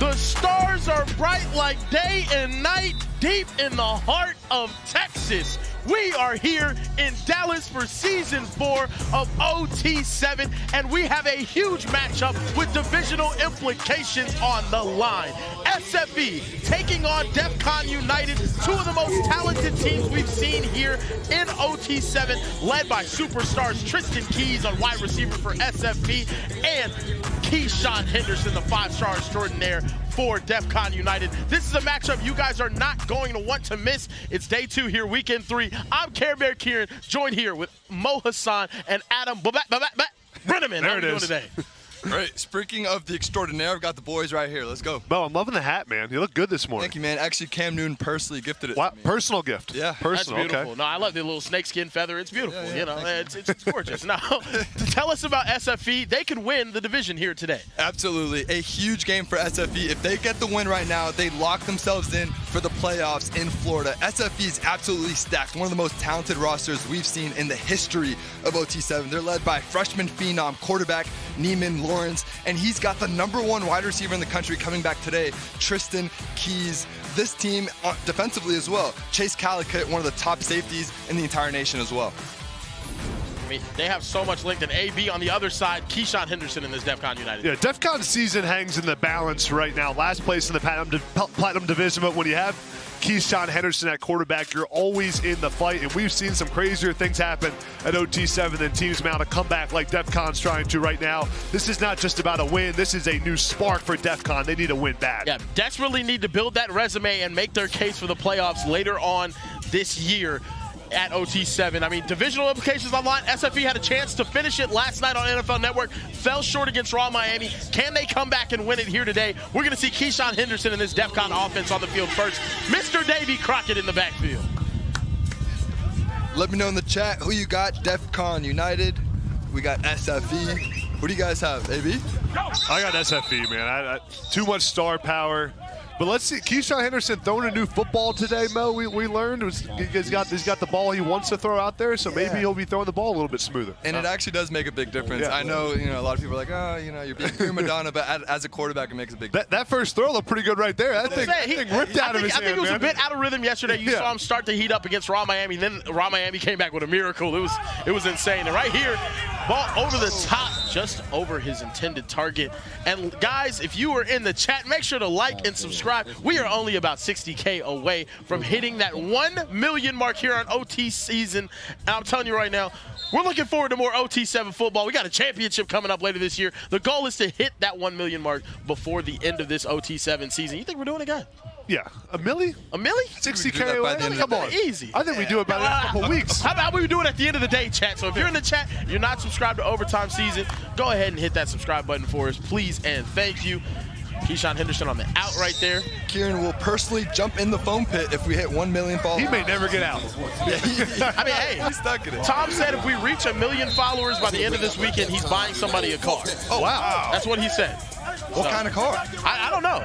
The stars are bright like day and night, deep in the heart of Texas. We are here in Dallas for season 4 of OT7, and we have a huge matchup with divisional implications on the line. SFE taking on Defcon United, two of the most talented teams we've seen here in OT7, led by superstars Tristan Keys on wide receiver for SFE and Keyshawn Henderson, the 5-star extraordinaire for Defcon United. This is a matchup you guys are not going to want to miss. It's day 2 here, weekend 3. I'm Care Bear Kieran, joined here with Mo Hassan and Adam Brenneman. How are you doing today? Right, speaking of the extraordinaire, I've got the boys right here. Let's go. Mo, I'm loving the hat, man. You look good this morning. Thank you, man. Actually, Cam Newton personally gifted it Wow, to me. personal gift. Yeah. Personal, That's beautiful. okay. No, I love the little snakeskin feather. It's beautiful. Yeah, you know, it's gorgeous. Now, tell us about SFE. They could win the division here today. Absolutely. A huge game for SFE. If they get the win right now, they lock themselves in for the playoffs in Florida. SFE is absolutely stacked. One of the most talented rosters we've seen in the history of OT7. They're led by freshman phenom quarterback Neiman Lawrence, and he's got the #1 wide receiver in the country coming back today, Tristan Keys. This team defensively as well. Chase Calicut, one of the top safeties in the entire nation as well. I mean, they have so much length. And AB on the other side, Keyshawn Henderson in this Defcon United. Yeah, Defcon's season hangs in the balance right now. Last place in the Platinum Division, but when you have Keyshawn Henderson at quarterback, you're always in the fight, and we've seen some crazier things happen at OT7 than teams mount a comeback like Defcon's trying to right now. This is not just about a win. This is a new spark for Defcon. They need to win bad. Yeah, desperately need to build that resume and make their case for the playoffs later on this year at OT7. I mean, divisional implications online. SFE had a chance to finish it last night on NFL Network, fell short against Raw Miami. Can they come back and win it here today? We're going to see Keyshawn Henderson in this Defcon offense on the field first. Mr. Davy Crockett in the backfield. Let me know in the chat who you got. Defcon United. We got SFE. What do you guys have, AB? I got SFE, man. Too much star power. But let's see, Keyshawn Henderson throwing a new football today, Mo. We learned he's got the ball he wants to throw out there, so maybe he'll be throwing the ball a little bit smoother. And it actually does make a big difference. Yeah. I know, a lot of people are like, oh, you're being prima donna, but as a quarterback, it makes a big difference. That first throw looked pretty good right there. That thing ripped out of his hand, I think it was man. a bit out of rhythm yesterday. You saw him start to heat up against Raw Miami. Then Raw Miami came back with a miracle. It was insane. And right here, ball over the top, just over his intended target. And guys, if you are in the chat, make sure to like and subscribe. We are only about 60K away from hitting that 1 million mark here on OT season. And I'm telling you right now, we're looking forward to more OT7 football. We got a championship coming up later this year. The goal is to hit that 1 million mark before the end of this OT7 season. You think we're doing it, guys? Yeah, a milli? A milli? 60K away? Come on. Easy. I think we do it about in a couple weeks. How about we do it at the end of the day, chat? So if you're in the chat, you're not subscribed to Overtime Season, go ahead and hit that subscribe button for us, please and thank you. Keyshawn Henderson on the out right there. Kieran will personally jump in the foam pit if we hit 1 million followers. He may never get out. I mean, hey, he's stuck in it. Tom said if we reach 1 million followers by the end of this weekend, he's buying somebody a car. Oh, wow. That's what he said. What kind of car? I don't know.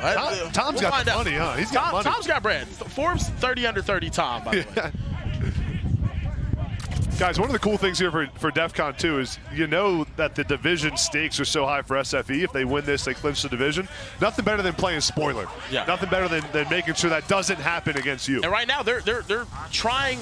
Tom's We'll got the find out. money, huh? He's got money. Tom's got bread. Forbes 30 under 30 Tom, by the way. Guys, one of the cool things here for Defcon, too, is you know that the division stakes are so high for SFE. If they win this, they clinch the division. Nothing better than playing spoiler. Yeah. Nothing better than making sure that doesn't happen against you. And right now, they're trying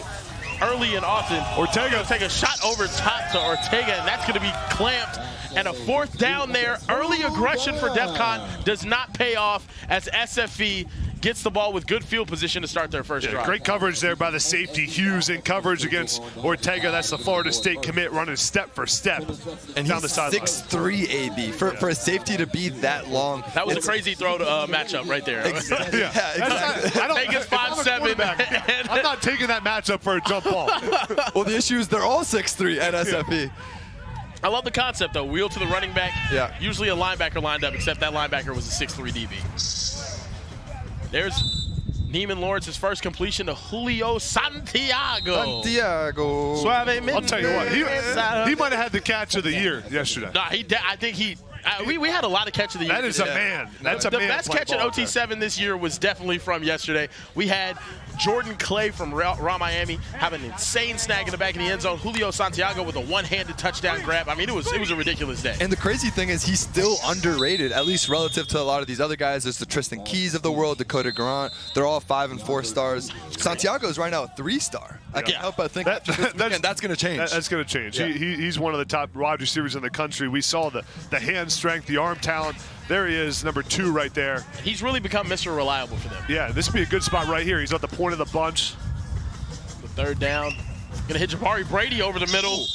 early and often. Ortega take a shot over top to Ortega, and that's going to be clamped. And a 4th down there. Early aggression for Defcon does not pay off as SFE gets the ball with good field position to start their first drive. Great coverage there by the safety. Hughes in coverage against Ortega. That's the Florida State commit running step for step. And down he's the sideline. 6'3", AB. For a safety to be that long. That was a crazy throw to matchup right there. Exactly. Yeah, exactly. Vegas 5'7". I'm not taking that matchup for a jump ball. Well, the issue is they're all 6'3" at SFE. I love the concept, though. Wheel to the running back. Yeah. Usually a linebacker lined up, except that linebacker was a 6'3" DB. There's Neiman Lawrence's first completion to Julio Santiago. I'll tell you what, he might have had the catch of the year yesterday. No, I think he We had a lot of catch of the year. That is a man. That's a man. The best catch at OT7 this year was definitely from yesterday. We had Jordan Clay from Raw Miami have an insane snag in the back of the end zone. Julio Santiago with a one-handed touchdown grab. I mean, it was a ridiculous day. And the crazy thing is he's still underrated, at least relative to a lot of these other guys. There's the Tristan Keys of the world, Dakota Grant. They're all 5 and 4 stars. Santiago's right now a 3-star. I can't help but think that's going to change. That's going to change. Yeah. He's one of the top wide receivers in the country. We saw the hand strength, the arm talent. There he is, number 2 right there. He's really become Mr. Reliable for them. Yeah, this would be a good spot right here. He's at the point of the bunch. The third down. Gonna hit Jabari Brady over the middle.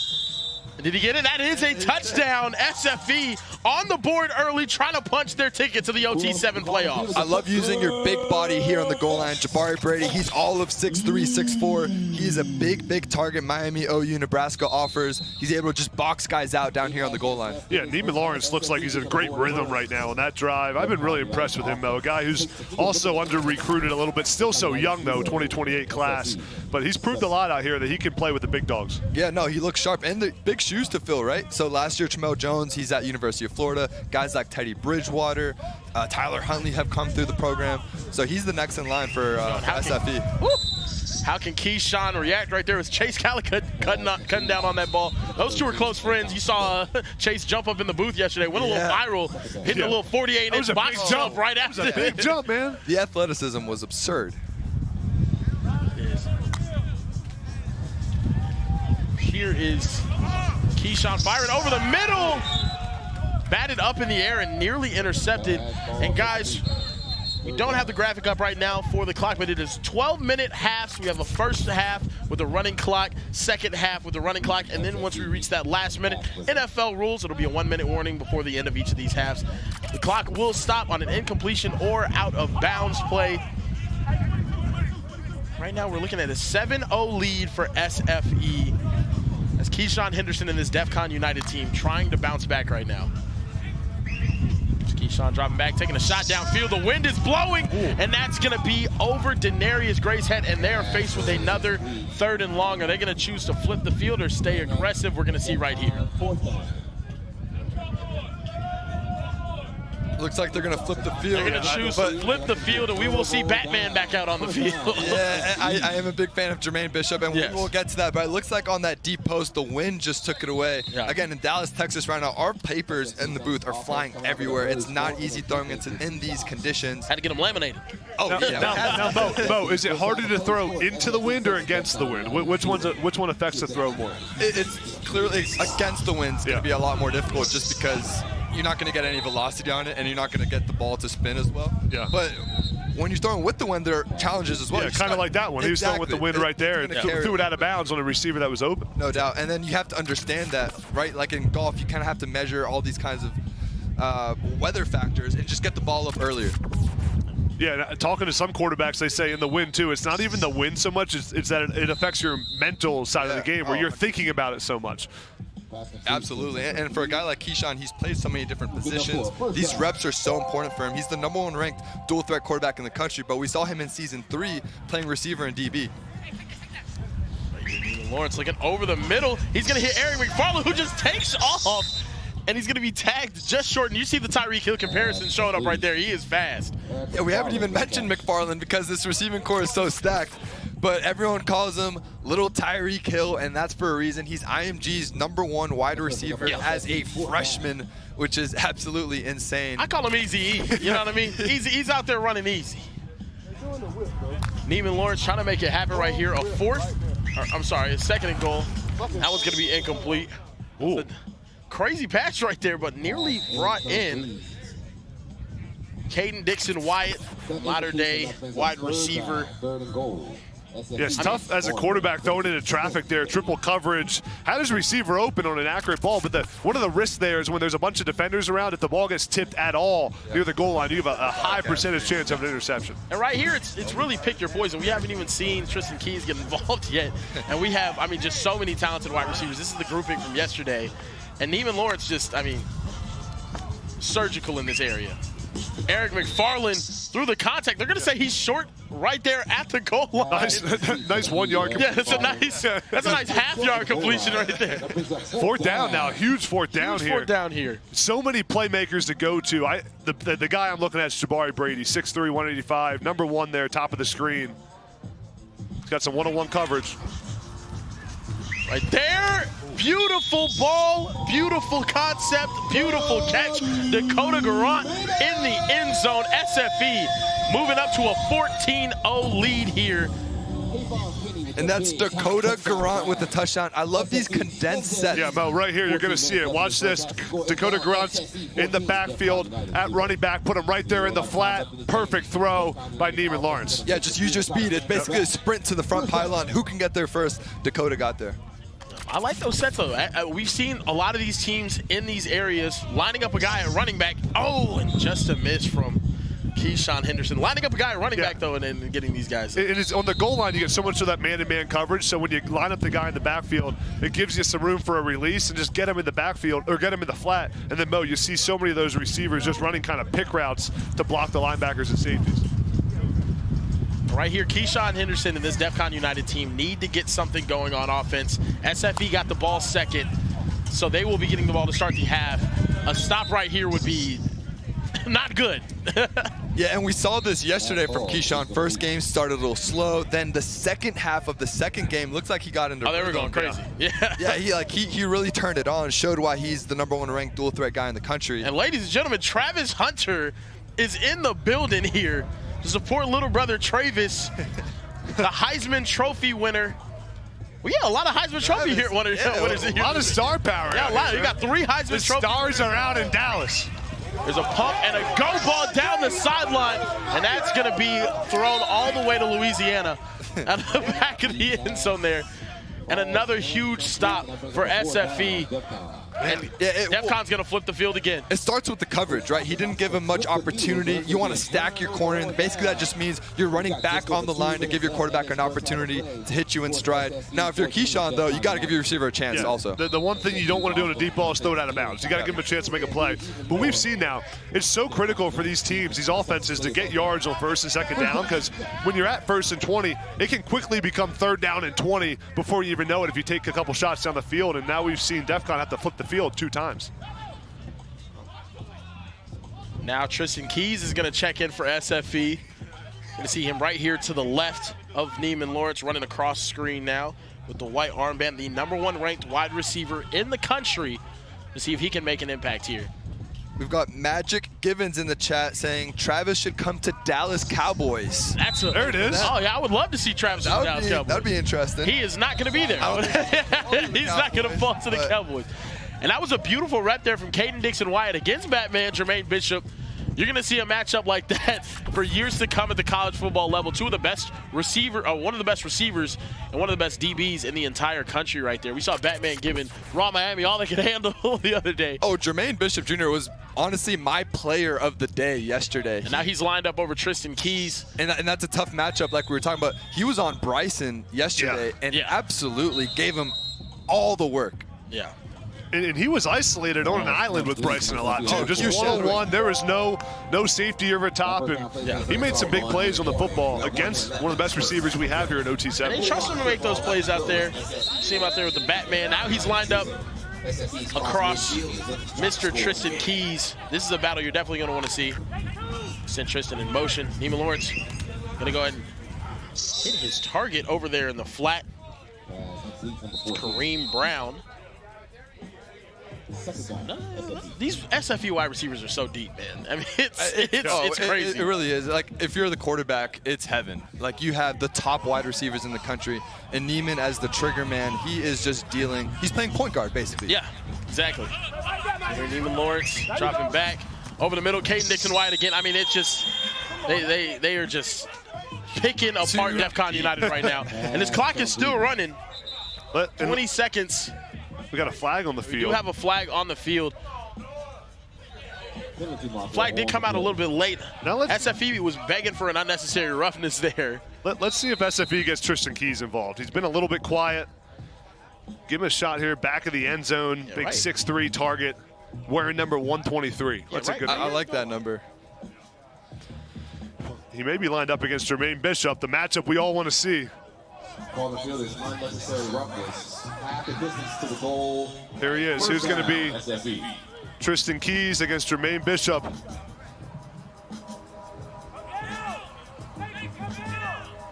Did he get it? That is a touchdown. SFE on the board early, trying to punch their ticket to the OT7 playoffs. I love using your big body here on the goal line. Jabari Brady, he's all of 6'3", 6'4". He's a big target Miami, OU, Nebraska offers. He's able to just box guys out down here on the goal line. Yeah, Neiman Lawrence looks like he's in great rhythm right now on that drive. I've been really impressed with him, though. A guy who's also under-recruited a little bit. Still so young, though, 2028 class. But he's proved a lot out here that he can play with the big dogs. Yeah, no, he looks sharp. And the big shoes to fill, right? So last year, Tramel Jones, he's at University of Florida. Guys like Teddy Bridgewater, Tyler Huntley have come through the program. So he's the next in line for SFE. How can Keyshawn react right there with Chase Calicut cutting down on that ball? Those two are close friends. You saw Chase jump up in the booth yesterday. Went a little viral, hitting a little 48-inch box jump right after. That was a big jump, man. The athleticism was absurd. Here is Keyshawn firing over the middle. Batted up in the air and nearly intercepted. And guys, we don't have the graphic up right now for the clock, but it is 12-minute halves. We have a first half with a running clock, second half with a running clock, and then once we reach that last minute, NFL rules, it'll be a 1-minute warning before the end of each of these halves. The clock will stop on an incompletion or out of bounds play. Right now we're looking at a 7-0 lead for SFE. As Keyshawn Henderson and this Defcon United team trying to bounce back right now. Keyshawn dropping back, taking a shot downfield. The wind is blowing, and that's going to be over Denarius Gray's head, and they are faced with another 3rd and long. Are they going to choose to flip the field or stay aggressive? We're going to see right here. Looks like they're going to flip the field. They're going to choose to flip the field, and we will see Batman back out on the field. Yeah, I am a big fan of Jermaine Bishop, and we will get to that. But it looks like on that deep post, the wind just took it away. Yeah. Again, in Dallas, Texas right now, our papers in the booth are flying everywhere. It's not easy throwing it in these conditions. Had to get them laminated. Oh, yeah. Now, Bo, is it harder to throw into the wind or against the wind? Which one affects the throw more? It's clearly against the wind. It's going to be a lot more difficult just because you're not going to get any velocity on it, and you're not going to get the ball to spin as well. Yeah. But when you're throwing with the wind, there are challenges as well. Yeah, kind of like that one. He was throwing with the wind right there and threw it out of bounds on a receiver that was open. No doubt. And then you have to understand that, right? Like in golf, you kind of have to measure all these kinds of weather factors and just get the ball up earlier. Yeah, talking to some quarterbacks, they say in the wind too, it's not even the wind so much, it's that it affects your mental side of the game where you're thinking about it so much. Absolutely, and for a guy like Keyshawn, he's played so many different positions. These reps are so important for him. He's the #1 ranked dual threat quarterback in the country, but we saw him in season 3 playing receiver and DB. Lawrence looking over the middle. He's going to hit Eric McFarland, who just takes off, and he's going to be tagged just short. And you see the Tyreek Hill comparison showing up right there. He is fast. Yeah, we haven't even mentioned McFarland because this receiving core is so stacked. But everyone calls him Little Tyreek Hill, and that's for a reason. He's IMG's #1 wide receiver as a freshman, which is absolutely insane. I call him Easy E. You know what I mean? He's out there running easy. Neiman Lawrence trying to make it happen right here. A 2nd and goal. That was going to be incomplete. Ooh. Crazy pass right there, but nearly brought in. Caden Dixon Wyatt, latter-day wide receiver. Yeah, it's tough as a quarterback throwing into traffic there, triple coverage. Had his receiver open on an accurate ball, but one of the risks there is when there's a bunch of defenders around, if the ball gets tipped at all near the goal line, you have a high percentage chance of an interception. And right here, it's really pick your poison. We haven't even seen Tristan Keys get involved yet. And we have, just so many talented wide receivers. This is the grouping from yesterday. And Neiman Lawrence just, surgical in this area. Eric McFarland through the contact. They're going to say he's short right there at the goal line. Nice 1 yard. Yeah, that's a nice half-yard completion right there. 4th down now, huge 4th down here. 4th down here. So many playmakers to go to. The guy I'm looking at is Jabari Brady, 6'3", 185, number 1 there, top of the screen. He's got some one-on-one coverage. Right there, beautiful ball, beautiful concept, beautiful catch. Dakota Garant in the end zone. SFE moving up to a 14-0 lead here. And that's Dakota Garant with the touchdown. I love these condensed sets. Yeah, Mo, right here, you're going to see it. Watch this. Dakota Garant's in the backfield at running back. Put him right there in the flat. Perfect throw by Neiman Lawrence. Yeah, just use your speed. It's basically a sprint to the front pylon. Who can get there first? Dakota got there. I like those sets, though. We've seen a lot of these teams in these areas lining up a guy at running back. Oh, and just a miss from Keyshawn Henderson. Lining up a guy at running back, though, and then getting these guys. It is on the goal line, you get so much of that man-to-man coverage. So when you line up the guy in the backfield, it gives you some room for a release and just get him in the backfield or get him in the flat. And then, Mo, you see so many of those receivers just running kind of pick routes to block the linebackers and safeties. Right here, Keyshawn Henderson and this Defcon United team need to get something going on offense. SFE got the ball second, so they will be getting the ball to start the half. A stop right here would be not good. Yeah, and we saw this yesterday from Keyshawn. First game started a little slow. Then the second half of the second game looks like he got into. Oh, they were going crazy. Yeah. Yeah, he really turned it on. Showed why he's the #1 ranked dual threat guy in the country. And ladies and gentlemen, Travis Hunter is in the building here to support little brother TRAYVIS, the Heisman Trophy winner. Well, yeah, a lot of Heisman Trophy winners here. A lot of star power. Yeah, a lot. You got 3 Heisman the Trophy. Stars are out in Dallas. There's a pump and a go ball down the sideline, and that's going to be thrown all the way to Louisiana out of the back of the end zone there. And another huge stop for SFE. And Defcon's going to flip the field again. It starts with the coverage, right? He didn't give him much opportunity. You want to stack your corner, and basically that just means you're running back on the line to give your quarterback an opportunity to hit you in stride. Now, if you're Keyshawn, though, you got to give your receiver a chance also. The one thing you don't want to do on a deep ball is throw it out of bounds. You got to give him a chance to make a play. But we've seen now, it's so critical for these teams, these offenses, to get yards on 1st and 2nd down, because when you're at 1st and 20, it can quickly become 3rd down and 20 before you even know it if you take a couple shots down the field. And now we've seen Defcon have to flip the field 2 times. Now Tristan Keys is going to check in for SFE. Going to see him right here to the left of Neiman Lawrence, running across screen now with the white armband, the #1 ranked wide receiver in the country, to see if he can make an impact here. We've got Magic Givens in the chat saying Travis should come to Dallas Cowboys. There it is. Oh, yeah, I would love to see Travis in Dallas Cowboys. That'd be interesting. He is not going to be there. He's not going to fall to the Cowboys. And that was a beautiful rep there from Caden Dixon-Wyatt against Batman Jermaine Bishop. You're going to see a matchup like that for years to come at the college football level. One of the best receivers and one of the best DBs in the entire country right there. We saw Batman giving Raw Miami all they could handle the other day. Oh, Jermaine Bishop Jr. was honestly my player of the day yesterday. And now he's lined up over Tristan Keys. And that's a tough matchup like we were talking about. He was on Bryson yesterday and absolutely gave him all the work. Yeah. And he was isolated on an island with Bryson a lot too. Just one-on-one. There was no safety over top, and he made some big plays on the football against one of the best receivers we have here at OT7. And they trust him to make those plays out there. See him out there with the Batman. Now he's lined up across Mr. Tristan Keys. This is a battle you're definitely going to want to see. Send Tristan in motion. Neiman Lawrence going to go ahead and hit his target over there in the flat. Kareem Brown. These SFE wide receivers are so deep, man. I mean, it's crazy. It really is. Like, if you're the quarterback, it's heaven. Like, you have the top wide receivers in the country, and Neiman as the trigger man, he is just dealing. He's playing point guard, basically. Yeah, exactly. Here, Neiman Lawrence dropping back over the middle. Caden Dixon-Wyatt again. I mean, it's just they are just picking apart Defcon United right now, and this clock is still running. 20 seconds. We got a flag on the field. We do have a flag on the field. Flag did come out a little bit late. Now SFE was begging for an unnecessary roughness there. Let's see if SFE gets Tristan Keys involved. He's been a little bit quiet. Give him a shot here, back of the end zone. Big 6'3" target, wearing number 123. That's a good number. I like that number. He may be lined up against Jermaine Bishop, the matchup we all want to see. Call the field is unnecessary roughness. Half the distance to the goal. Here he is. Who's going to be SFE. Tristan Keys against Jermaine Bishop.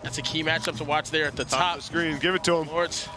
That's a key matchup to watch there at the top. Of the screen. Give it to him. Lords.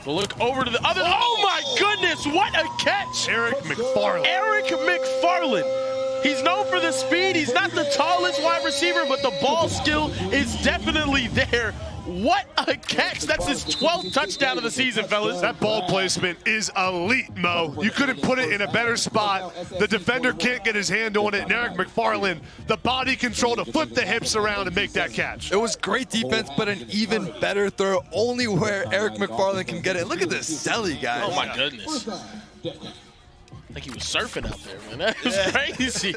We'll look over to the other. Oh my goodness, what a catch! Eric McFarland. Eric McFarland. He's known for the speed. He's not the tallest wide receiver, but the ball skill is definitely there. What a catch. That's his 12th touchdown of the season, fellas. That ball placement is elite, Mo. You couldn't put it in a better spot. The defender can't get his hand on it. And Eric McFarland, the body control to flip the hips around and make that catch. It was great defense, but an even better throw, only where Eric McFarland can get it. Look at this Selly, guys. Oh my goodness. I think he was surfing out there, man. That was crazy.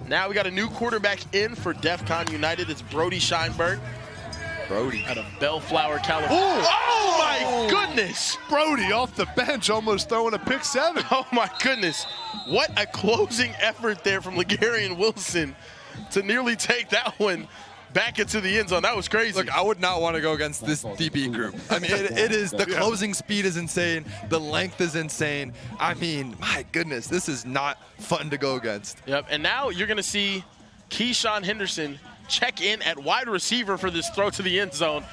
Now we got a new quarterback in for Defcon United. It's Brody Scheinberg. Brody. Out of Bellflower, California. Oh my goodness. Brody off the bench almost throwing a pick 7. Oh my goodness. What a closing effort there from Legarian Wilson to nearly take that one back into the end zone. That was crazy. Look, I would not want to go against this DB group. I mean, it is, the closing speed is insane. The length is insane. I mean, my goodness, this is not fun to go against. Yep, and now you're going to see Keyshawn Henderson check in at wide receiver for this throw to the end zone.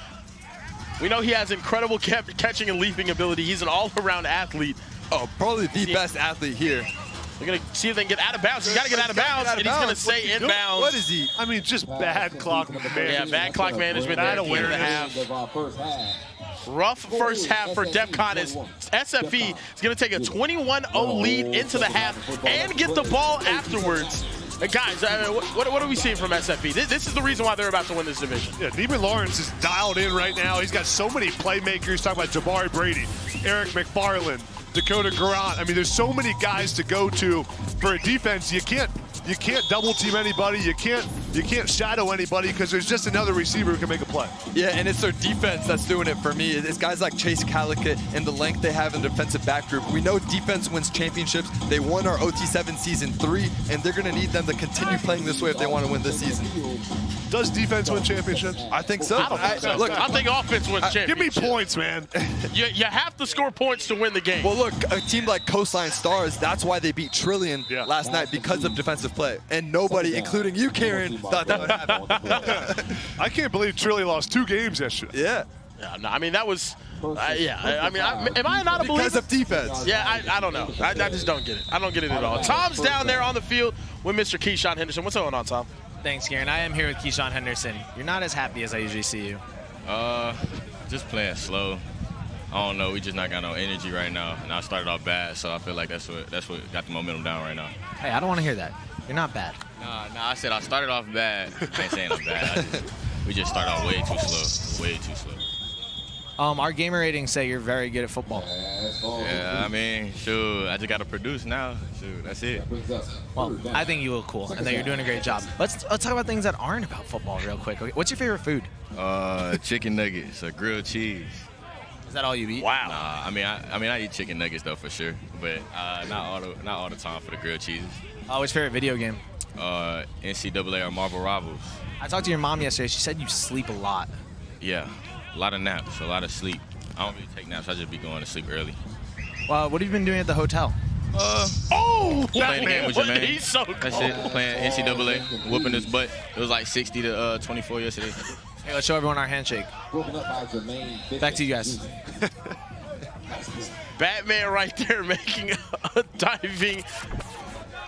We know he has incredible catching and leaping ability. He's an all-around athlete. Oh, probably the best athlete here. We're going to see if they can get out of bounds. He's got to get out of bounds, and he's going to stay inbounds. What is he? I mean, just bad clock management. Yeah, bad clock management. Bad awareness. Rough first half for Defcon as SFE is going to take a 21-0 lead into the half and get the ball afterwards. Guys, what are we seeing from SFE? This is the reason why they're about to win this division. Yeah, Neiman Lawrence is dialed in right now. He's got so many playmakers. Talking about Jabari Brady, Eric McFarland, Dakota Garant. I mean, there's so many guys to go to for a defense. You can't double team anybody. You can't shadow anybody because there's just another receiver who can make a play. Yeah, and it's their defense that's doing it for me. It's guys like Chase Calicut and the length they have in the defensive back group. We know defense wins championships. They won our OT7 season 3, and they're going to need them to continue playing this way if they want to win this season. Does defense win championships? I think so. I don't think so. Look, I think offense wins championships. Give me points, man. You have to score points to win the game. Well, look, a team like Coastline Stars, that's why they beat Trillion last night, because of defensive play. And nobody, including you, Karen, thought that would happen. I can't believe Trillion lost 2 games yesterday. Yeah. Yeah, no, I mean, that was, I mean, am I not a believer? Because of defense. Yeah, I don't know. I just don't get it. I don't get it at all. Tom's down there on the field with Mr. Keyshawn Henderson. What's going on, Tom? Thanks, Karen. I am here with Keyshawn Henderson. You're not as happy as I usually see you. Just playing slow. I don't know. We just not got no energy right now, and I started off bad, so I feel like that's what got the momentum down right now. Hey, I don't want to hear that. You're not bad. Nah, I said I started off bad. I ain't saying I'm bad. We just started off way too slow. Way too slow. Our gamer ratings say you're very good at football. Yeah, I mean, shoot, I just got to produce now. Shoot, that's it. Well, I think you look cool, and that you're doing a great job. Let's talk about things that aren't about football real quick. Okay, what's your favorite food? Chicken nuggets, grilled cheese. Is that all you eat? Wow. Nah, I eat chicken nuggets though for sure, but not all the time for the grilled cheeses. What's your favorite video game? NCAA or Marvel Rivals. I talked to your mom yesterday. She said you sleep a lot. Yeah, a lot of naps, a lot of sleep. I don't really take naps. I just be going to sleep early. Well, what have you been doing at the hotel? Playing the game with your man. He's so cold. That's it. Playing NCAA, whooping his butt. It was like 60 to 24 yesterday. Hey, let's show everyone our handshake. Back to you guys. Batman right there making a diving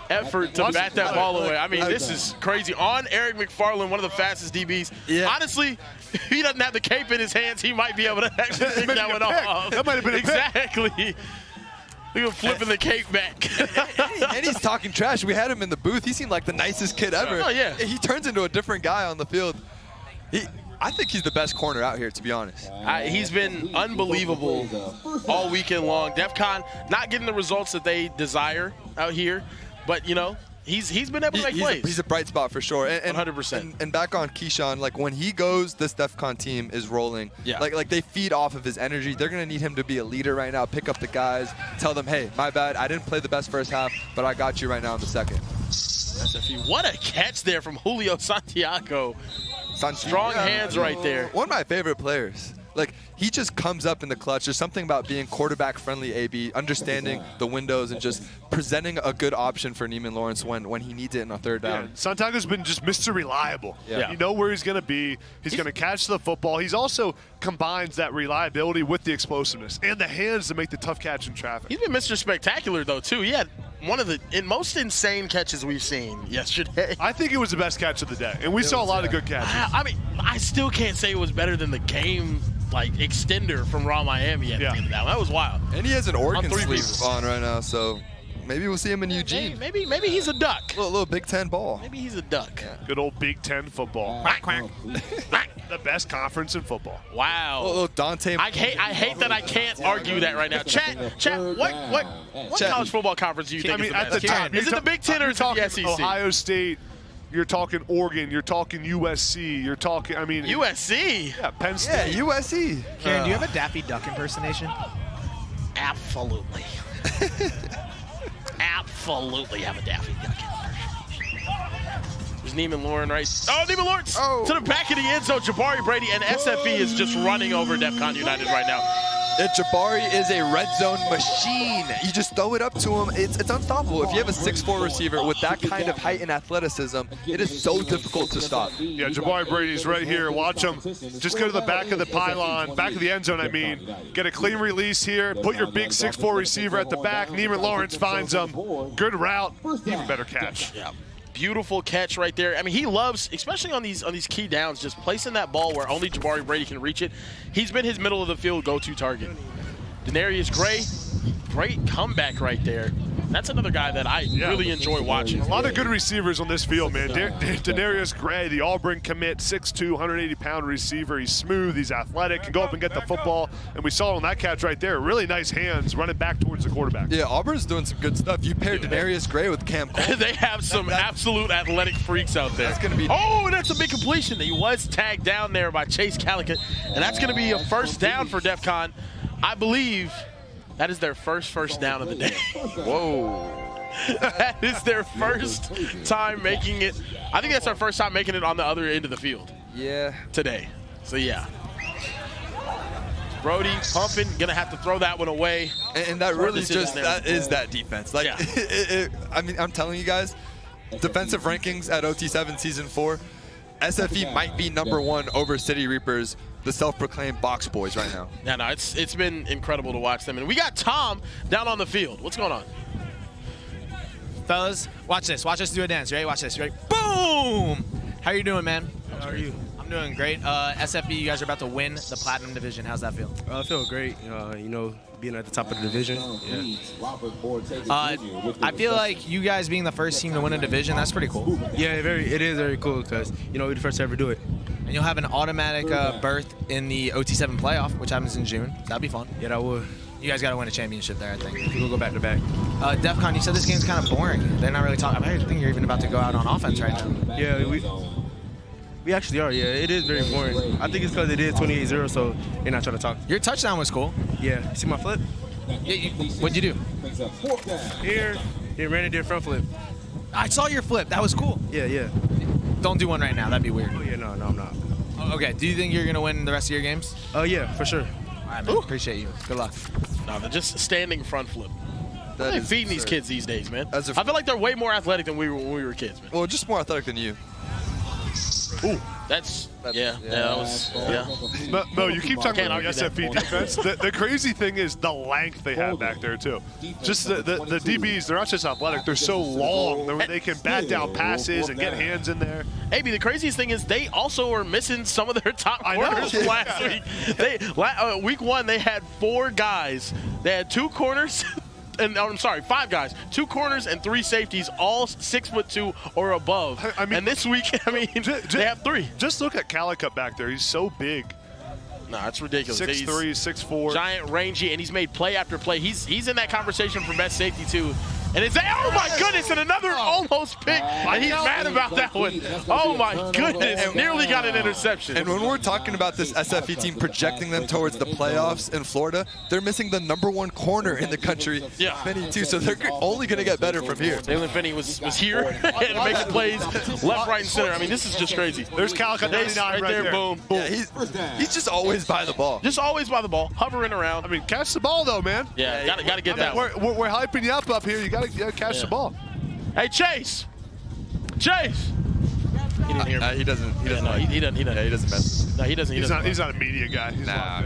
effort to bat that ball away. I mean, this is crazy. On Eric McFarland, one of the fastest DBs. Yeah. Honestly, if he doesn't have the cape in his hands, he might be able to actually pick that one off. That might have been exactly. Look at him flipping the cape back. And he's talking trash. We had him in the booth. He seemed like the nicest kid ever. Oh, yeah. He turns into a different guy on the field. I think he's the best corner out here, to be honest. He's been unbelievable all weekend long. Defcon not getting the results that they desire out here, but, you know, he's been able to make plays. He's a bright spot for sure. And 100%. And back on Keyshawn, like when he goes, this Defcon team is rolling. Yeah. Like they feed off of his energy. They're going to need him to be a leader right now, pick up the guys, tell them, hey, my bad, I didn't play the best first half, but I got you right now in the second. SFE, what a catch there from Julio Santiago. Strong hands right there. One of my favorite players. Like, he just comes up in the clutch. There's something about being quarterback-friendly AB, understanding the windows, and just presenting a good option for Neiman Lawrence when he needs it in a third down. Yeah, Santiago's been just Mr. Reliable. Yeah. You know where he's going to be. He's going to catch the football. He's also combines that reliability with the explosiveness and the hands to make the tough catch in traffic. He's been Mr. Spectacular, though, too. He had one of the most insane catches we've seen yesterday. I think it was the best catch of the day, and we saw a lot of good catches. I mean, I still can't say it was better than the game extender from Raw Miami at the end of that one. That was wild. And he has an Oregon sleeve pieces. on right now, so maybe we'll see him in Eugene. Maybe he's a duck. A little Big Ten ball. Maybe he's a duck. Good old Big Ten football. Quack, quack. The best conference in football. Wow. Little Dante. I hate that I can't argue that right now. Chat. What college football conference do you think is the at best? the top, Is it the Big Ten or is it the SEC? Ohio State. You're talking Oregon. You're talking USC. You're talking, USC? Yeah, Penn State. Yeah, USC. Karen, do you have a Daffy Duck impersonation? Absolutely. Absolutely have a Daffy Duck impersonation. There's Neiman Lawrence, right? Oh, Neiman Lawrence to the back of the end zone. Jabari Brady and SFE is just running over Defcon United right now. Jabari is a red zone machine. You just throw it up to him. It's unstoppable. If you have a 6'4" receiver with that kind of height and athleticism, it is so difficult to stop. Yeah, Jabari Brady's right here. Watch him. Just go to the back of the pylon, back of the end zone, I mean. Get a clean release here. Put your big 6'4" receiver at the back. Neiman Lawrence finds him. Good route. Even better catch. Yeah. Beautiful catch right there. I mean, he loves, especially on these key downs, just placing that ball where only Jabari Brady can reach it. He's been his middle of the field go-to target. Denarius Gray, great comeback right there. That's another guy that I really enjoy watching. A lot of good receivers on this field, man. Denarius Gray, the Auburn commit, 6'2", 180-pound receiver. He's smooth, he's athletic, can go up and get the football. And we saw on that catch right there, really nice hands running back towards the quarterback. Yeah, Auburn's doing some good stuff. You pair Denarius Gray with Cam Cole. They have some absolute athletic freaks out there. That's going to be. Oh, and that's a big completion. He was tagged down there by Chase Calicut. And that's going to be a first down for Defcon. I believe that is their first down of the day. Whoa. That is their first time making it. I think that's our first time making it on the other end of the field. Yeah. Today. So, yeah. Brody pumping, gonna have to throw that one away. And that really just, that is that defense. Like, I mean, I'm telling you guys, defensive rankings at OT7 Season 4, SFE might be #1 over City Reapers, the self-proclaimed box boys right now. Yeah, no, it's been incredible to watch them. And we got Tom down on the field. What's going on? Fellas, watch this. Watch us do a dance. Ready? Watch this. Ready? Boom! How you doing, man? How are you? I'm doing great. SFE, you guys are about to win the Platinum Division. How's that feel? I feel great. You know, being at the top of the division. Yeah. I feel like you guys being the first team to win a division, that's pretty cool. Yeah, it is very cool because, you know, we're the first to ever do it. And you'll have an automatic berth in the OT7 playoff, which happens in June. That'd be fun. Yeah, that would. You guys got to win a championship there, I think. We'll go back to back. Defcon, you said this game's kind of boring. They're not really talking. I think you're even about to go out on offense right now. Yeah, we actually are. Yeah, it is very boring. I think it's because it is 28-0, so they're not trying to talk. Your touchdown was cool. Yeah. See my flip? Yeah, what'd you do? Here, ran it, did front flip. I saw your flip. That was cool. Yeah. Don't do one right now. That'd be weird. Oh, yeah, no, I'm not. Okay, do you think you're going to win the rest of your games? Yeah, for sure. All right, man. Appreciate you. Good luck. No, they're just standing front flip. That They're is feeding these absurd. kids these days, man. As a- I feel like they're way more athletic than we were when we were kids, man. Well, just more athletic than you. Ooh, that was. Mo, you keep talking Can't about the argue that SFE point. defense. The crazy thing is the length they have back there, too. Just the DBs, they're not just athletic, they're so long. They can bat down passes and get hands in there. AB, the craziest thing is they also were missing some of their top I know. corners from last week. Week 1, they had 4 guys. They had 2 corners. And I'm sorry, 5 guys, 2 corners and 3 safeties, all 6'2" or above. I mean, and this week, they have 3. Just look at Calicut back there. He's so big. Nah, it's ridiculous. 6'3", 6'4". Giant, rangy, and he's made play after play. He's in that conversation for best safety too. And it's, oh my goodness, and another almost pick. And he's mad about that one. Oh my goodness, nearly got an interception. And when we're talking about this SFE team projecting them towards the playoffs in Florida, they're missing the #1 corner in the country, Finney, too. So they're only going to get better from here. Jalen Finney was here and making plays left, right, and center. I mean, this is just crazy. There's Calico 99 right there. Boom, boom. Yeah, he's just always by the ball. Just always by the ball, hovering around. I mean, catch the ball though, man. Yeah, gotta get that one. We're hyping you up here. You gotta catch the ball. Hey, Chase. Chase. He didn't hear me. He doesn't. He doesn't. No, he doesn't. Yeah, he doesn't mess. No, he doesn't. He's not a media guy. He's Nah.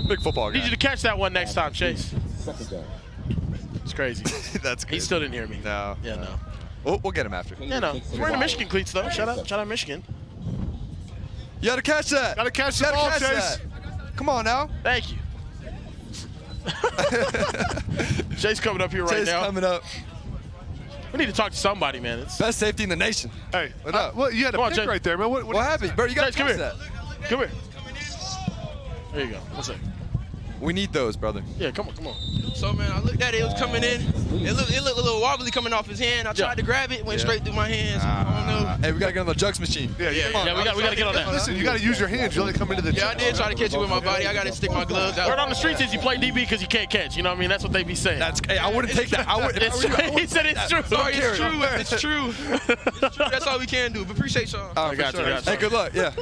Big football guy. Need you to catch that one next time, Chase. Second down. It's crazy. That's good. He still didn't hear me. No. Yeah, no. We'll get him after. Yeah, no. He's wearing the Michigan cleats though. Shout out Michigan. You gotta catch that. Gotta catch the ball, Chase. That. Come on now. Thank you. Chase coming up here right Chase now. coming up. We need to talk to somebody, man. It's Best safety in the nation. Hey, what up? Well, you had a Come on, pick Chase. right there, man. What happened? Bro, you gotta Chase, come catch here. that. Come here. There you go. What's up? We need those, brother. Yeah, come on. So, man, I looked at it. It was coming in. It looked a little wobbly coming off his hand. I tried to grab it. Went straight through my hands. I don't know. Hey, we gotta get on the jugs machine. Yeah. We gotta get on that. Listen, you gotta use your hands. You only come into the Yeah, I did try to catch it with my body. I gotta stick my gloves out. Word on the streets is you play DB because you can't catch. You know what I mean? That's what they be saying. Hey, I wouldn't take that. I would. It's true. He said it's true. Sorry, it's true. It's true. It's true. That's all we can do. But appreciate y'all. I got you. Hey, good luck. Yeah.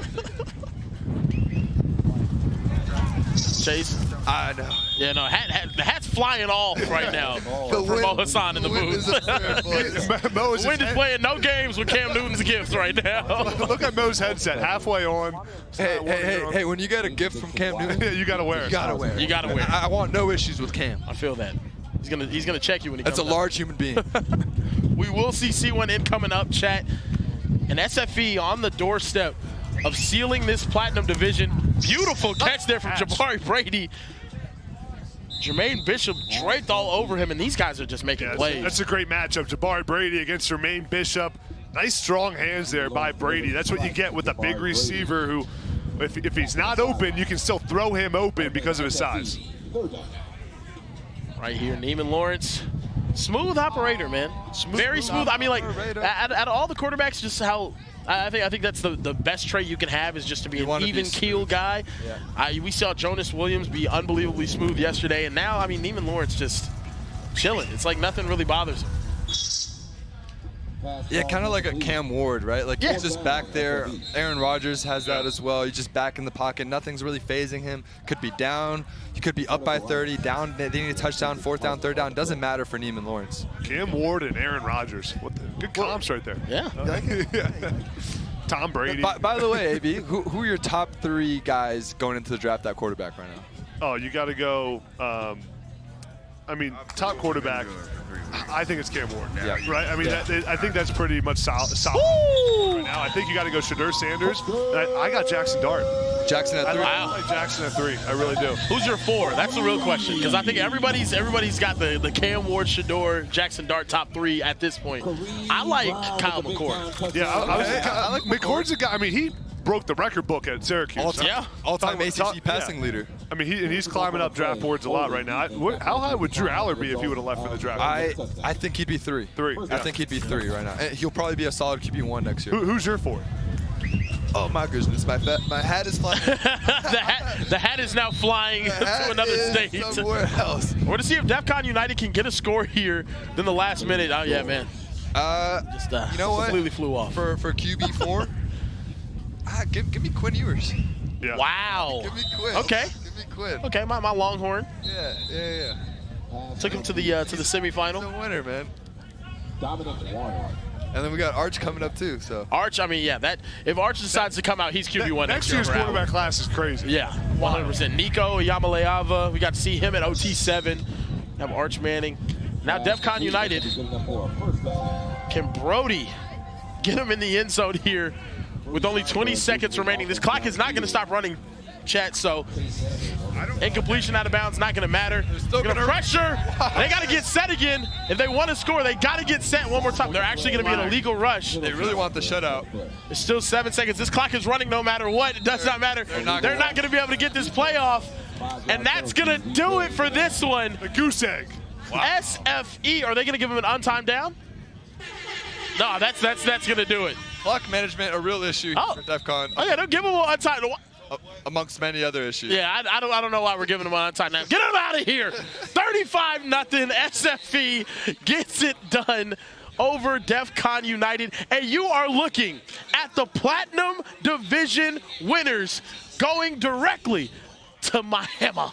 Chase. I know. Yeah, no, the hat's flying off right now for Mo Hassan in the booth. The wind is playing no games with Cam Newton's gifts right now. Look at Mo's headset, halfway on. Hey, when you get a gift from Cam Newton, you gotta wear it. You gotta wear it. You gotta wear it. I want no issues with Cam. I feel that. He's gonna check you when he That's comes a large human being. We will see C1N coming up, chat. And SFE on the doorstep of sealing this Platinum division. Beautiful catch there from Jabari Brady. Jermaine Bishop draped all over him, and these guys are just making plays. That's a great matchup. Jabari Brady against Jermaine Bishop. Nice strong hands there by Brady. That's what you get with a big receiver who, if he's not open, you can still throw him open because of his size. Right here, Neiman Lawrence. Smooth operator, man. Very smooth. I mean, like, out of all the quarterbacks, just how I think that's the best trait you can have is just to be an even keel guy. Yeah. We saw Jonas Williams be unbelievably smooth yesterday, and now, I mean, Neiman Lawrence just chilling. It's like nothing really bothers him. Yeah, kind of like a Cam Ward, right? Like he's just back there. Aaron Rodgers has that as well. He's just back in the pocket. Nothing's really phasing him. Could be down. He could be up by 30, down. They need a touchdown, 4th down, 3rd down. Doesn't matter for Neiman Lawrence. Cam Ward and Aaron Rodgers. Good comps right there. Yeah. Tom Brady. By the way, AB, who are your top 3 guys going into the draft at quarterback right now? Oh, you got to go. I mean, top quarterback. I think it's Cam Ward. Yeah. Right? I mean, I think that's pretty much solid right now. I think you got to go Shedeur Sanders. I got Jackson Dart. Jackson at 3? I like Jackson at 3. I really do. Who's your 4? That's the real question, because I think everybody's got the Cam Ward, Shedeur, Jackson Dart top 3 at this point. I like Kyle McCord. Yeah, I like McCord's a guy. I mean, he broke the record book at Syracuse. All-time ACC passing leader. I mean, he's climbing up draft boards a lot right now. How high would Drew Aller be if he would have left for the draft? I think he'd be 3. 3. I think he'd be 3 right now. And he'll probably be a solid QB1 next year. Who's your 4? Oh my goodness, my hat is flying. the hat is now flying to another state. Somewhere else. We're to see if Defcon United can get a score here in the last minute. Oh yeah, man. Just you know what? Completely flew off. For QB4, give me Quinn Ewers. Yeah. Wow. Give me Quinn. Okay. Give me Quinn. Okay, my Longhorn. Yeah. Took him to the semifinal. He's the winner, man. Dominic Warner. And then we got Arch coming up too. So Arch, I mean, yeah, that if Arch decides to come out, he's QB1 next year. year's quarterback class is crazy. Yeah, 100%. Nico Yamaleava, we got to see him at OT7. Have Arch Manning. Now Defcon United. Can Brody get him in the end zone here with only 20 seconds remaining? This clock is not going to stop running, chat, so incompletion out of bounds, not going to matter. They're going to pressure. They got to get set again. If they want to score, they got to get set one more time. They're actually going to be an illegal rush. they really want the shutout. There's still 7 seconds. This clock is running no matter what. It does not matter. They're not going to be able to get this play off. And that's going to do it for this one. The goose egg. SFE, are they going to give him an on-time down? No, that's going to do it. Clock management, a real issue for Defcon. Oh, yeah, don't give him an on-time. Amongst many other issues. Yeah, I don't know why we're giving him an on-time now. Get him out of here. 35-0. SFE gets it done over Defcon United. And you are looking at the Platinum Division winners going directly to Miami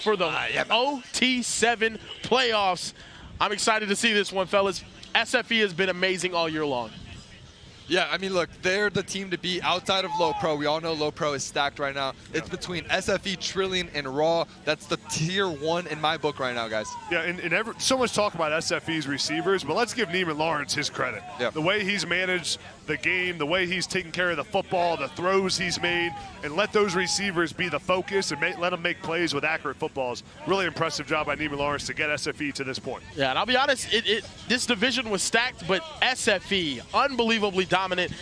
for the OT7 playoffs. I'm excited to see this one, fellas. SFE has been amazing all year long. Yeah, I mean, look, they're the team to beat outside of Low Pro. We all know Low Pro is stacked right now. It's between SFE, Trillion, and Raw. That's the tier 1 in my book right now, guys. Yeah, and so much talk about SFE's receivers, but let's give Neiman Lawrence his credit. Yeah. The way he's managed the game, the way he's taken care of the football, the throws he's made, and let those receivers be the focus and let them make plays with accurate footballs. Really impressive job by Neiman Lawrence to get SFE to this point. Yeah, and I'll be honest, this division was stacked, but SFE, unbelievably dominant.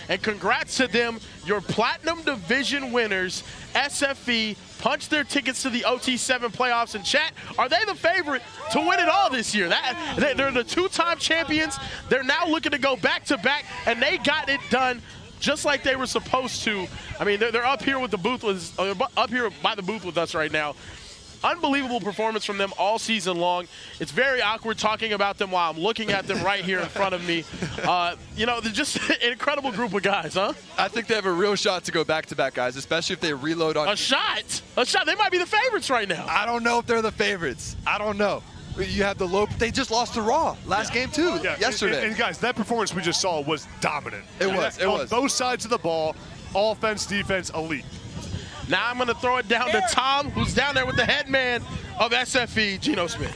And congrats to them, your Platinum Division winners. SFE punched their tickets to the OT7 playoffs. And chat, are they the favorite to win it all this year? They're the 2-time champions. They're now looking to go back-to-back, and they got it done just like they were supposed to. I mean, they're up here with the booth up here by the booth with us right now. Unbelievable performance from them all season long. It's very awkward talking about them while I'm looking at them right here in front of me. You know, they're just an incredible group of guys, huh? I think they have a real shot to go back-to-back, guys, especially if they reload on. A shot. They might be the favorites right now. I don't know if they're the favorites. I don't know. You have the low. They just lost to Raw last game, too, yesterday. And guys, that performance we just saw was dominant. It was. On both sides of the ball, offense, defense, elite. Now I'm going to throw it down to Tom, who's down there with the head man of SFE, Geno Smith.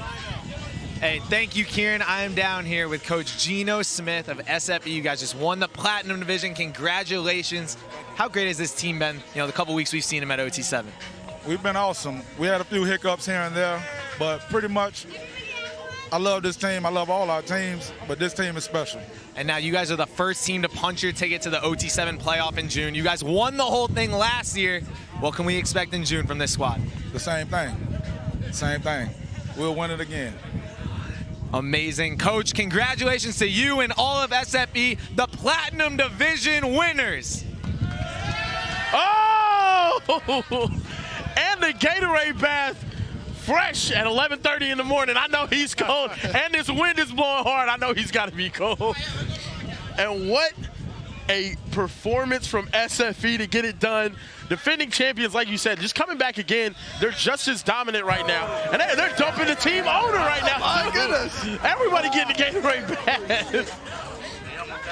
Hey, thank you, Kieran. I am down here with Coach Geno Smith of SFE. You guys just won the Platinum Division. Congratulations. How great has this team been, you know, the couple weeks we've seen them at OT7? We've been awesome. We had a few hiccups here and there, but pretty much I love this team. I love all our teams, but this team is special. And now you guys are the first team to punch your ticket to the OT7 playoff in June. You guys won the whole thing last year. What can we expect in June from this squad? The same thing. Same thing. We'll win it again. Amazing. Coach, congratulations to you and all of SFE, the Platinum Division winners. Oh! And the Gatorade bath. Fresh at 11:30 in the morning. I know he's cold, and this wind is blowing hard. I know he's got to be cold. And what a performance from SFE to get it done. Defending champions, like you said, just coming back again. They're just as dominant right now. And they're dumping the team owner right now. My goodness. Everybody getting the Gatorade bath.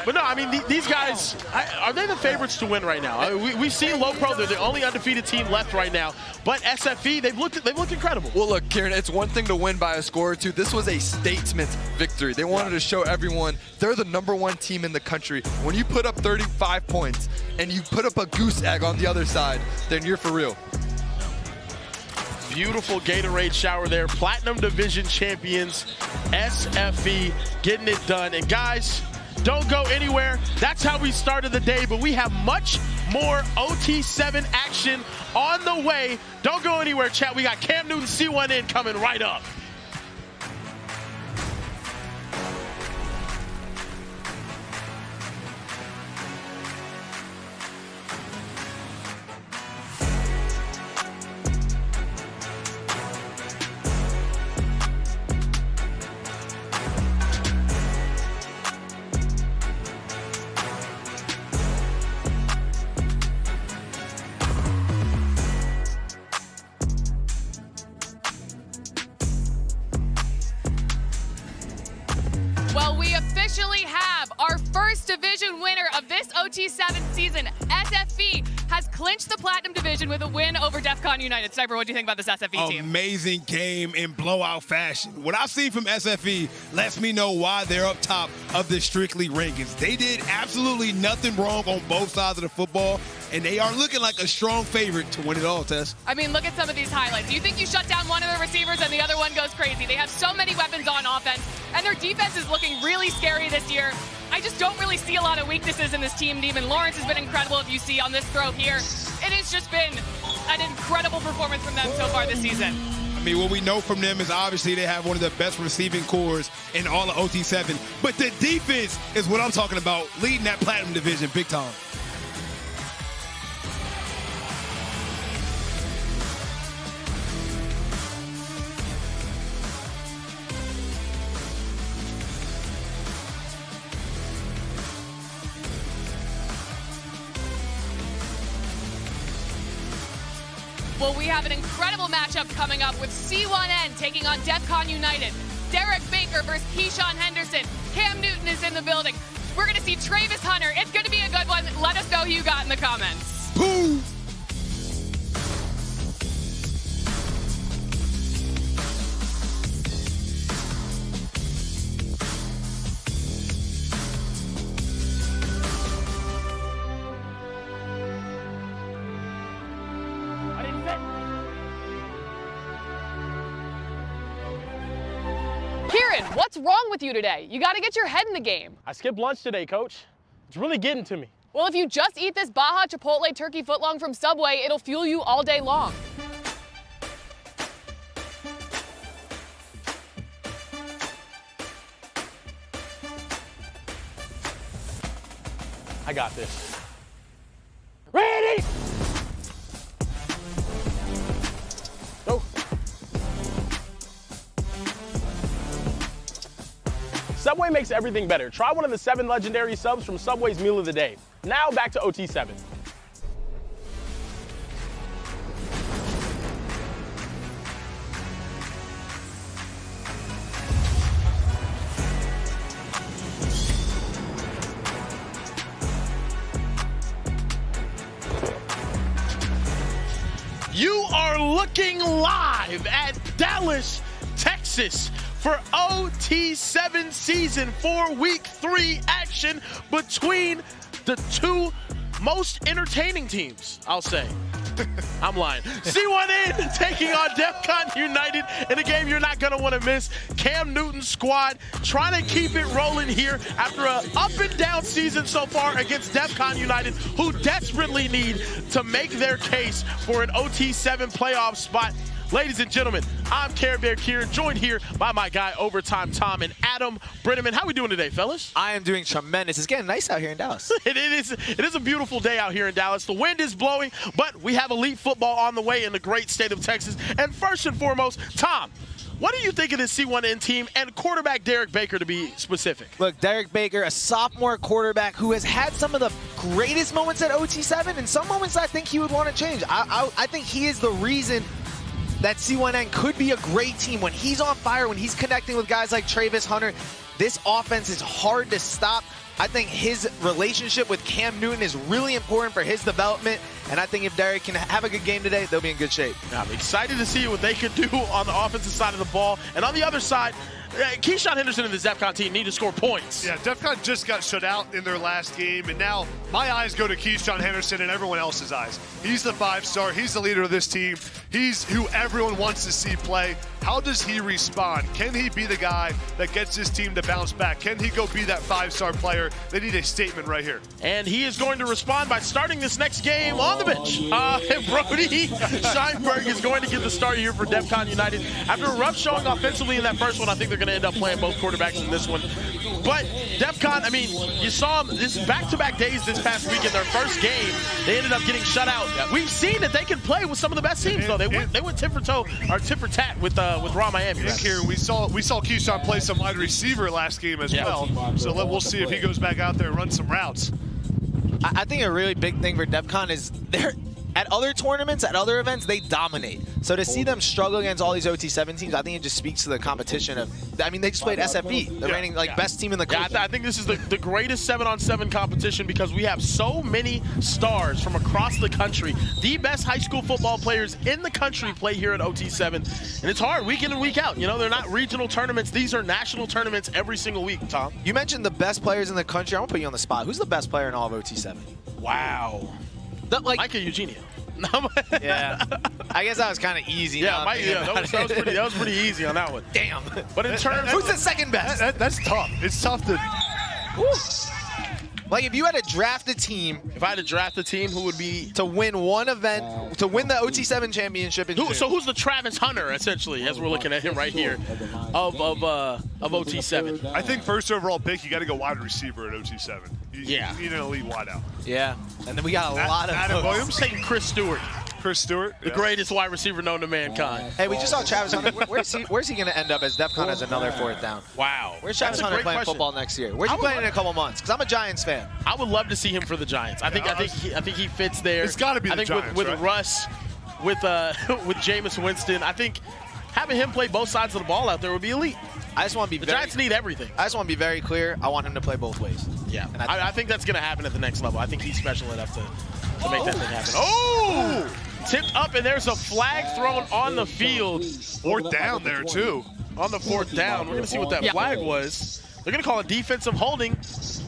But no, I mean, these guys, are they the favorites to win right now? We've seen Low Pro, they're the only undefeated team left right now. But SFE, they've looked incredible. Well, look, Kieran, it's one thing to win by a score or two. This was a statement victory. They wanted to show everyone they're the #1 team in the country. When you put up 35 points and you put up a goose egg on the other side, then you're for real. Beautiful Gatorade shower there. Platinum Division champions, SFE, getting it done. And guys, don't go anywhere. That's how we started the day, but we have much more OT7 action on the way. Don't go anywhere, chat. We got Cam Newton C1N coming right up. Officially have our first division winner of this OT7 season. SFE has clinched the Platinum Division with a win over Defcon United. Sniper, what do you think about this SFE team? Amazing game in blowout fashion. What I've seen from SFE lets me know why they're up top of the Strictly rankings. They did absolutely nothing wrong on both sides of the football, and they are looking like a strong favorite to win it all, Tess. I mean, look at some of these highlights. You think you shut down one of the receivers and the other one goes crazy. They have so many weapons on offense, and their defense is looking really scary this year. I just don't really see a lot of weaknesses in this team. Even Lawrence has been incredible, if you see on this throw here. It has just been an incredible performance from them so far this season. I mean, what we know from them is obviously they have one of the best receiving cores in all of OT7. But the defense is what I'm talking about, leading that Platinum division big time. Well, we have an incredible matchup coming up with C1N taking on Defcon United. Derek Baker versus Keyshawn Henderson. Cam Newton is in the building. We're going to see Travis Hunter. It's going to be a good one. Let us know who you got in the comments. Boom! Kieran, what's wrong with you today? You got to get your head in the game. I skipped lunch today, Coach. It's really getting to me. Well, if you just eat this Baja Chipotle turkey footlong from Subway, it'll fuel you all day long. I got this. Ready? Go. Subway makes everything better. Try one of the 7 legendary subs from Subway's Meal of the Day. Now back to OT7. You are looking live at Dallas, Texas for OT7 Season 4 Week 3 action between the two most entertaining teams, I'll say. I'm lying. C1N taking on Defcon United in a game you're not going to want to miss. Cam Newton's squad trying to keep it rolling here after an up-and-down season so far against Defcon United, who desperately need to make their case for an OT7 playoff spot. Ladies and gentlemen, I'm Care Bear Kieran, joined here by my guy Overtime Tom and Adam Brenneman. How we doing today, fellas? I am doing tremendous. It's getting nice out here in Dallas. It is a beautiful day out here in Dallas. The wind is blowing, but we have elite football on the way in the great state of Texas. And first and foremost, Tom, what do you think of this C1N team and quarterback Derek Baker, to be specific? Look, Derek Baker, a sophomore quarterback who has had some of the greatest moments at OT7, and some moments I think he would want to change. I think he is the reason that C1N could be a great team. When he's on fire, when he's connecting with guys like TRAYVIS, Hunter, this offense is hard to stop. I think his relationship with Cam Newton is really important for his development, and I think if Derek can have a good game today, they'll be in good shape. I'm excited to see what they could do on the offensive side of the ball. And on the other side, Keyshawn Henderson and the Defcon team need to score points. Yeah, Defcon just got shut out in their last game, and now my eyes go to Keyshawn Henderson and everyone else's eyes. He's the 5-star. He's the leader of this team. He's who everyone wants to see play. How does he respond? Can he be the guy that gets his team to bounce back? Can he go be that 5-star player? They need a statement right here. And he is going to respond by starting this next game on the bench. Brody Scheinberg is going to get the start here for Defcon United. After a rough showing offensively in that first one, I think they're going to end up playing both quarterbacks in this one. But Defcon, I mean, you saw them this back-to-back days this past week in their first game. They ended up getting shut out. Yep. We've seen that they can play with some of the best teams, though. They went tit for tat with Raw Miami. And here we saw Keyshawn play some wide receiver last game as well. So we'll see if he goes back out there and runs some routes. I think a really big thing for Defcon is they're at other tournaments, at other events, they dominate. So to see them struggle against all these OT7 teams, I think it just speaks to the competition of, I mean, they just played SFE, the reigning best team in the country. Yeah, I think this is the greatest 7-on-7 competition because we have so many stars from across the country. The best high school football players in the country play here at OT7. And it's hard week in and week out. You know, they're not regional tournaments. These are national tournaments every single week, Tom. You mentioned the best players in the country. I want to put you on the spot. Who's the best player in all of OT7? Wow. Micah Eugenio. Yeah, I guess that was kind of easy. Yeah, that was pretty easy on that one. Damn. But in terms, who's the second best? That's tough. It's tough to. Like, if you had to draft a team, If I had to draft a team, who would be... to win one event, to win the OT7 championship in June. So who's the Travis Hunter, essentially, as we're looking at him right here, of OT7? I think first overall pick, you got to go wide receiver at OT7. You need an elite wideout. Yeah, and then we got a lot of Adam those. Williams, Taking Chris Stewart, the greatest wide receiver known to mankind. Hey, we just saw Travis Hunter. Where's he going to end up as Defcon has another 4th down? Wow. Where's Travis Hunter playing football next year? Where's he playing in a couple months? Because I'm a Giants fan. I would love to see him for the Giants. I think he fits there. It's got to be the Giants, I think with right? Russ, with Jameis Winston, I think having him play both sides of the ball out there would be elite. I just want to be the Giants need everything. I just want to be very clear. I want him to play both ways. Yeah, and I think that's going to happen at the next level. I think he's special enough to make that thing happen. Oh! Tipped up, and there's a flag thrown on the field. 4th down there, too. On the 4th down. We're going to see what that flag was. They're going to call it defensive holding.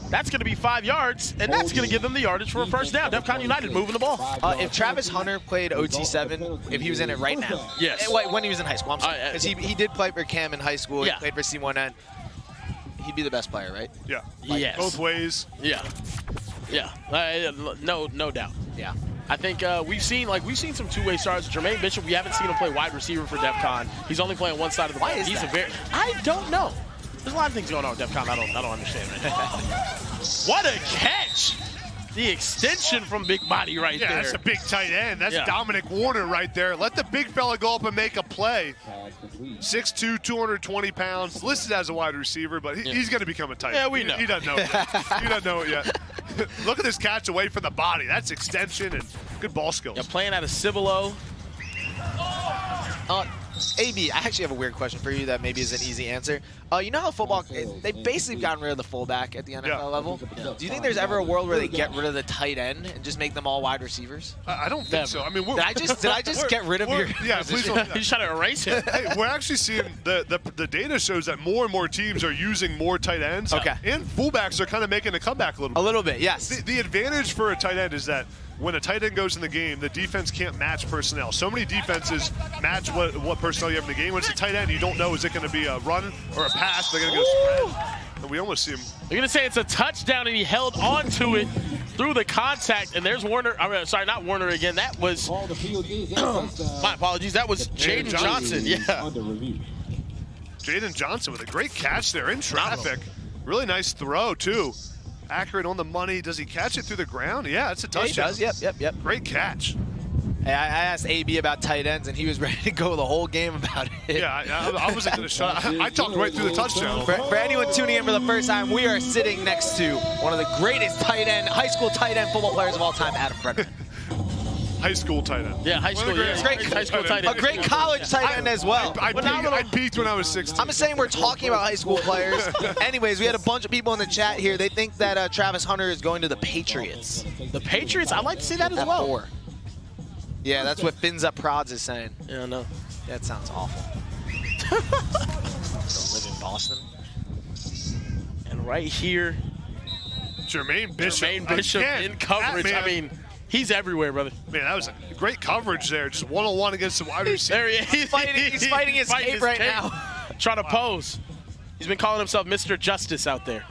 That's going to be 5 yards, and that's going to give them the yardage for a first down. Defcon United moving the ball. If Travis Hunter played OT7, if he was in it right now. Yes. When he was in high school, I'm sorry. Because he did play for Cam in high school. Yeah. He played for C1N. He'd be the best player, right? Yeah. Yes. Both ways. Yeah. Yeah. No doubt. Yeah. I think we've seen some two-way stars. Jermaine Bishop, we haven't seen him play wide receiver for Defcon. He's only playing one side of the ball. Why is that? I don't know. There's a lot of things going on with Defcon I don't understand right now. What a catch! The extension from Big Body right there. Yeah, that's a big tight end. That's Dominic Warner right there. Let the big fella go up and make a play. 6'2", 220 pounds, listed as a wide receiver, but he's going to become a tight end. Yeah, we know. He doesn't know it yet. He doesn't know it yet. Look at this catch away from the body. That's extension and good ball skills. Yeah, playing out of Cibolo. AB, I actually have a weird question for you that maybe is an easy answer. You know how football, they've basically gotten rid of the fullback at the NFL level? Yeah. Do you think there's ever a world where they get rid of the tight end and just make them all wide receivers? I don't think so. I mean, did I just get rid of your Yeah, please don't do that. He's trying to erase him. Hey, we're actually seeing the data shows that more and more teams are using more tight ends. Okay. And fullbacks are kind of making a comeback a little bit. A little bit, yes. The advantage for a tight end is that when a tight end goes in the game, the defense can't match personnel. So many defenses match what personnel you have in the game. When it's a tight end, you don't know, is it going to be a run or a pass? They're going to go spread. And we almost see him. They're going to say it's a touchdown, and he held on to it through the contact. And there's Warner. Sorry, not Warner again. That was, my apologies, that was Jaden Johnson. Yeah. Jaden Johnson with a great catch there in traffic. Really nice throw, too. Accurate on the money. Does he catch it through the ground? Yeah, it's a touchdown. Yeah, he does. Yep. Great catch. Hey, I asked AB about tight ends, and he was ready to go the whole game about it. Yeah, I wasn't going to shut up. I talked right through the touchdown. For anyone tuning in for the first time, we are sitting next to one of the greatest high school tight end football players of all time, Adam Brennan. High school tight end. Yeah, high school. Yeah. Great high school tight end. A great college tight end as well. I peaked when I was 16. I'm just saying we're talking about high school players. Anyways, we had a bunch of people in the chat here. They think that Travis Hunter is going to the Patriots. The Patriots? I'd like to see that as well. 4. Yeah, that's what Fins Up Prods is saying. Yeah, no. That sounds awful. Don't live in Boston. And right here, Jermaine Bishop again, in coverage. I mean, he's everywhere, brother. Man, that was a great coverage there. Just one-on-one against the wide receiver. There he is. He's fighting his cape right now. Trying to pose. He's been calling himself Mr. Justice out there.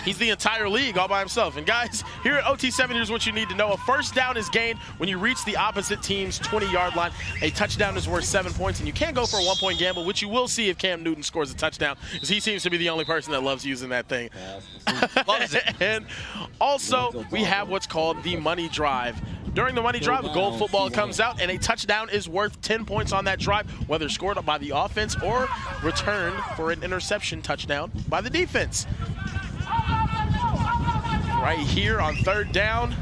He's the entire league all by himself. And guys, here at OT7, here's what you need to know. A first down is gained when you reach the opposite team's 20-yard line. A touchdown is worth 7 points, and you can go for a one-point gamble, which you will see if Cam Newton scores a touchdown, because he seems to be the only person that loves using that thing. Loves it. And also, we have what's called the money drive. During the money drive, a gold football comes out, and a touchdown is worth 10 points on that drive, whether scored by the offense or returned for an interception touchdown by the defense. Right here on third down,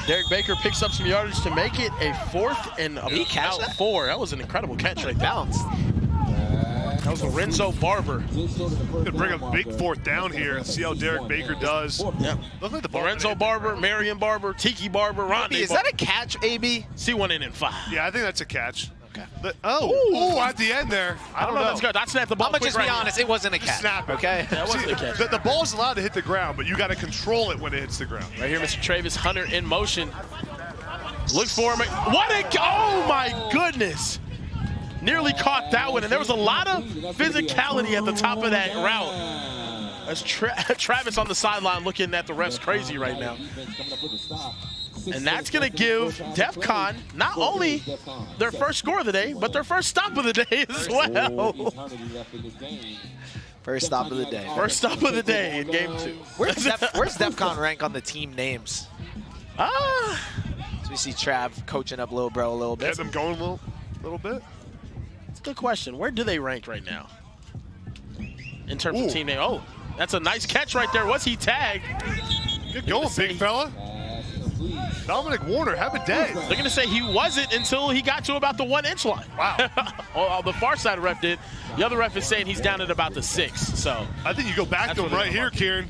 Derek Baker picks up some yardage to make it a 4th and about 4. That was an incredible catch right there. That was Lorenzo Barber. Could bring a big 4th down here and see how Derek Baker does. Yeah. Look like the Lorenzo Barber, Marion Barber, Tiki Barber, Rodney Is that a catch, AB? C1N in 5. Yeah, I think that's a catch. Okay. Oh, at the end there. I don't know. That's good. I snapped the ball. I'm going to just be honest. It wasn't a catch. Snap it. Okay? That wasn't a catch. The ball's allowed to hit the ground, but you got to control it when it hits the ground. Right here, Mr. TRAYVIS Hunter in motion. Looks for him. What a, oh my goodness. Nearly caught that one, and there was a lot of physicality at the top of that route. That's Travis on the sideline looking at the refs crazy right now. And that's going to give Defcon not only their first score of the day, but their first stop of the day as well. First stop of the day. First stop of the day in game 2. Where's Defcon rank on the team names? So we see Trav coaching up Lil Bro a little bit. Get them going a little bit. It's a good question. Where do they rank right now? In terms of team name. Oh, that's a nice catch right there. Was he tagged? Good going, big fella. Dominic Warner, have a day. They're going to say he wasn't until he got to about the 1-inch line. Wow. The far side ref did. The other ref is saying he's down at about the 6. So I think you go back to him right here, Kieran.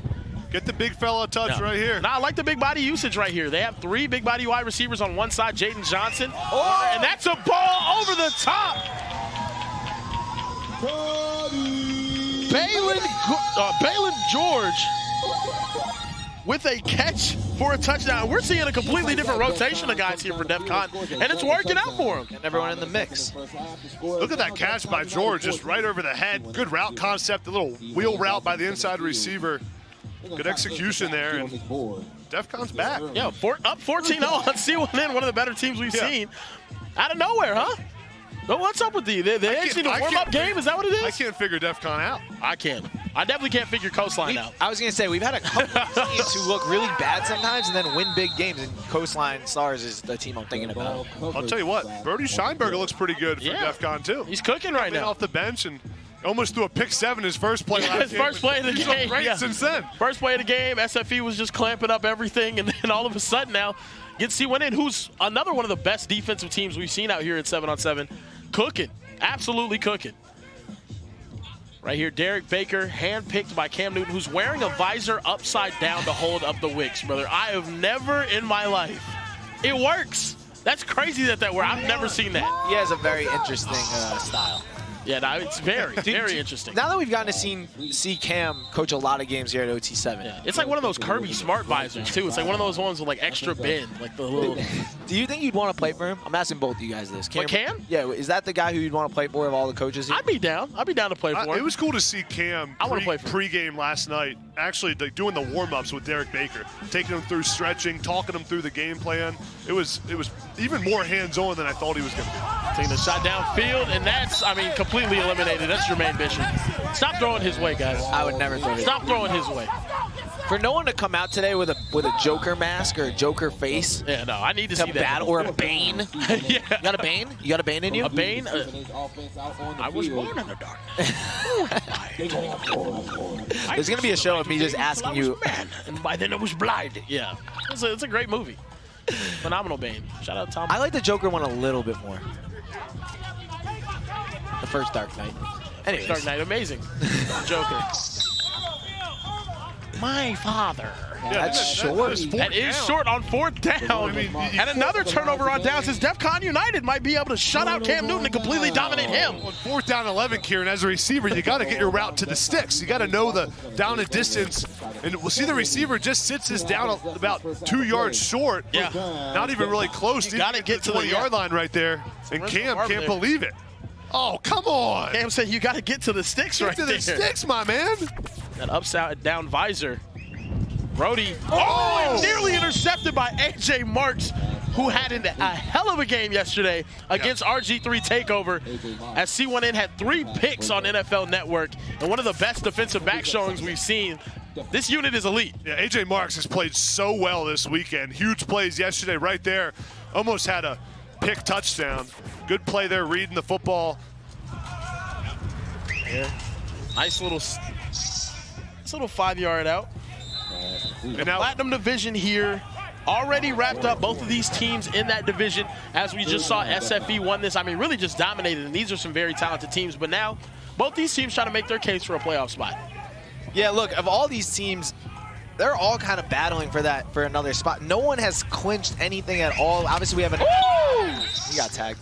Get the big fella a touch right here. I like the big body usage right here. They have 3 big body wide receivers on one side, Jaden Johnson. And that's a ball over the top. Balin George with a catch for a touchdown. We're seeing a completely different rotation of guys here for Defcon, and it's working out for them. And everyone in the mix. Look at that catch by George, just right over the head. Good route concept, a little wheel route by the inside receiver. Good execution there, and Defcon's back. Yeah, up 14-0 on C1N, one of the better teams we've seen. Out of nowhere, huh? But what's up with the actually the warm-up game? Is that what it is? I can't figure Defcon out. I can. I definitely can't figure Coastline out. I was going to say, we've had a couple of teams who look really bad sometimes and then win big games, and Coastline Stars is the team I'm thinking about. I'll tell you what, Brody Scheinberger looks pretty good for Defcon, too. He's cooking right now. Off the bench and almost threw a pick 7 his first play last game. His first play of the game. He's great since then. First play of the game, SFE was just clamping up everything, and then all of a sudden now, get C1N, who's another one of the best defensive teams we've seen out here at 7-on-7, cooking. Absolutely cooking. Right here, Derek Baker, handpicked by Cam Newton, who's wearing a visor upside down to hold up the wicks, brother. I have never in my life. It works. That's crazy that works. I've never seen that. He has a very interesting style. Yeah, no, it's very interesting. Now that we've gotten to see Cam coach a lot of games here at OT7. Yeah, it's like one of those Kirby Smart visors, too. It's like one of those ones with, like, extra bend, like the little... Do you think you'd want to play for him? I'm asking both of you guys this. Cam? Yeah, is that the guy who you'd want to play for of all the coaches here? I'd be down. I'd be down to play for him. It was cool to see Cam pre-game last night, actually doing the warm-ups with Derek Baker, taking him through stretching, talking him through the game plan. It was even more hands-on than I thought he was going to be. Taking the shot downfield, and that's, I mean, completely eliminated. That's Jermaine Bishop. Stop throwing his way, guys. I would never throw it. Stop throwing his way. For no one to come out today with a Joker mask or a Joker face. Yeah, no, I need to see that. Or a Bane. Yeah. You got a Bane? You got a Bane in you? A Bane? I was born in the darkness. There's going to be a show of me just asking you. Man, and by then I was blind. Yeah. It's a great movie. Phenomenal Bane. Shout out Tom. I like the Joker one a little bit more. The first Dark Knight. Anyways. Dark Knight, amazing. Joker. My father. Yeah, that's short. That is short on 4th down. And another turnover on downs as Defcon United might be able to shut out Cam Newton and completely dominate him. On 4th down 11, Kieran, as a receiver, you got to get your route to the sticks. You got to know the down and distance. And we'll see the receiver just sits this down about 2 yards short. Yeah. Not even really close. You got to get to the 20-yard line right there. And Cam can't believe it. Oh, come on. Cam said you got to get to the sticks right there. Get to the sticks, my man. That upside down visor. Brody. Oh, nearly intercepted by AJ Marks, who had a hell of a game yesterday against RG3 Takeover, as C1N had 3 picks on NFL Network and one of the best defensive back showings we've seen. This unit is elite. Yeah, AJ Marks has played so well this weekend. Huge plays yesterday right there. Almost had a pick touchdown. Good play there, reading the football. Yeah. Nice little 5-yard out. And now Platinum Division here, already wrapped up. Both of these teams in that division, as we just saw SFE won this. I mean, really just dominated, and these are some very talented teams. But now, both these teams trying to make their case for a playoff spot. Yeah, look, of all these teams, they're all kind of battling for another spot. No one has clinched anything at all. Obviously, we have he got tagged.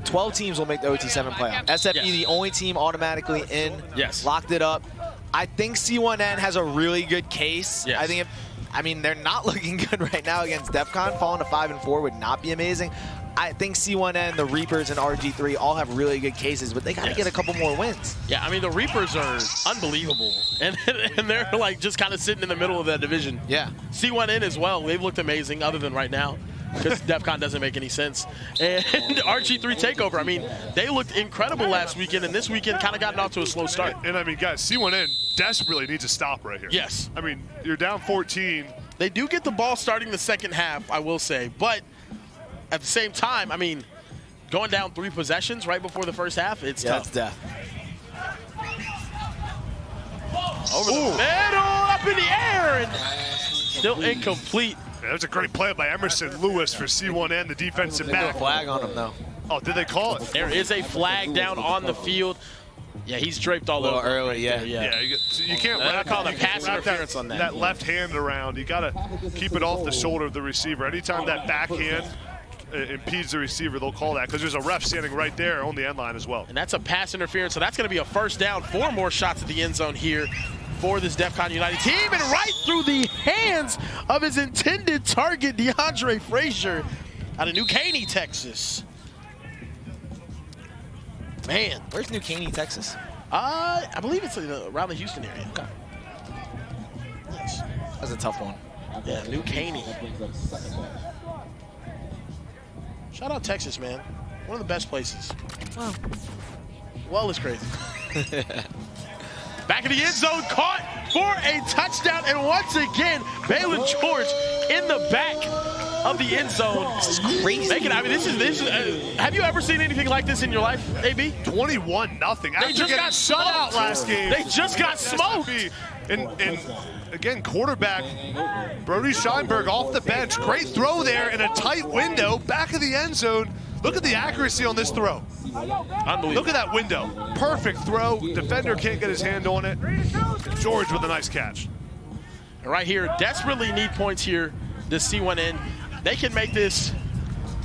12 teams will make the OT7 playoff. SFE, the only team automatically in. Yes. Locked it up. I think C1N has a really good case. Yes. I think I mean, they're not looking good right now against Defcon. Falling to 5-4 would not be amazing. I think C1N, the Reapers, and RG3 all have really good cases, but they got to get a couple more wins. Yeah, I mean, the Reapers are unbelievable, and they're like just kind of sitting in the middle of that division. Yeah. C1N as well, they've looked amazing other than right now, because Defcon doesn't make any sense. And RG3 Takeover, I mean, they looked incredible last weekend, and this weekend kind of gotten off to a slow start. And I mean, guys, C1N desperately needs a stop right here. Yes. I mean, you're down 14. They do get the ball starting the second half, I will say, but at the same time, I mean, going down 3 possessions right before the first half, it's tough. It's death. Over the middle, up in the air, and still incomplete. Yeah, that was a great play by Emerson Lewis for C1N, the defensive They back. threw a flag on him, though. Oh, did they call it? There is a flag down on the field. Yeah, he's draped all over. Early, yeah. Yeah, you can't I call it a pass interference on that. That left hand around. You got to keep it off the shoulder of the receiver. Anytime that backhand impedes the receiver, they'll call that because there's a ref standing right there on the end line as well. And that's a pass interference, so that's going to be a first down. 4 more shots at the end zone here for this Defcon United team, and right through the hands of his intended target, DeAndre Frazier, out of New Caney, Texas. Man, Where's New Caney, Texas? I believe it's around the Houston area. Okay. Nice. That's a tough one. Yeah, New Caney. Shout out Texas, man. One of the best places. Well, it's crazy. Back in the end zone, caught for a touchdown, and once again, Balin George in the back of the end zone. This is crazy. I mean, this is have you ever seen anything like this in your life, AB? 21-0. They just got shut out smoked. last game. They just got smoked. And again, quarterback Brody Scheinberg off the bench. Great throw there in a tight window, back of the end zone. Look at the accuracy on this throw. Unbelievable. Look at that window. Perfect throw. Defender can't get his hand on it. George with a nice catch. And right here, desperately need points here, this C1N. They can make this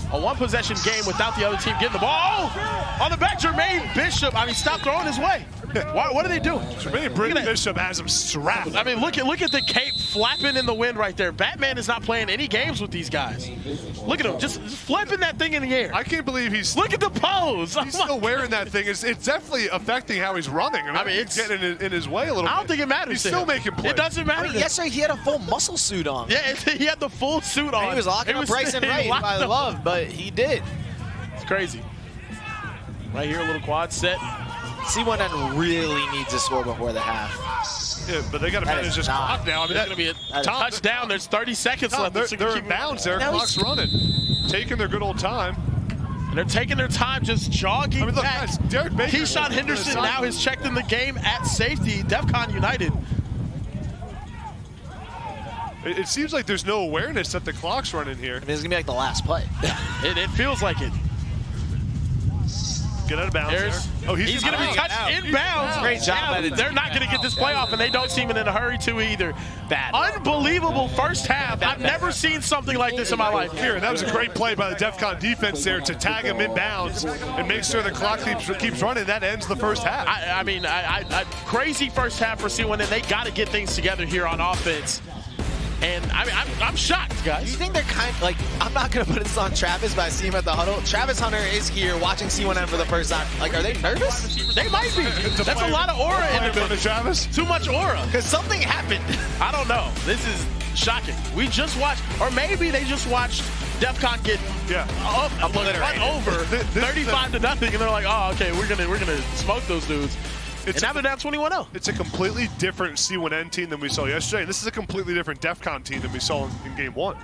a 1-possession game without the other team getting the ball. Oh, on the back, Jermaine Bishop. I mean, stop throwing his way. What are they doing? Jermaine Bishop has him strapped. I mean, look at the cape flapping in the wind right there. Batman is not playing any games with these guys. Look at him, just flipping that thing in the air. I can't believe he's. Look at the pose. He's still wearing that thing. It's definitely affecting how he's running. I mean, it's getting in his way a little bit. I don't think it matters. He's still making plays. It doesn't matter. I mean, yesterday he had a full muscle suit on. Yeah, he had the full suit on. And he was locking up Bryson Wright, who I love, but he did. It's crazy. Right here, a little quad set. C1N really needs to score before the half. Yeah, but they got to manage this clock now. I mean, that's going to be a touchdown. There's 30 seconds left. They're in bounds there. Clock's running. Taking their good old time. And they're taking their time, just jogging look, back. guys, Derek Baker. Keyshawn Henderson now has checked in the game at safety. Defcon United. It seems like there's no awareness that the clock's running here. I mean, it's going to be like the last play. It feels like it. Get out of bounds there. Oh, he's going to be touched in bounds. Great job. Yeah, they're not going to get this play off, and they don't seem in a hurry to either. Bad. Unbelievable first half. I've never seen something like this in my life. Here, that was a great play by the Defcon defense there to tag him in bounds and make sure the clock keeps running. That ends the first half. I mean, crazy first half for C1N, and they got to get things together here on offense. And I mean, I'm shocked, guys. Do you think they're kind of like, I'm not going to put this on Travis, but I see him at the huddle. Travis Hunter is here watching C1N for the first time. Like, are they nervous? They might be. That's a lot of aura in there. Travis? Too much aura. Because something happened. I don't know. This is shocking. We just watched, or maybe they just watched Defcon get run over 35-0, and they're like, oh, okay, we're gonna smoke those dudes. And now they're down 21-0. It's a completely different C1N team than we saw yesterday. And this is a completely different Defcon team than we saw in game 1.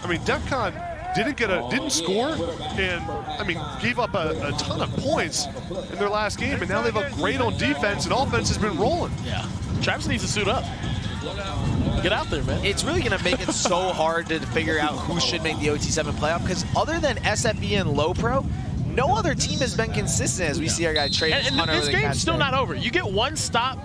I mean, Defcon didn't score, and I mean, gave up a ton of points in their last game, and now they look great on defense, and offense has been rolling. Yeah, Travis needs to suit up. Get out there, man. It's really going to make it so hard to figure out who should make the OT7 playoff, because other than SFE and Low Pro, no other team has been consistent, as we see our guy TRAYVIS. And this game's still not over. You get one stop.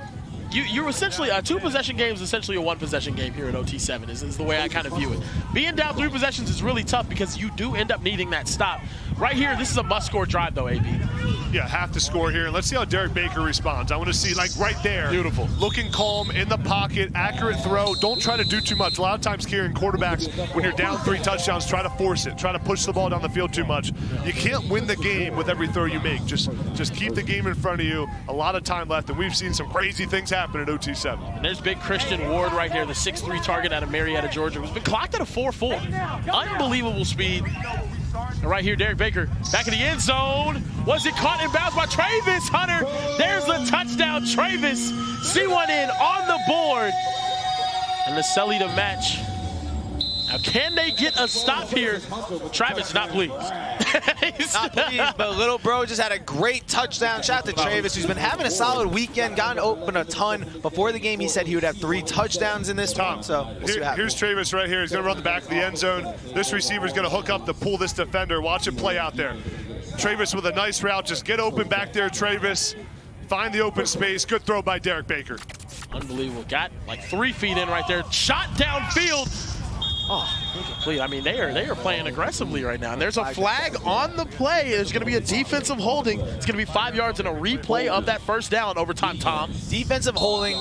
You're essentially a 2-possession game is essentially a 1-possession game here at OT7 is the way I kind of view it. Being down 3 possessions is really tough because you do end up needing that stop. Right here, this is a must-score drive, though, AB. Yeah, have to score here. And let's see how Derek Baker responds. I want to see, like, right there. Beautiful. Looking calm, in the pocket, accurate throw. Don't try to do too much. A lot of times, Kieran, quarterbacks, when you're down 3 touchdowns, try to force it. Try to push the ball down the field too much. You can't win the game with every throw you make. Just keep the game in front of you. A lot of time left, and we've seen some crazy things happen at OT7. And there's big Christian Ward right here, the 6'3" target out of Marietta, Georgia, who's been clocked at a 4.4. Unbelievable speed. And right here, Derek Baker back in the end zone. Was it caught in bounds by TRAYVIS Hunter? There's the touchdown. TRAYVIS, C1N on the board. And the Selly to match. Now, can they get a stop here? TRAYVIS not pleased. He's not pleased, but little bro just had a great touchdown. Shout out to TRAYVIS, who's been having a solid weekend, gotten open a ton. Before the game, he said he would have 3 touchdowns in this one, so we'll see what happens. Here's TRAYVIS right here. He's going to run the back of the end zone. This receiver's going to hook up to pull this defender. Watch it play out there. TRAYVIS with a nice route. Just get open back there, TRAYVIS. Find the open space. Good throw by Derek Baker. Unbelievable. Got like 3 feet in right there. Shot downfield. Oh, incomplete. I mean, they are playing aggressively right now. And there's a flag on the play. There's going to be a defensive holding. It's going to be 5 yards and a replay of that first down overtime, Tom. Defensive holding.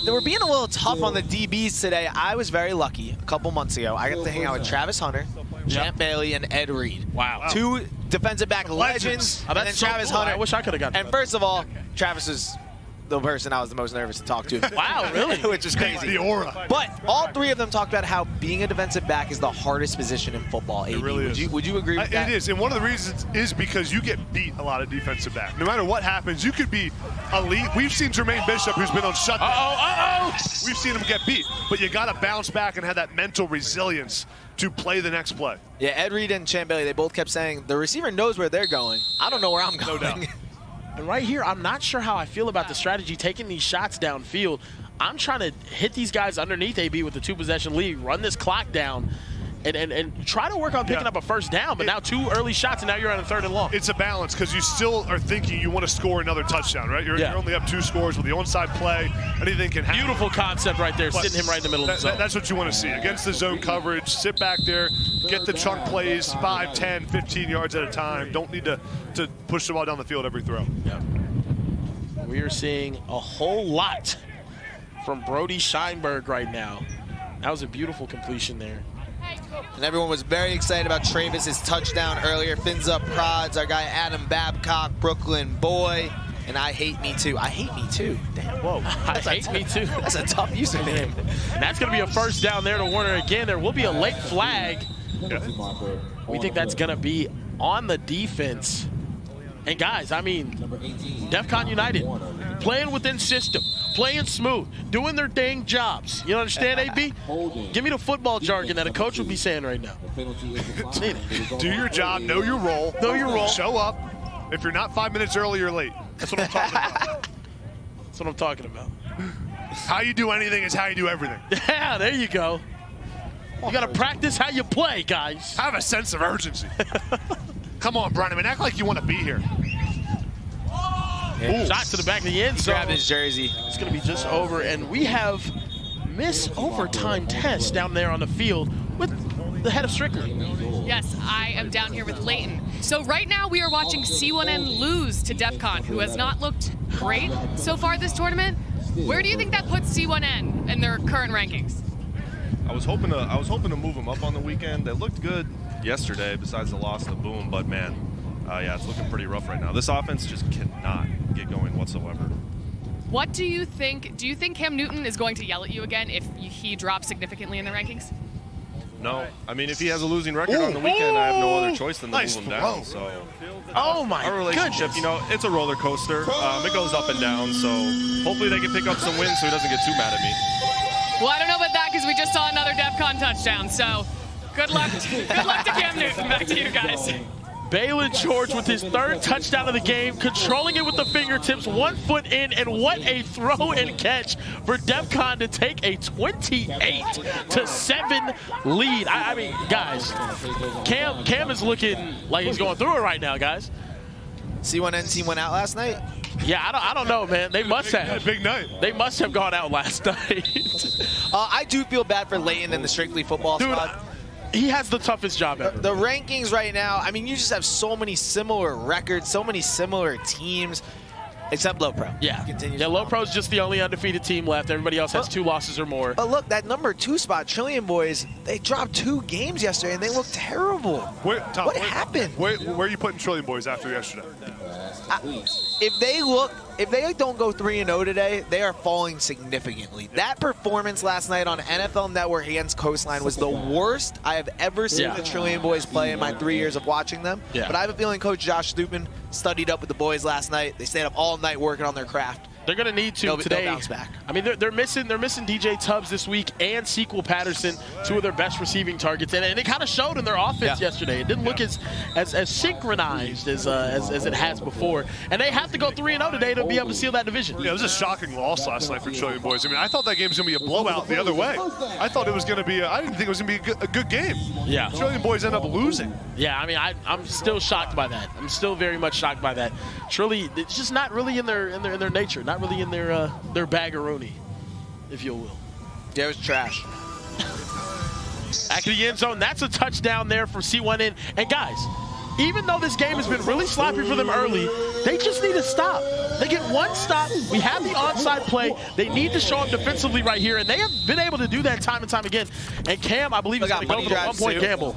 They were being a little tough on the DBs today. I was very lucky. A couple months ago, I got to hang out with Travis Hunter, Champ Bailey, and Ed Reed. Wow. 2 defensive back legends. Oh, and then so Travis cool. Hunter. I wish I could have got that. And first of all, Travis is the person I was the most nervous to talk to. Wow, really? Which is crazy. The aura. But all 3 of them talked about how being a defensive back is the hardest position in football. It really is. Would you agree with that? It is, and one of the reasons is because you get beat a lot of defensive back. No matter what happens, you could be elite. We've seen Jermaine Bishop, who's been on shutdown. We've seen him get beat, but you got to bounce back and have that mental resilience to play the next play. Yeah, Ed Reed and Champ Bailey, they both kept saying, the receiver knows where they're going. I don't know where I'm going. No doubt. And right here, I'm not sure how I feel about the strategy, taking these shots downfield. I'm trying to hit these guys underneath AB with the 2-possession lead, run this clock down, and try to work on picking up a first down, but now 2 early shots, and now you're on a 3rd and long. It's a balance because you still are thinking you want to score another touchdown, right? You're only up 2 scores with the onside play. Anything can happen. Beautiful concept right there, sitting him right in the middle of the zone. That's what you want to see. Against the zone coverage, sit back there, get the chunk plays 5, 10, 15 yards at a time. Don't need to push the ball down the field every throw. Yep. We are seeing a whole lot from Brody Scheinberg right now. That was a beautiful completion there. And everyone was very excited about TRAYVIS' touchdown earlier. Fins up prods, our guy Adam Babcock, Brooklyn boy, and I hate me too. I hate me too. Damn, whoa. I hate me too. That's a tough username. And that's going to be a first down there to Warner again. There will be a late flag. We think that's going to be on the defense. And guys, I mean, Defcon United, playing within system, playing smooth, doing their dang jobs. You understand, AB? Give me the football jargon that a coach would be saying right now. Do your job, know your role. Know your role. Show up. If you're not 5 minutes early, you're late. That's what I'm talking about. That's what I'm talking about. How you do anything is how you do everything. Yeah, there you go. You got to practice how you play, guys. Have a sense of urgency. Come on, Brennan, act like you want to be here. Shot to the back of the end zone. Grab his jersey. It's going to be just over, and we have Miss Overtime Test down there on the field with the head of Strictly. Yes, I am down here with Leighton. So right now we are watching C1N lose to Defcon, who has not looked great so far this tournament. Where do you think that puts C1N in their current rankings? I was hoping to move them up on the weekend. They looked good yesterday, besides the loss to Boom, but man, yeah, it's looking pretty rough right now. This offense just cannot get going whatsoever. What do you think? Do you think Cam Newton is going to yell at you again if he drops significantly in the rankings? No, I mean, if he has a losing record on the weekend, I have no other choice than to move him down. So, oh my our relationship, you know, it's a roller coaster. It goes up and down. So, hopefully, they can pick up some wins so he doesn't get too mad at me. Well, I don't know about that because we just saw another Defcon touchdown. So, good luck. Good luck to Cam Newton. Back to you guys. Balin George with his 3rd touchdown of the game, controlling it with the fingertips, 1 foot in, and what a throw and catch for Defcon to take a 28-7 lead. I mean, guys, Cam is looking like he's going through it right now, guys. C1N team went out last night? Yeah, I don't know, man. They must have. Big night. They must have gone out last night. I do feel bad for Leighton and the Strictly football squad. he has the toughest job ever. The rankings right now, I mean, you just have so many similar records, so many similar teams, except Low Pro. Yeah, Low Pro's just the only undefeated team left. Everybody else has 2 losses or more. But look, that number 2 spot, Trillion Boys, they dropped 2 games yesterday, and they look terrible. Tom, what happened? Where are you putting Trillion Boys after yesterday? If they don't go 3-0 today, they are falling significantly. That performance last night on NFL Network against Coastline was the worst I have ever seen the Trillion Boys play in my 3 years of watching them. Yeah. But I have a feeling Coach Josh Stupin studied up with the boys last night. They stayed up all night working on their craft. They're going to need to today. They'll bounce back. I mean, they're missing DJ Tubbs this week and Sequel Patterson, 2 of their best receiving targets, and it kind of showed in their offense yesterday. It didn't look as synchronized as it has before, and they have to go 3-0 today to be able to seal that division. Yeah, it was a shocking loss last night for Trillion Boys. I mean, I thought that game was going to be a blowout the other way. I thought it was going to be. I didn't think it was going to be a good game. Yeah, Trillion Boys end up losing. Yeah, I mean, I'm still shocked by that. I'm still very much shocked by that. Trilly, it's just not really in their nature, not really in their baggeroni, if you will. Yeah, it was trash. Back to the end zone. That's a touchdown there for C1N. And guys, even though this game has been really sloppy for them early, they just need to stop. They get 1 stop. We have the onside play. They need to show up defensively right here, and they have been able to do that time and time again. And Cam, I believe, is going to go for the 1-point gamble.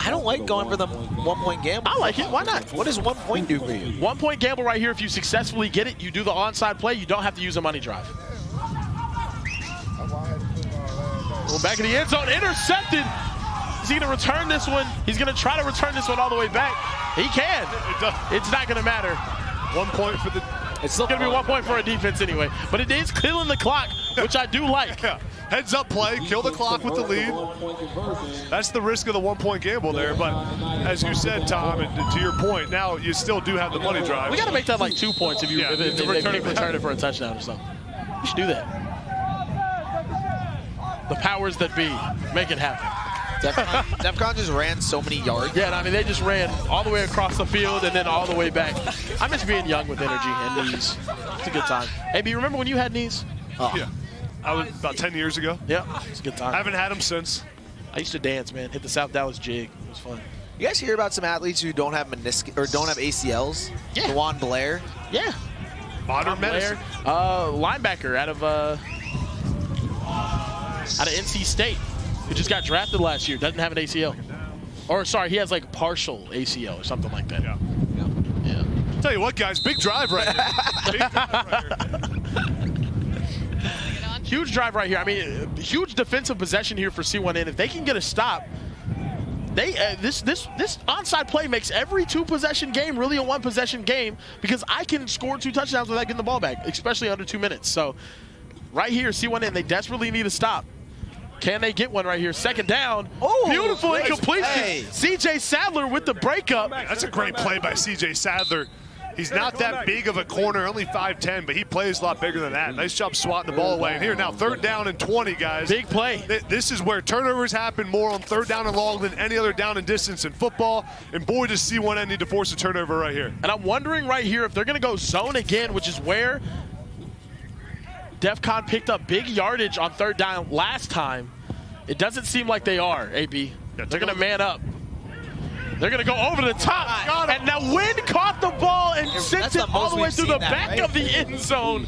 I don't like going for the 1-point gamble. I like it. Why not? What does 1 point do for you? 1-point gamble right here. If you successfully get it, you do the onside play. You don't have to use a money drive. Well, back in the end zone, intercepted. Is he going to return this one? He's going to try to return this one all the way back. He can. It's not going to matter. 1 point for the... It's going to be 1 point for a defense anyway. But it is killing the clock, which I do like. Yeah. Heads up play, kill the clock with the lead. That's the risk of the 1-point gamble there. But as you said, Tom, and to your point, now you still do have the money drive. We got to make that like 2 points if they return it for a touchdown or something. We should do that. The powers that be, make it happen. Defcon just ran so many yards. Yeah, I mean, they just ran all the way across the field and then all the way back. I miss being young with energy and knees. It's a good time. Hey, B, remember when you had knees? Oh. Yeah. I was about 10 years ago. Yeah, it's a good time. I haven't had them since. I used to dance, man. Hit the South Dallas jig. It was fun. You guys hear about some athletes who don't have meniscus or don't have ACLs? Yeah. Juwan Blair. Yeah. Modern medicine. Linebacker out of NC State, who just got drafted last year, doesn't have an ACL. Or sorry, he has like partial ACL or something like that. Yeah. Yeah. Tell you what, guys, big drive right here. Big drive right here. Huge drive right here. I mean, huge defensive possession here for C1N. If they can get a stop, they this onside play makes every 2-possession game really a 1-possession game, because I can score 2 touchdowns without getting the ball back, especially under 2 minutes. So right here, C1N, they desperately need a stop. Can they get one right here? Second down. Oh, beautiful incompletion. Hey. CJ Sadler with the breakup. That's a great play by CJ Sadler. He's not that big of a corner, only 5'10", but he plays a lot bigger than that. Nice job swatting the ball away. And here now, 3rd down and 20, guys. Big play. This is where turnovers happen more on 3rd down and long than any other down and distance in football. And boy, does C1N need to force a turnover right here. And I'm wondering right here if they're going to go zone again, which is where Defcon picked up big yardage on 3rd down last time. It doesn't seem like they are, AB. They're going to man up. They're going to go over the top. And now Wynn caught the ball and sent it all the way through the back of the end zone.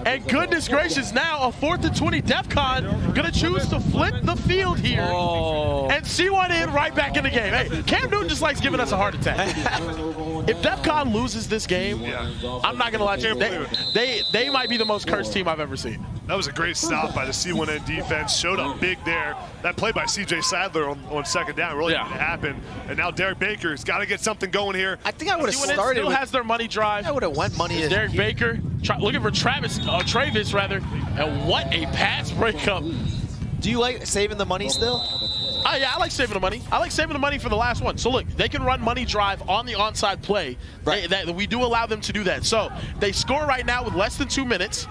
And goodness gracious, now a 4th and 20. Defcon going to choose to flip the field here. Oh. And C1N right back in the game. Hey, Cam Newton just likes giving us a heart attack. If Defcon loses this game, I'm not going to lie to you. They might be the most cursed team I've ever seen. That was a great stop by the C1N defense. Showed up big there. That play by CJ Sadler on 2nd down really didn't happen. And now Derek Baker's got to get something going here. I think I would have C1N started. Still has their money drive. I would have went money. Derek Baker looking for TRAYVIS rather. And what a pass breakup. Do you like saving the money still? Yeah, I like saving the money. I like saving the money for the last one. So look, they can run money drive on the onside play. Right. We do allow them to do that. So they score right now with less than 2 minutes.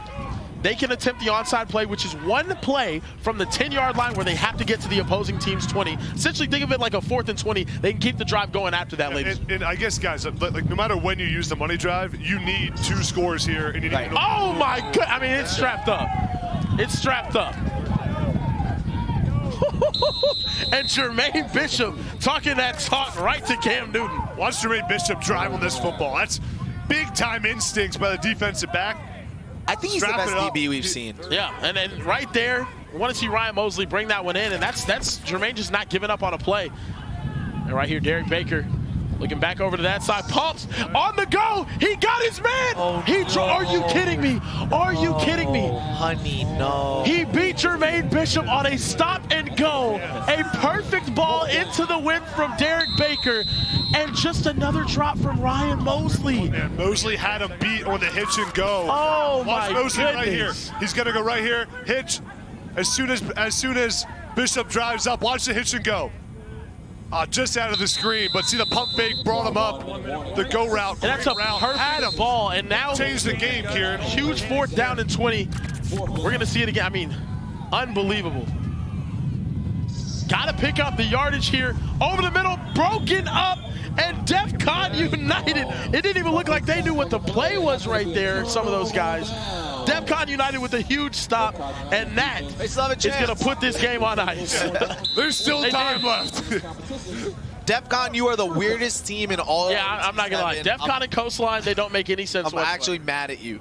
They can attempt the onside play, which is 1 play from the 10-yard line where they have to get to the opposing team's 20. Essentially, think of it like a 4th and 20. They can keep the drive going after that, ladies. And I guess, guys, like no matter when you use the money drive, you need 2 scores here. And you need Oh, my God. I mean, it's strapped up. It's strapped up. And Jermaine Bishop talking that talk right to Cam Newton. Watch Jermaine Bishop drive on this football. That's big-time instincts by the defensive back. I think he's the best DB we've seen. Yeah, and then right there, we want to see Ryan Mosley bring that one in, and that's Jermaine just not giving up on a play. And right here, Derek Baker looking back over to that side, pumps on the go. He got his man. Oh, no. Are you kidding me? Are you kidding me? Honey, no. He beat Jermaine Bishop on a stop and go. A perfect ball into the wind from Derek Baker. And just another drop from Ryan Mosley. And Mosley had him beat on the hitch and go. Oh, watch my Mosley goodness. right here. He's going to go right here, hitch. As soon as Bishop drives up, watch the hitch and go. Just out of the screen, but see the pump fake brought him up. The go route, and that's a perfect ball, and now changed the game, Kieran. Huge 4th down and 20. We're gonna see it again. I mean, unbelievable. Gotta pick up the yardage here. Over the middle, broken up, and Defcon United. It didn't even look like they knew what the play was right there, some of those guys. Defcon United with a huge stop, and that is going to put this game on ice. There's still time left. Defcon, you are the weirdest team in all of I'm not going to lie. Defcon and Coastline, they don't make any sense whatsoever. I'm actually mad at you.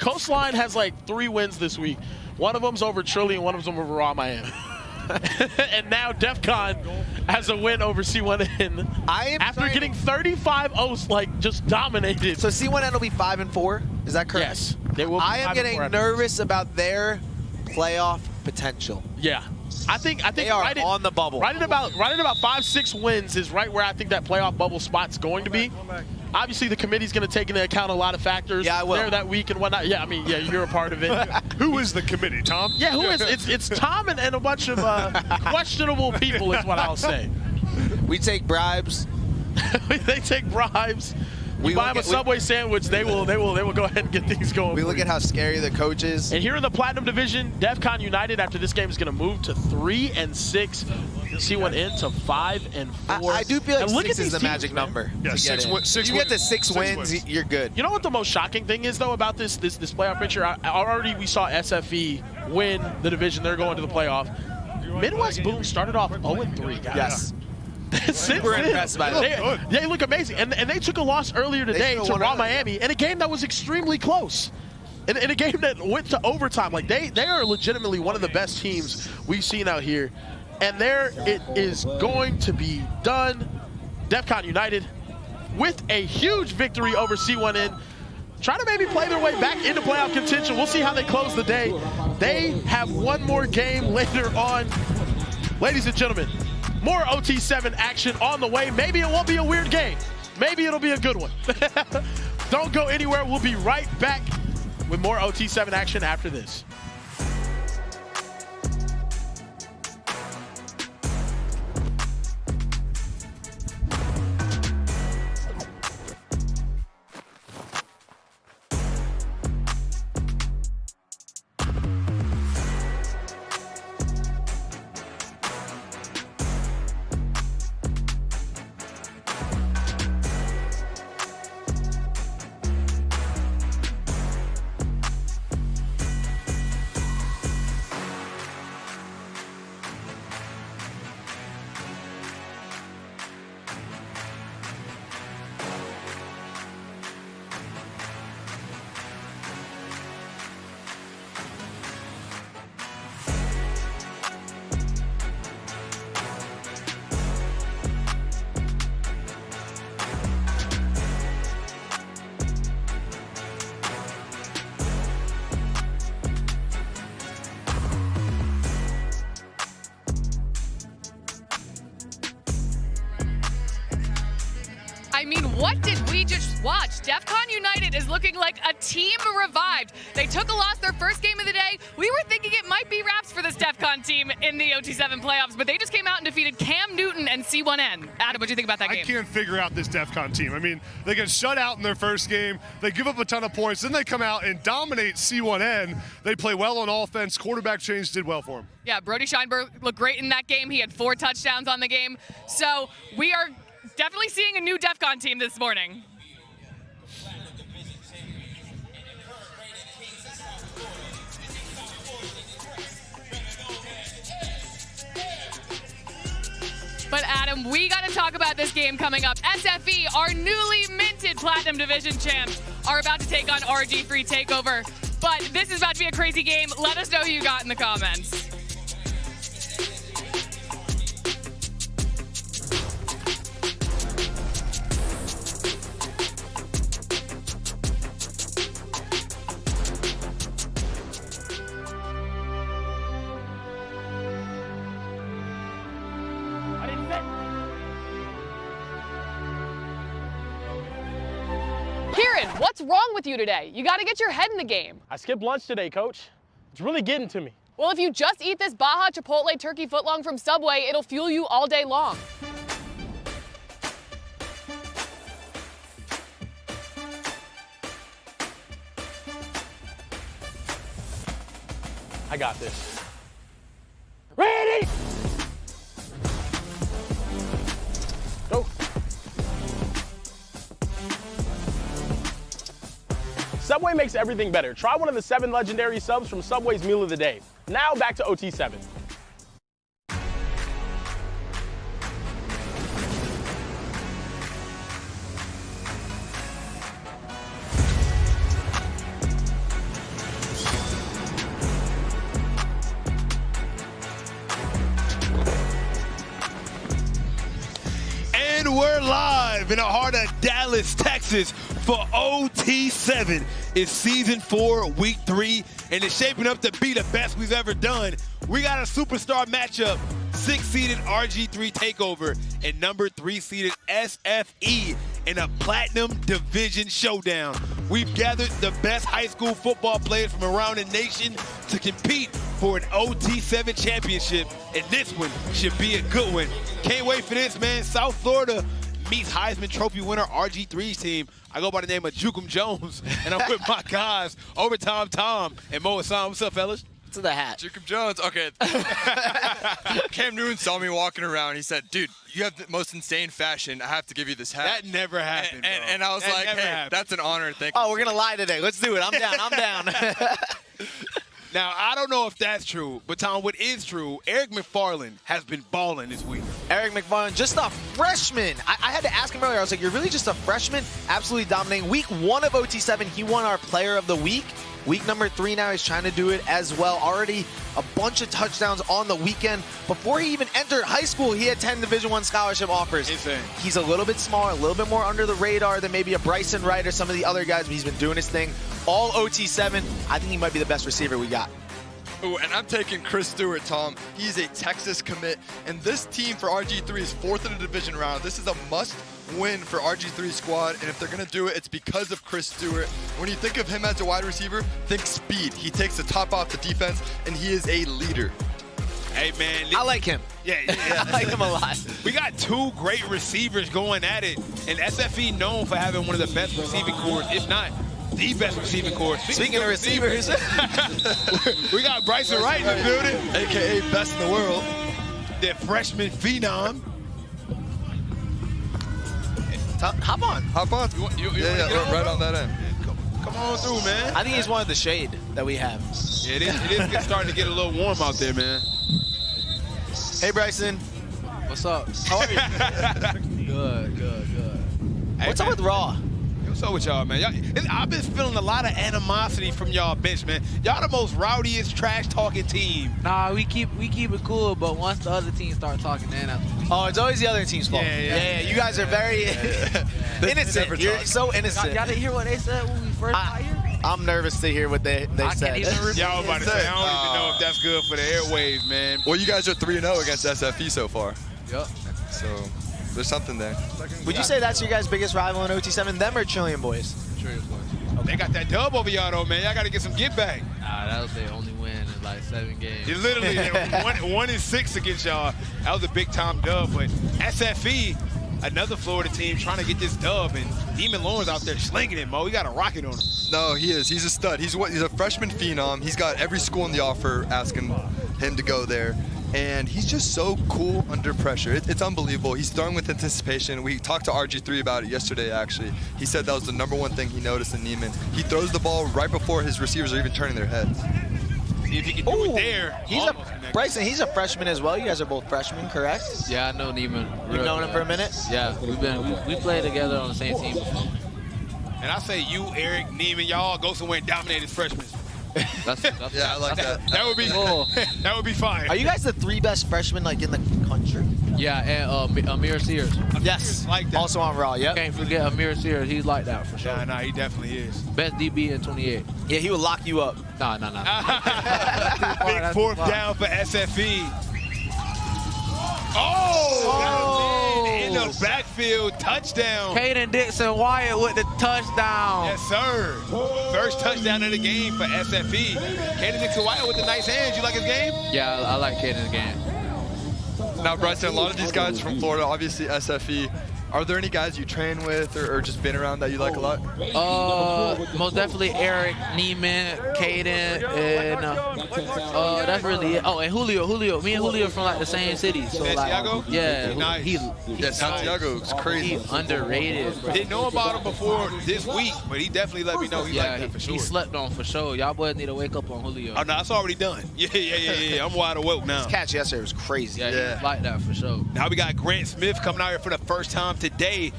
Coastline has like 3 wins this week. One of them's over Trillion, one of them's over Raw Miami. And now Defcon has a win over C1N after getting 35-0, like just dominated. So C1N will be 5-4. Is that correct? Yes, they will. I am getting nervous about their playoff potential. Yeah, I think they are on the bubble. Right at about 5-6 wins is right where I think that playoff bubble spot's going to be. Obviously, the committee's going to take into account a lot of factors. Yeah, I will. There that week and whatnot. Yeah, I mean, yeah, you're a part of it. Who is the committee, Tom? Yeah, who is? It's Tom and a bunch of questionable people is what I'll say. We take bribes. They take bribes. We buy them a Subway sandwich. They will go ahead and get things going. We look at how scary the coach is. And here in the Platinum Division, Defcon United after this game is going to move to 3-6. C1N to 5-4. I do feel like look 6 at is the teams, magic number. Yeah, six you get to 6 wins, you're good. You know what the most shocking thing is though about this playoff picture? Already we saw SFE win the division. They're going to the playoff. Midwest Boom started off 0-3, guys. Yes. Super impressed by that. They look amazing. And they took a loss earlier today to Raw Miami in a game that was extremely close. In a game that went to overtime. Like they are legitimately one of the best teams we've seen out here. And there it is going to be done. Defcon United with a huge victory over C1N. Trying to maybe play their way back into playoff contention. We'll see how they close the day. They have one more game later on. Ladies and gentlemen, more OT7 action on the way. Maybe it won't be a weird game. Maybe it'll be a good one. Don't go anywhere. We'll be right back with more OT7 action after this. I mean, what did we just watch? Defcon United is looking like a team revived. They took a loss their first game of the day. We were thinking it might be wraps for this Defcon team in the OT7 playoffs, but they just came out and defeated Cam Newton and C1N. Adam, what do you think about that game? I can't figure out this Defcon team. I mean, they get shut out in their first game. They give up a ton of points. Then they come out and dominate C1N. They play well on offense. Quarterback change did well for them. Yeah, Brody Scheinberg looked great in that game. He had 4 touchdowns on the game. So we are definitely seeing a new Defcon team this morning. But Adam, we got to talk about this game coming up. SFE, our newly minted Platinum Division champs, are about to take on RG3 Takeover. But this is about to be a crazy game. Let us know who you got in the comments. Kieran, what's wrong with you today? You got to get your head in the game. I skipped lunch today, Coach. It's really getting to me. Well, if you just eat this Baja Chipotle turkey footlong from Subway, it'll fuel you all day long. I got this. Ready? Go. Subway makes everything better. Try one of the 7 legendary subs from Subway's Meal of the Day. Now back to OT7. And we're live in the heart of Dallas, Texas for OT7. It's season 4, week 3, and it's shaping up to be the best we've ever done. We got a superstar matchup, 6-seeded RG3 Takeover and number 3-seeded SFE in a Platinum Division showdown. We've gathered the best high school football players from around the nation to compete for an OT7 championship, and this one should be a good one. Can't wait for this, man. South Florida meets Heisman Trophy winner RG3's team. I go by the name of Jukum Jones, and I'm with my guys, Overtime Tom and Mo Hassan. What's up, fellas? To the hat. Jacob Jones, okay. Cam Newton saw me walking around. He said, dude, you have the most insane fashion. I have to give you this hat. That never happened, bro. And I was That like, never hey, happened. that's an honor. Thank you. Oh, we're going to lie today. Let's do it. I'm down. I'm down. Now, I don't know if that's true, but Tom, what is true, Eric McFarland has been balling this week. Eric McFarland, just a freshman. I had to ask him earlier. I was like, you're really just a freshman? Absolutely dominating. Week 1 of OT7, he won our Player of the Week. Week number 3 now, he's trying to do it as well. Already a bunch of touchdowns on the weekend. Before he even entered high school, he had 10 Division I scholarship offers. Insane. He's a little bit smaller, a little bit more under the radar than maybe a Bryson Wright or some of the other guys, but he's been doing his thing. All OT7, I think he might be the best receiver we got. Ooh, and I'm taking Chris Stewart, Tom. He's a Texas commit, and this team for RG3 is 4th in the division round. This is a must-win for RG3 squad, and if they're going to do it, it's because of Chris Stewart. When you think of him as a wide receiver, think speed. He takes the top off the defense, and he is a leader. Hey, man. I like him. Yeah. I like him a lot. We got 2 great receivers going at it, and SFE known for having one of the best receiving corps, if not the best receiving corps. Speaking of receivers, we got Bryson Wright in the building, a.k.a. best in the world. The freshman phenom. hop on. Hop on. Yeah, right on that end. Come on through, man. I think he's one of the shade that we have. Yeah, it is starting to get a little warm out there, man. Hey, Bryson. What's up? How are you? Good. Hey, What's up with Raw? What's up with y'all, man? I've been feeling a lot of animosity from y'all bench, man. Y'all the most rowdiest, trash-talking team. Nah, we keep it cool, but once the other team start talking, then that's when we... Oh, it's always the other team's fault. Yeah. You guys are very innocent. You're so innocent. Y'all didn't hear what they said when we first got here? I'm nervous to hear what they said. Y'all about to say, I don't even know if that's good for the airwaves, man. Well, you guys are 3-0 against SFE so far. Yep. So there's something there. Would you say that's your guys' biggest rival in OT7, them or Trillion Boys? Trillion Boys. They got that dub over y'all, though, man. Y'all got to get some get back. Nah, that was their only win in like 7 games. It literally 1-6 against y'all. That was a big-time dub, but SFE, another Florida team trying to get this dub, and Demon Lawrence out there slinging it, Mo. We got a rocket on him. No, he is. He's a stud. He's a freshman phenom. He's got every school in the offer asking him to go there. And he's just so cool under pressure. It's unbelievable. He's throwing with anticipation. We talked to RG3 about it yesterday, actually. He said that was the #1 thing he noticed in Neiman. He throws the ball right before his receivers are even turning their heads. See if he can do it there. Bryson, he's a freshman as well. You guys are both freshmen, correct? Yeah, I know Neiman. You've known him for a minute? Yeah, we played together on the same team before. And I say you, Eric, Neiman, y'all go somewhere and dominate as freshmen. Yeah, I like that. That would be that would be fine. Are you guys the 3 best freshmen like in the country? Yeah, and Amir Sears. Yes, like that. Also on Raw. Yep. Can't forget Amir Sears. He's like that for sure. Nah, he definitely is. Best DB in 28. Yeah, he would lock you up. Nah. Big fourth down for SFE. Oh, in the backfield, touchdown. Caden Dixon Wyatt with the touchdown. Yes, sir. First touchdown of the game for SFE. Caden Dixon Wyatt with the nice hands. You like his game? Yeah, I like Caden's game. Now, Bryson, a lot of these guys from Florida, obviously SFE. Are there any guys you train with or just been around that you like a lot? Most definitely Eric, Neiman, Caden, and that's really it. Oh, and Julio. Me and Julio from like the same city. So Santiago? like, yeah, Nice. Santiago's crazy. He underrated. Bro. Didn't know about him before this week, but he definitely let me know he liked that for sure. He slept on for sure. Y'all boys need to wake up on Julio. Oh, no, it's already done. Yeah. I'm wide awake now. His catch yesterday was crazy. Yeah, he like that for sure. Now we got Grant Smith coming out here for the first time today.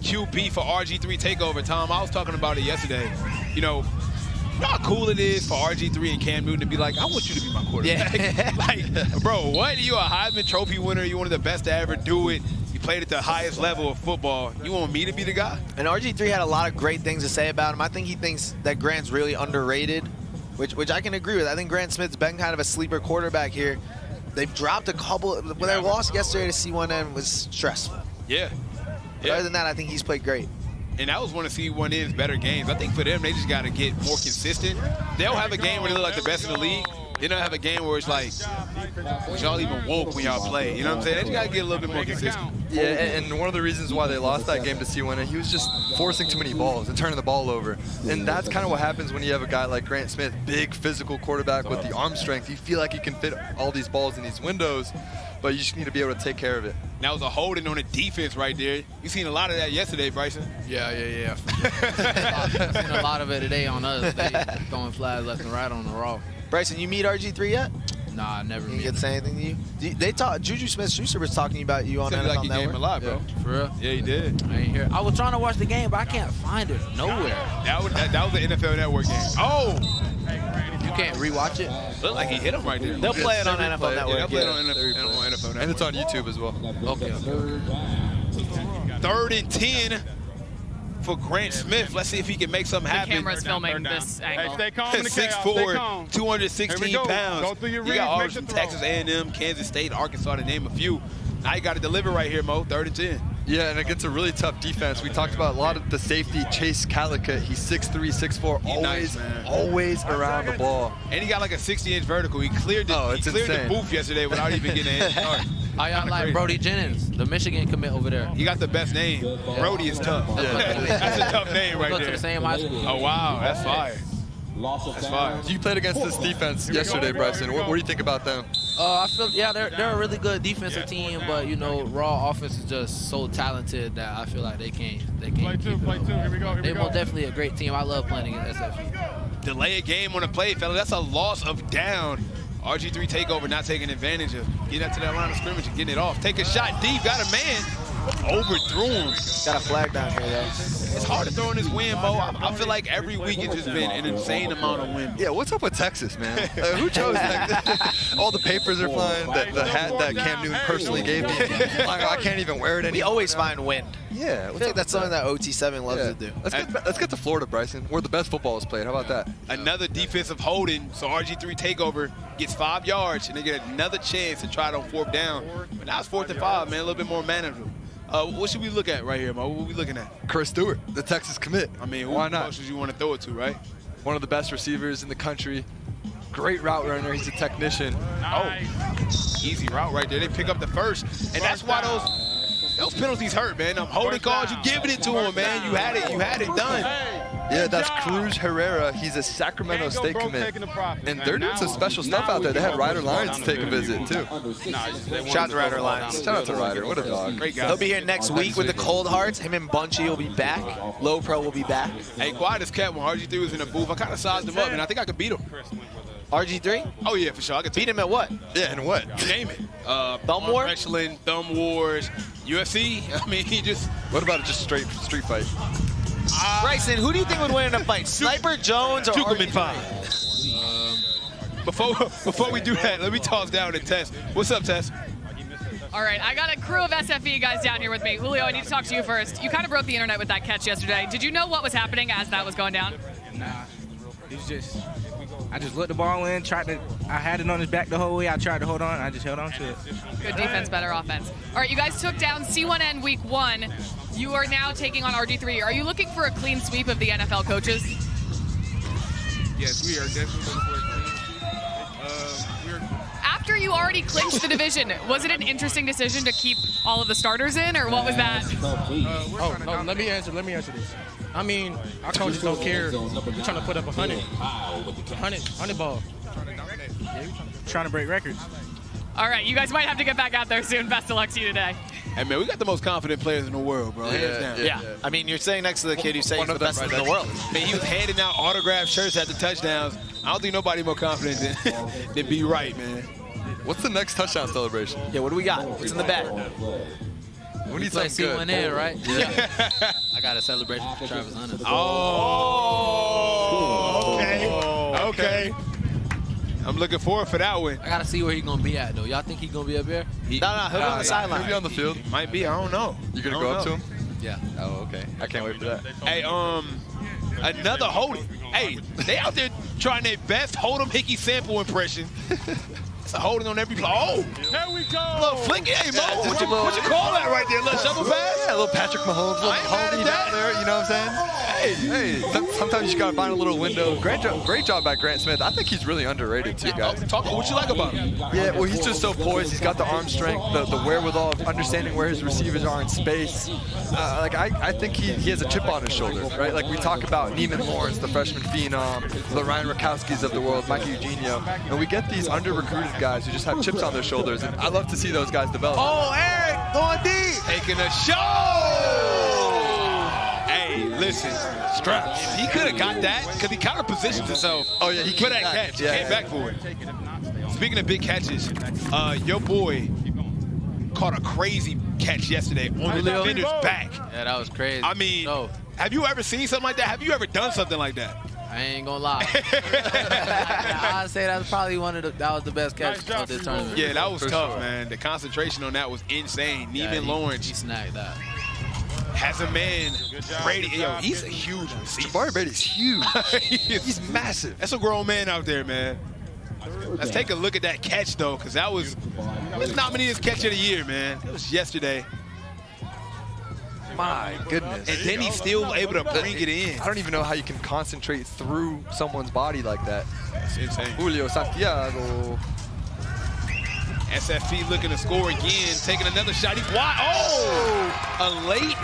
QB for RG3 Takeover. Tom, I was talking about it yesterday. You know how cool it is for RG3 and Cam Newton to be like, I want you to be my quarterback. Yeah. Like, bro, what? You a Heisman Trophy winner. You one of the best to ever do it. You played at the highest level of football. You want me to be the guy? And RG3 had a lot of great things to say about him. I think he thinks that Grant's really underrated, which I can agree with. I think Grant Smith's been kind of a sleeper quarterback here. They've dropped a couple. When their loss yesterday to C1N was stressful. Yeah. But other than that, I think he's played great. And that was one of C1N's better games. I think for them, they just got to get more consistent. They'll have a game where they look like the best in the league. They don't have a game where it's like, was y'all even woke when y'all play? You know what I'm saying? They just got to get a little bit more consistent. Yeah, and one of the reasons why they lost that game to C1N, he was just forcing too many balls and turning the ball over. And that's kind of what happens when you have a guy like Grant Smith, big physical quarterback with the arm strength. You feel like he can fit all these balls in these windows, but you just need to be able to take care of it. That was a holding on the defense right there. You seen a lot of that yesterday, Bryson. Yeah. Seen a lot of it today on us. They throwing flags left and right on the raw. Bryson, you meet RG3 yet? Nah, never. He get to say anything to you? They talk. Juju Smith-Schuster was talking about you on NFL like you Network. game a lot, bro. Yeah, for real? Yeah, he did. I ain't here. I was trying to watch the game, but I can't find it nowhere. That was the NFL Network game. Oh! You can't rewatch it? Looked like he hit him right there. They'll play it on NFL Network. Yeah, they'll play it on NFL Network. And it's on YouTube as well. Okay. 3rd and 10 for Grant Smith. Let's see if he can make something happen. The camera's filming this angle. Stay calm in the chaos. Stay 6'4", calm. 216 Go. pounds. Go through your You reads, got make offers the from throw. Texas A&M, Kansas State, Arkansas, to name a few. Now you got to deliver right here, Mo. 3rd and 10. Yeah, and against a really tough defense. We talked about a lot of the safety, Chase Calicut. He's 6'3", 6'4", always around the ball. And he got like a 60-inch vertical. He cleared the booth yesterday without even getting a head start. I got like Brody Jennings, the Michigan commit over there. He got the best name. Brody is tough. That's a tough name right Go there. to the same high school. Oh, wow. That's fire. That's fire. You played against this defense yesterday, Bryson. What do you think about them? I feel they're a really good defensive team, but you know, raw offense is just so talented that I feel like they can't Play two. Here we go. They're most definitely a great team. I love playing against SFE. Delay a game on the play, fella. That's a loss of down. RG3 Takeover not taking advantage of getting out to that line of scrimmage and getting it off. Take a shot deep, got a man. Overthrew him. Got a flag down here, though. It's hard to throw in this wind, Mo. I feel like every week it's just been an insane amount of wind. Yeah, what's up with Texas, man? Who chose that? All the papers are flying. The hat that Cam Newton personally gave me, I can't even wear it anymore. We always find wind. Yeah, I think that's something that OT7 loves to do. Let's get to Florida, Bryson, where the best football is played. How about that? Another defensive holding, so RG3 Takeover gets 5 yards, and they get another chance to try it on 4th down. But now it's 4th and 5, man, a little bit more manageable. What should we look at right here, Mo? What are we looking at? Chris Stewart, the Texas commit. I mean, why not? Who else you want to throw it to, right? One of the best receivers in the country. Great route runner. He's a technician. Oh, easy route right there. They pick up the first, and that's why those penalties hurt, man. Holding calls, you giving it to him, man. You had it done. Yeah, that's Cruz Herrera. He's a Sacramento State commit. And they're doing some special stuff out there. They had Ryder Lyons take a visit, too. Shout out to Ryder Lyons. Shout out to Ryder. What a dog. Great guy. He'll be here next week with the Cold Hearts. Him and Bunchy will be back. Low Pro will be back. Hey, quiet as cat when RG3 was in the booth. I kind of sized him up, and I think I could beat him. RG3? Oh yeah, for sure. I could beat him at what? Yeah, and what? Name it. Thumb War? Wrestling, Thumb Wars, UFC. I mean, he just. What about just straight street fight? Bryson, who do you think would win in a fight? Sniper Jones or Superman RG3? 5. Before we do that, let me toss down to Tess. What's up, Tess? All right, I got a crew of SFE guys down here with me. Julio, I need to talk to you first. You kind of broke the internet with that catch yesterday. Did you know what was happening as that was going down? Nah, it's just, I just let the ball in, I had it on his back the whole way. I tried to hold on, I just held on to it. Good defense, better offense. All right, you guys took down C1N week 1. You are now taking on RG3. Are you looking for a clean sweep of the NFL coaches? Yes, we are definitely looking for a clean sweep. After you already clinched the division, was it an interesting decision to keep all of the starters in, or what was that? No, let me answer this. I mean, our coaches don't care. We're trying to put up 100 ball. Trying to break records. All right, you guys might have to get back out there soon. Best of luck to you today. Hey, man, we got the most confident players in the world, bro. Hands down. Yeah. I mean, you're saying next to the kid who's saying he's the best in the world. Man, he was handing out autographed shirts at the touchdowns. I don't think nobody more confident than be right, man. What's the next touchdown celebration? Yeah, what do we got? What's in the bag? We need play something good. C1N, right? Yeah. I got a celebration for Travis Hunter. Oh, okay. I'm looking forward for that one. I gotta see where he's gonna be at though. Y'all think he's gonna be up here? No, he'll be on the sideline. He'll be on the field. Might be. I don't know. You're gonna go up to him? Yeah. Oh, okay. I can't wait for that. Hey, another holding. Hey, they out there trying their best Hold'em Hickey sample impression. It's a holding on every play. Oh, Here we go. little flinky. Hey, Mo, what you call that right there? Little shovel pass? Yeah, a little Patrick Mahomes, little holding down there. You know what I'm saying? Hey, sometimes you just gotta find a little window. Great job by Grant Smith. I think he's really underrated too, guys. Talk what you like about him. Yeah, well, he's just so poised. He's got the arm strength, the wherewithal of understanding where his receivers are in space. I think he has a chip on his shoulder, right? Like we talk about Neiman Lawrence, the freshman phenom, the Ryan Rakowskis of the world, Mikey Eugenio, and we get these under-recruited guys who just have chips on their shoulders, and I love to see those guys develop. Oh, Eric, going deep. Taking a show. Hey, listen, straps. If he could have got that, because he kind of positioned himself. Oh, yeah, he for that catch. He came back for it. Speaking of big catches, your boy caught a crazy catch yesterday on the defender's back. Yeah, that was crazy. I mean, have you ever seen something like that? Have you ever done something like that? I ain't gonna lie. I'd say that was probably that was the best catch of this tournament. Yeah, that was tough, man. The concentration on that was insane. Neiman Lawrence. He snagged that. Has a man, Brady. Yo, he's a huge receiver. Jabari Brady's huge. He's massive. That's a grown man out there, man. Let's take a look at that catch, though, because that was nominated as catch of the year, man. It was yesterday. My goodness. And then he's still able to bring it in. I don't even know how you can concentrate through someone's body like that. That's insane. Julio Santiago. SFE looking to score again, taking another shot. He's wide. Oh! A late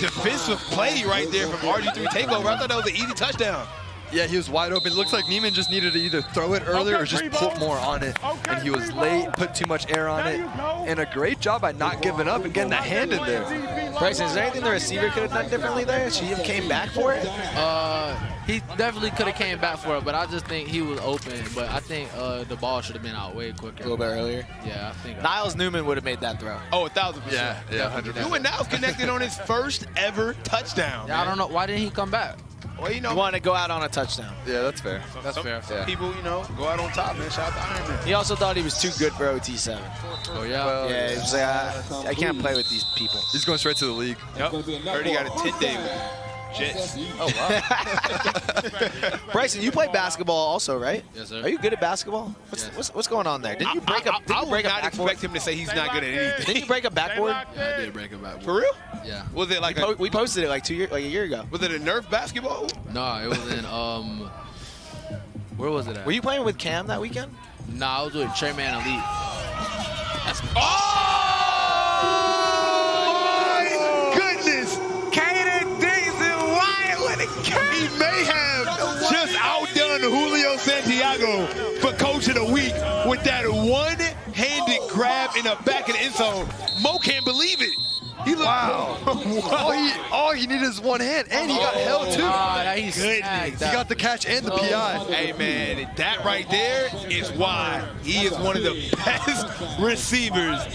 defensive play right there from RG3 Takeover. I thought that was an easy touchdown. Yeah, he was wide open. It looks like Neiman just needed to either throw it earlier or just put more on it. And he was late, put too much air on it. And a great job by not giving up and getting that hand in there. Bryson, is there anything the receiver could have done differently there? Should he have came back for it? He definitely could have came back for it, but I just think he was open. But I think the ball should have been out way quicker. A little bit earlier? Yeah, I think. Niles Newman would have made that throw. Oh, 1,000%. Yeah, 100%. Newman Niles connected on his first ever touchdown. Yeah, I don't know. Why didn't he come back? Well, you know, He wanted to go out on a touchdown. Yeah, that's fair. That's fair. Some people, you know, go out on top, man. Shout out to Iron Man. He also thought he was too good for OT7. Oh, yeah? Well, Yeah, he was like, I can't play with these people. He's going straight to the league. Yep. Heard he got a 10-day Jets. Oh, wow. Bryson, you play basketball also, right? Yes, sir. Are you good at basketball? What's going on there? Didn't you break up? I would not expect him to say he's not good at anything. Didn't you break a backboard? Yeah, I did break a backboard. For real? Yeah. Was it like We posted it like a year ago. Was it a Nerf basketball? No, it was in where was it at? Were you playing with Cam that weekend? Nah, I was with Trayman Elite. Goodness! Kaden Dixon Wyatt with a catch. He may have just outdone Julio Santiago for Coach of the Week with that one-handed grab in the back of the end zone. Mo can't believe it. He looked all he needed is one hand, and he got held too. Goodness. He got the catch and the PI. Hey, man, that right there is why he is one of the best receivers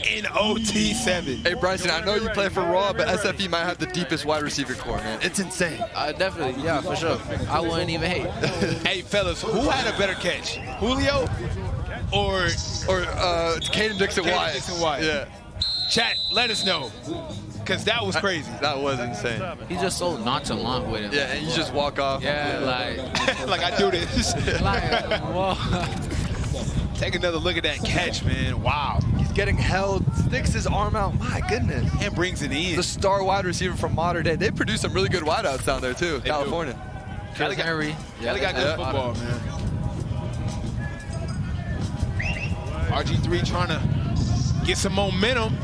in OT7. Hey, Bryson, I know you play for Raw, but SFE might have the deepest wide receiver core, man. It's insane. Definitely, yeah, for sure. I wouldn't even hate. Hey, fellas, who had a better catch? Julio or Caden Dixon-Wyatt? Dixon-Wyatt. Yeah. Chat, let us know, because that was crazy. That was insane. He's just so nonchalant with it. Yeah, and you just walk off. Yeah, like I do this. whoa. Take another look at that catch, man. Wow. He's getting held, sticks his arm out. My goodness. And brings it in. The star wide receiver from modern day. They produce some really good wideouts down there, too, California. Cali got good football, man. RG3 trying to get some momentum.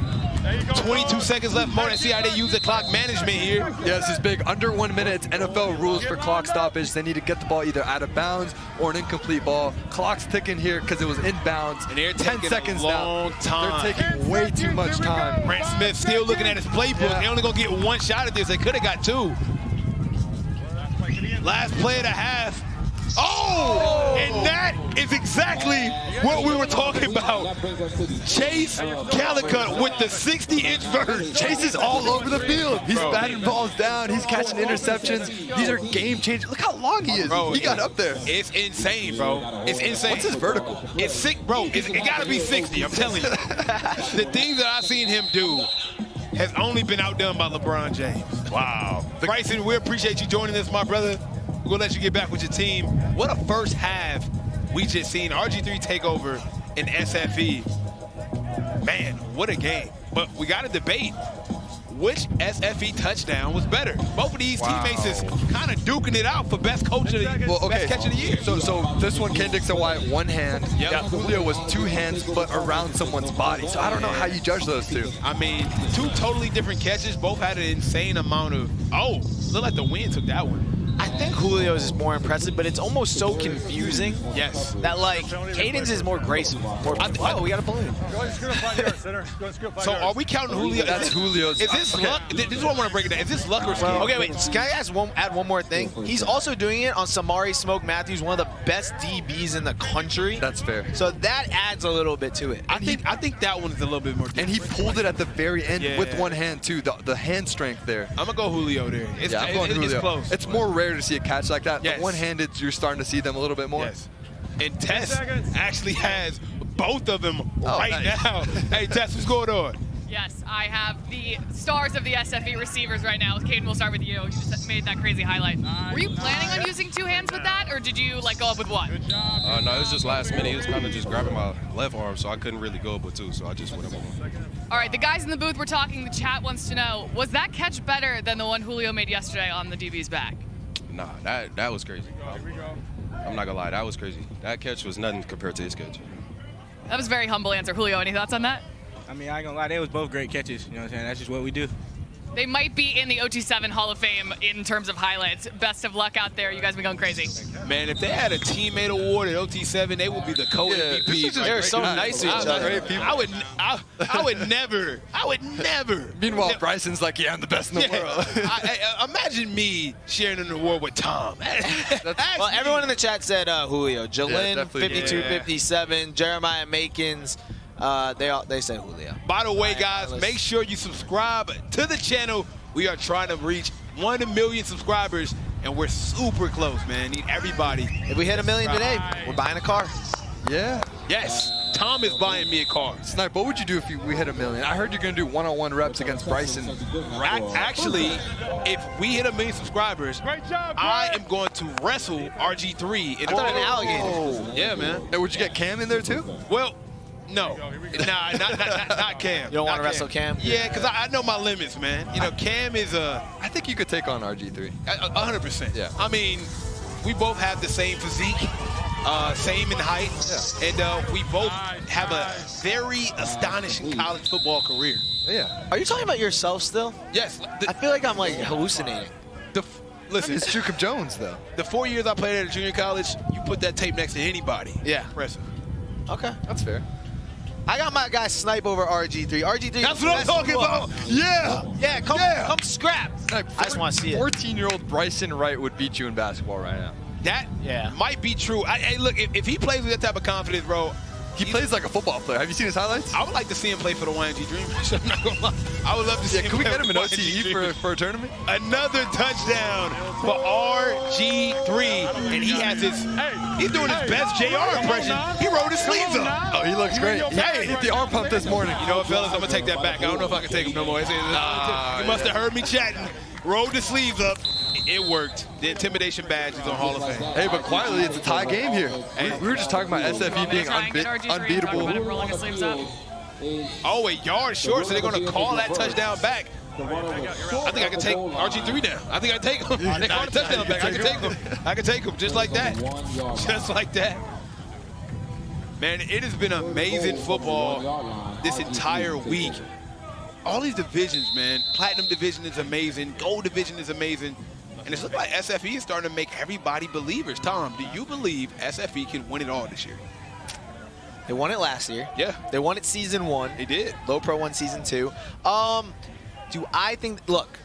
22 seconds left. More than see how they use the clock management here. Yeah, this is big. Under 1 minute. It's NFL rules for clock stoppage. They need to get the ball either out of bounds or an incomplete ball. Clock's ticking here because it was inbounds. And they're 10 taking seconds a long time. They're taking way too much time. Brent Smith still looking at his playbook. Yeah. They're only going to get one shot at this. They could have got two. Last play of the half. Oh! And that is exactly what we were talking about. Chase Calicut with the 60-inch version. Chase is all over the field. He's batting balls down. He's catching interceptions. These are game changers. Look how long he is. He got up there. It's insane, bro. It's insane. What's his vertical? It's sick, bro. It got to be 60. I'm telling you. The things that I've seen him do has only been outdone by LeBron James. Wow. Bryson, we appreciate you joining us, my brother. We're going to let you get back with your team. What a first half we just seen. RG3 Takeover and SFE. Man, what a game. But we got to debate which SFE touchdown was better. Both of these teammates is kind of duking it out for best coach of the best catch of the year. So this one, Caden Dixon-Wyatt, one hand. Yep. Yeah, Julio was two hands, but around someone's body. So I don't know how you judge those two. I mean, two totally different catches. Both had an insane amount of, looked like the wind took that one. I think Julio's is more impressive, but it's almost so confusing. Yes. That, like, Caden's is more graceful. We got a balloon. So are we counting Julio? That's Julio's. Is this luck? This is what I want to break it down. Is this luck or skill? Okay, wait. Can I add one more thing? He's also doing it on Samari Smoke Matthews, one of the best DBs in the country. That's fair. So that adds a little bit to it. I think that one is a little bit more different. And he pulled it at the very end with one hand, too. The hand strength there. I'm going to go Julio there. I'm going Julio. It's close. It's more rare to see a catch like that. Yes. The one-handed, you're starting to see them a little bit more. Yes. And Tess actually has both of them now. Hey, Tess, what's going on? Yes, I have the stars of the SFE receivers right now. Caden, we'll start with you. You just made that crazy highlight. Were you planning on using two hands with that, or did you go up with one? No, it was just last minute. He was kind of just grabbing my left arm, so I couldn't really go up with two, so I just went up with one. All right, the guys in the booth were talking. The chat wants to know, was that catch better than the one Julio made yesterday on the DB's back? Nah, that was crazy. I'm not gonna lie, that was crazy. That catch was nothing compared to his catch. That was a very humble answer. Julio, any thoughts on that? I mean, I ain't gonna lie, they was both great catches. You know what I'm saying? That's just what we do. They might be in the OT7 Hall of Fame in terms of highlights. Best of luck out there. You guys been going crazy. Man, if they had a teammate award at OT7, they would be the co-MVPs. They're so nice to each other. I would never. Meanwhile, Bryson's like, I'm the best in the world. Imagine me sharing an award with Tom. Well, everyone in the chat said Julio. Jalen, 52-57. Jeremiah Makins. They say Julio. By the way, guys, make sure you subscribe to the channel. We are trying to reach 1 million subscribers, and we're super close, man. Need everybody. If we hit 1 million today, we're buying a car. Yeah. Yes. Tom is buying me a car. Snipe, what would you do if we hit 1 million? I heard you're going to do one-on-one reps against Bryson. Actually, if we hit 1 million subscribers, I am going to wrestle RG3 in an alligator. Yeah, man. And would you get Cam in there too? Well, no. Nah, not Cam. You don't want to wrestle Cam? Yeah, because I know my limits, man. You know, Cam is I think you could take on RG3. 100%. Yeah. I mean, we both have the same physique. Same in height, and we both have a very astonishing college football career. Yeah. Are you talking about yourself still? Yes. I feel like I'm hallucinating. Listen, it's Jacob Jones though. The 4 years I played at a junior college, you put that tape next to anybody. Yeah. Impressive. Okay. That's fair. I got my guy Snipe over RG3. RG3. That's what I'm talking about. Yeah. Yeah, come scrap. Snipe, I just want to see it. 14-year-old Bryson Wright would beat you in basketball right now. That might be true. Hey, look, if he plays with that type of confidence, bro. He plays like a football player. Have you seen his highlights? I would like to see him play for the YNG Dreamers. I'm not gonna lie. I would love to see him. Can we play get him an for the YNG OTE Dreamers. for a tournament? Another touchdown for RG3, and he's doing his best JR impression. He rolled his sleeves up. Oh, he looks great. Hey, hit the arm pump this morning. You know what, fellas? I'm gonna take that back. I don't know if I can take him no more. He must have heard me chatting. Rolled the sleeves up. It worked. The intimidation badge is on Hall of Fame. Hey, but quietly, it's a tie game here. Hey, we were just talking about SFE being unbeatable. Oh, a yard short, so they're going to call that touchdown back. I think I can take RG3 down. I think I can take him. They call the touchdown back. I can take him. I can take him just like that. Just like that. Man, it has been amazing football this entire week. All these divisions, man. Platinum division is amazing. Gold division is amazing. And it's looking like SFE is starting to make everybody believers. Tom, do you believe SFE can win it all this year? They won it last year. Yeah. They won it season 1. They did. Low Pro won season 2. Do I think, look,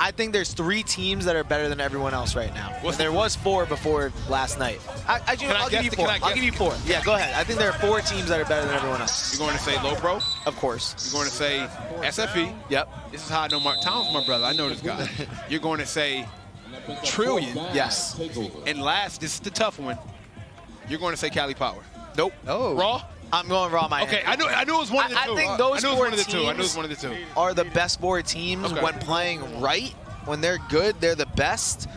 I think there's 3 teams that are better than everyone else right now. There was 4 before last night. I'll give you 4. I'll give you 4. Yeah, go ahead. I think there are 4 teams that are better than everyone else. You're going to say Low Pro? Of course. You're going to say SFE? Yep. This is how I know Mark Tom's my brother. I know this guy. You're going to say Trillion. Yes. And last, this is the tough one. You're going to say Cali Power. Nope. Oh. Raw? I'm going Raw. Okay, I knew it was one of the two. I think those 4 teams are the best 4 teams when playing right. When they're good, they're the best.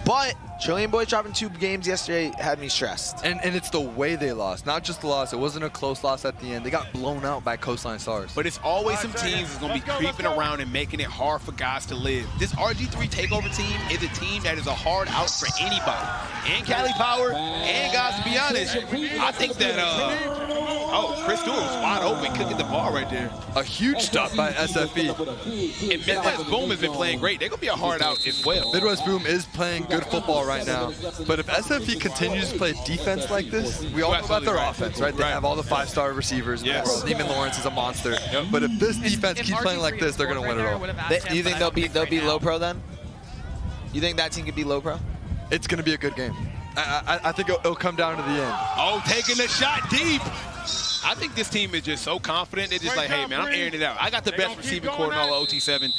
But Trillion Boys dropping 2 games yesterday had me stressed. And it's the way they lost, not just the loss. It wasn't a close loss at the end. They got blown out by Coastline Stars. But it's always some teams that's going to be creeping around and making it hard for guys to live. This RG3 Takeover team is a team that is a hard out for anybody. And Cali Power, and guys, to be honest, I think that, Chris Stewart was wide open, couldn't get the ball right there. A huge stop by SFE. And Midwest Boom has been playing great. They're going to be a hard out as well. Midwest Boom is playing good football right now. But if SFE continues to play defense like this, we all know about their offense, right? They have all the 5-star receivers. Yes. Neiman Lawrence is a monster. Yep. But if this defense keeps playing like this, they're going to win it all. Do you think they'll be Low Pro then? You think that team could be Low Pro? It's going to be a good game. I think it'll come down to the end. Oh, taking the shot deep. I think this team is just so confident. They're just like, hey, man, I'm airing it out. I got the best receiving core in all of OT7.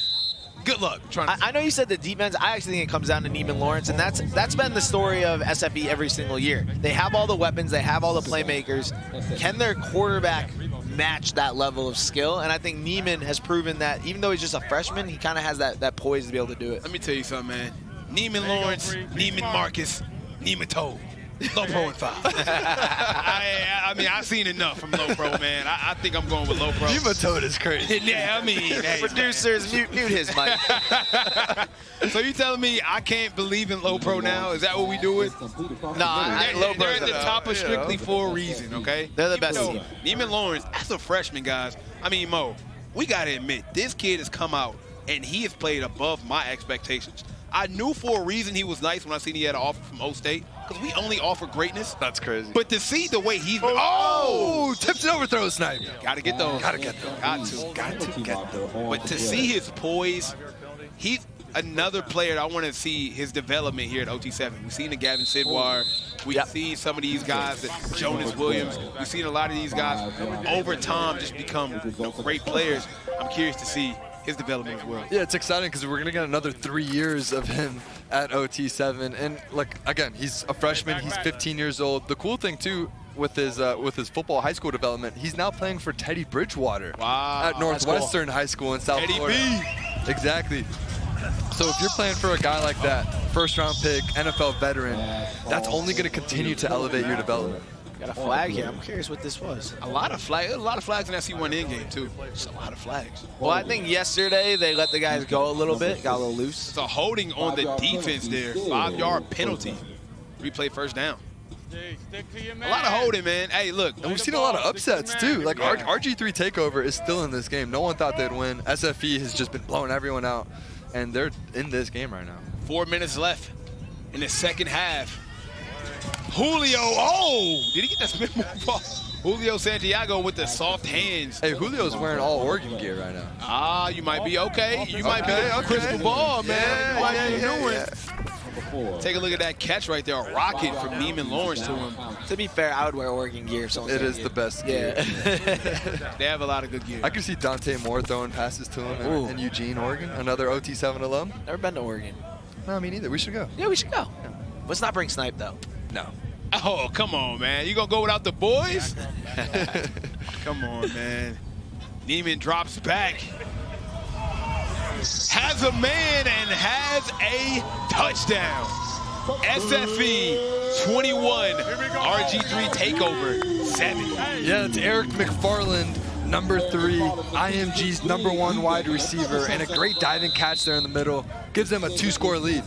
Good luck. I know you said the defense. I actually think it comes down to Neiman Lawrence, and that's been the story of SFE every single year. They have all the weapons. They have all the playmakers. Can their quarterback match that level of skill? And I think Neiman has proven that even though he's just a freshman, he kind of has that poise to be able to do it. Let me tell you something, man. Neiman Lawrence, Neiman Marcus, Neiman Toe. Low Pro and 5. I mean, I've seen enough from Low Pro, man. I think I'm going with Low Pro. Nematode is crazy. Yeah, I mean, hey, producers, mute his mic. So you telling me I can't believe in Low Pro now? Is that what we doing? No, they're at the top of Strictly for a reason, okay? They're the best team. Neiman Lawrence, as a freshman, guys, I mean, Mo, we got to admit, this kid has come out, and he has played above my expectations. I knew for a reason he was nice when I seen he had an offer from O-State, because we only offer greatness. That's crazy. But to see the way he's tips and overthrow Snipe. Gotta get those. Gotta get those. Got to get those. But to see his poise, he's another player that I want to see his development here at OT7. We've seen the Gavin Sidwar. We've seen some of these guys, Jonas Williams. We've seen a lot of these guys over time just become great players. I'm curious to see his development as well. Yeah, it's exciting because we're going to get another 3 years of him at OT7. And, like, again, he's a freshman. He's 15 years old. The cool thing, too, with his football high school development, he's now playing for Teddy Bridgewater at Northwestern High School in South Florida. B. Exactly. So if you're playing for a guy like that, first-round pick, NFL veteran, that's only going to continue to elevate your development. Got a flag here. I'm curious what this was. A lot of flags in that C1N game, too. Just a lot of flags. Well, I think yesterday they let the guys go a little bit, got a little loose. It's a holding on the defense there. 5-yard penalty. Replay first down. A lot of holding, man. Hey, look. And we've seen a lot of upsets, too. Like, RG3 Takeover is still in this game. No one thought they'd win. SFE has just been blowing everyone out, and they're in this game right now. 4 minutes left in the second half. Julio, did he get that spin move ball? Julio Santiago with the soft hands. Hey, Julio's wearing all Oregon gear right now. Ah, you might be okay. You might be a crystal ball, man. What are you doing? Take a look at that catch right there. A rocket from Neiman Lawrence to him. To be fair, I would wear Oregon gear if someone It is the best gear. They have a lot of good gear. I can see Dante Moore throwing passes to him in Eugene, Oregon. Another OT7 alum. Never been to Oregon. No, me neither. We should go. Yeah, we should go. Yeah. Let's not bring Snipe, though. No. Oh, come on, man. You gonna go without the boys? Come on, man. Neiman drops back. Has a man and has a touchdown. SFE 21, RG3 Takeover 7. Yeah, it's Eric McFarland, number 3, IMG's #1 wide receiver, and a great diving catch there in the middle. Gives them a 2-score lead.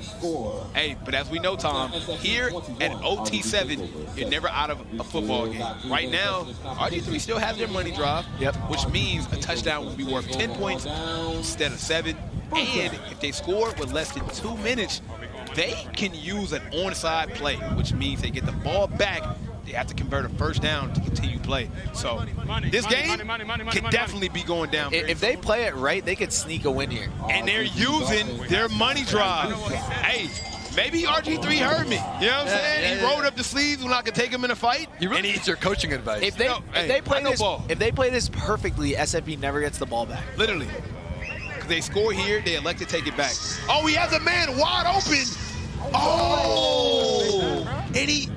Hey, but as we know, Tom, here at OT7, you're never out of a football game. Right now, RG3 still has their money drive, which means a touchdown would be worth 10 points instead of 7. And if they score with less than 2 minutes, they can use an onside play, which means they get the ball back. They have to convert a first down to continue play. So this game can definitely be going down. If they play it right, they could sneak a win here. And they're using their money drive. Hey, maybe RG3 heard me. You know what I'm saying? He rolled up the sleeves when I could take him in a fight. You really need your coaching advice. If they play this perfectly, SFB never gets the ball back. Literally. Because they score here, they elect to take it back. Oh, he has a man wide open. Oh! And he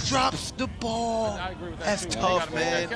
drops the ball. That's tough, man.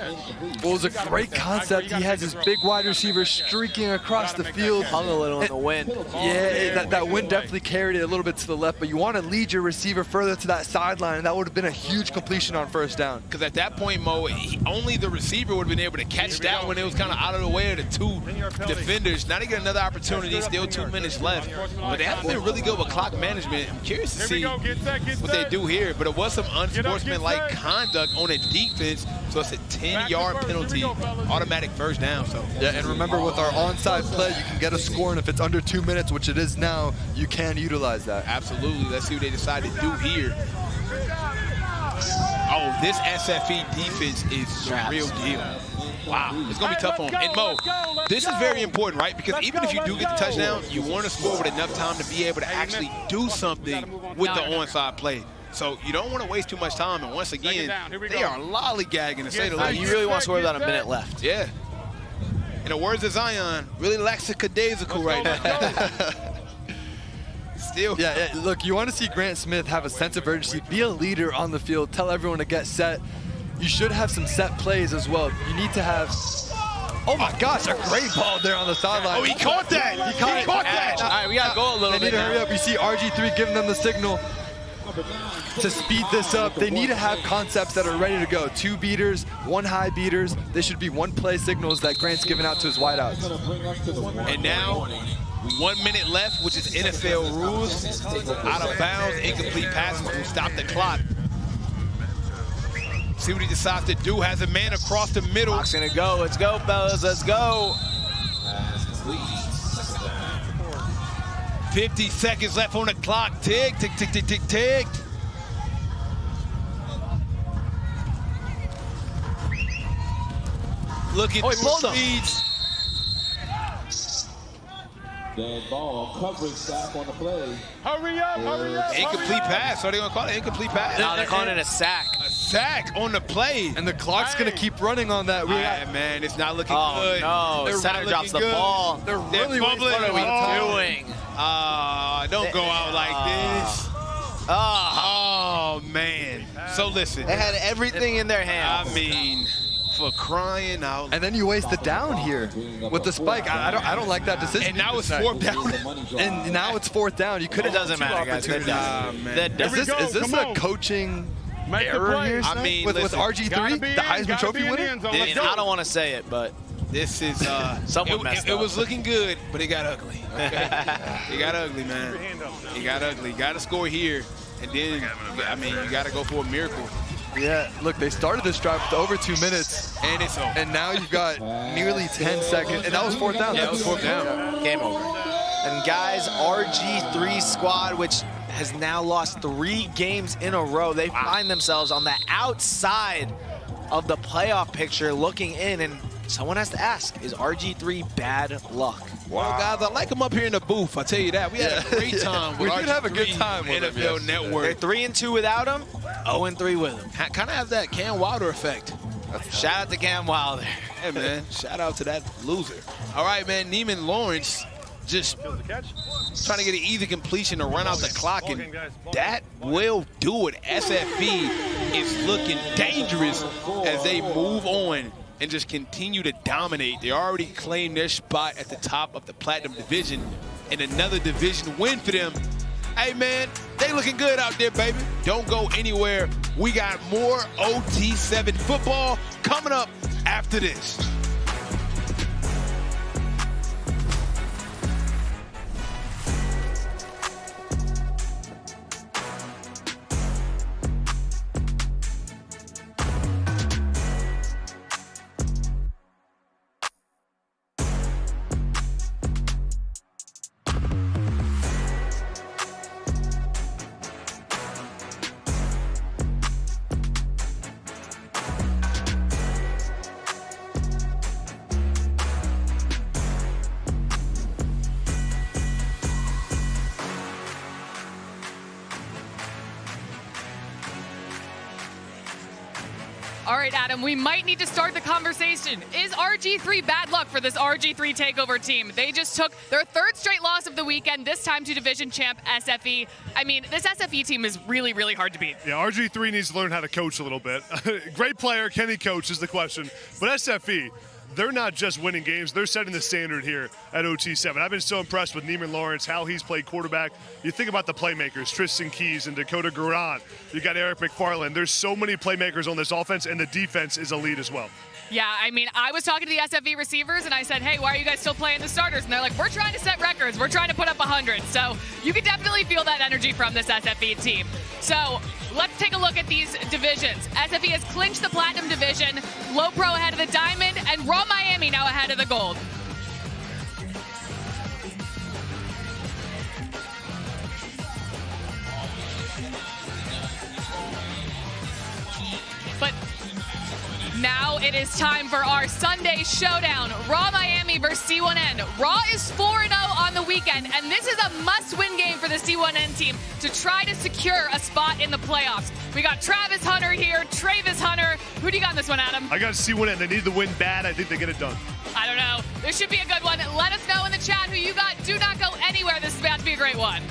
Well, it was a great concept. He has his big wide receiver streaking across the field. Hung a little in the wind. Yeah, that wind definitely carried it a little bit to the left, but you want to lead your receiver further to that sideline, and that would have been a huge completion on first down. Because at that point, Mo, only the receiver would have been able to catch that when it was kind of out of the way of the 2 defenders. Now they get another opportunity, still 2 minutes left. But they haven't been really good with clock management. I'm curious to see what they do here, but it was some unsportsmanlike conduct on a defense, so it's a 10-yard penalty, automatic first down. So yeah, and remember with our onside play, you can get a score, and if it's under 2 minutes, which it is now, you can utilize that. Absolutely. Let's see what they decide to do here. Oh, this SFE defense is the real deal. Wow, it's going to be tough on him. And Mo, this is very important, right? Because even if you do get the touchdown, you want to score with enough time to be able to actually do something with the onside play. So you don't want to waste too much time. And once again, they are lollygagging to say the least. You really want to score without a minute left. Yeah. In the words of Zion, really lackadaisical right now. Still. Yeah, look, you want to see Grant Smith have a sense of urgency, be a leader on the field, tell everyone to get set. You should have some set plays as well. You need to have... Oh my gosh, a great ball there on the sideline. Oh, he caught that. He caught that. All right, we got to go a little bit. They need to hurry up. You see RG3 giving them the signal to speed this up. They need to have concepts that are ready to go. 2 beaters, 1 high beaters. They should be 1 play signals that Grant's giving out to his wideouts. And now, 1 minute left, which is NFL rules. Out of bounds, incomplete passes will stop the clock. See what he decides to do. Has a man across the middle. Clock's gonna go. Let's go, fellas. Let's go. 50 seconds left on the clock. Tick, tick, tick, tick, tick, tick. Looking through leads. Dead ball, coverage staff on the play. Hurry up, hurry up. Incomplete pass. Are they going to call it incomplete pass? No, they're calling it a sack. A sack on the play. And the clock's going to keep running on that. Man, it's not looking good. Oh, no. Center drops the ball. They're really fumbling. What are we doing? Don't go out like this. Oh, man. So listen. They had everything in their hands. I mean, for crying out. And then you waste it down here with the spike. I don't like that decision. And now it's 4th down. And now it's 4th down. You could have done 2 opportunities. Is this a coaching error here? I mean, with RG3, the Heisman Trophy winner? I don't want to say it, but this is someone messed up. It was looking good, but it got ugly. Okay? It got ugly, man. It got ugly. Got to score here, and then I mean, you got to go for a miracle. Yeah, look, they started this drive with over 2 minutes. And it's over. And now you've got nearly 10 seconds. And that was 4th down. Yeah, that was 4th down. Game over. And guys, RG3 squad, which has now lost 3 games in a row, they find themselves on the outside of the playoff picture looking in, and someone has to ask, is RG3 bad luck? Well, guys, I like him up here in the booth. I tell you that. We had a great time with We did have a good RG3 time with him, NFL yes. Network. They're 3-2 without him, 0-3 with him. Kind of has that Cam Wilder effect. Shout out to Cam Wilder. Hey, man, shout out to that loser. All right, man, Neiman Lawrence just trying to get an easy completion to run out the clock, and that will do it. SFE is looking dangerous as they move on and just continue to dominate. They already claimed their spot at the top of the Platinum Division, and another division win for them. Hey, man, they looking good out there, baby. Don't go anywhere. We got more OT7 football coming up after this. All right, Adam, we might need to start the conversation. Is RG3 bad luck for this RG3 Takeover team? They just took their third straight loss of the weekend, this time to division champ SFE. I mean, this SFE team is really, really hard to beat. Yeah, RG3 needs to learn how to coach a little bit. Great player, can he coach is the question. But SFE, they're not just winning games, they're setting the standard here at OT7. I've been so impressed with Neiman Lawrence, how he's played quarterback. You think about the playmakers, Tristan Keys and Dakota Grant. You got Eric McFarland. There's so many playmakers on this offense, and the defense is elite as well. Yeah, I mean, I was talking to the SFE receivers, and I said, hey, why are you guys still playing the starters? And they're like, we're trying to set records. We're trying to put up 100. So you can definitely feel that energy from this SFE team. So let's take a look at these divisions. SFE has clinched the Platinum Division, Low Pro ahead of the Diamond, and Raw Miami now ahead of the Gold. But now it is time for our Sunday showdown. Raw Miami versus C1N. Raw is 4-0 on the weekend, and this is a must-win game for the C1N team to try to secure a spot in the playoffs. We got Travis Hunter here, TRAYVIS Hunter. Who do you got in this one, Adam? I got C1N. They need the win bad. I think they get it done. I don't know. This should be a good one. Let us know in the chat who you got. Do not go anywhere. This is about to be a great one.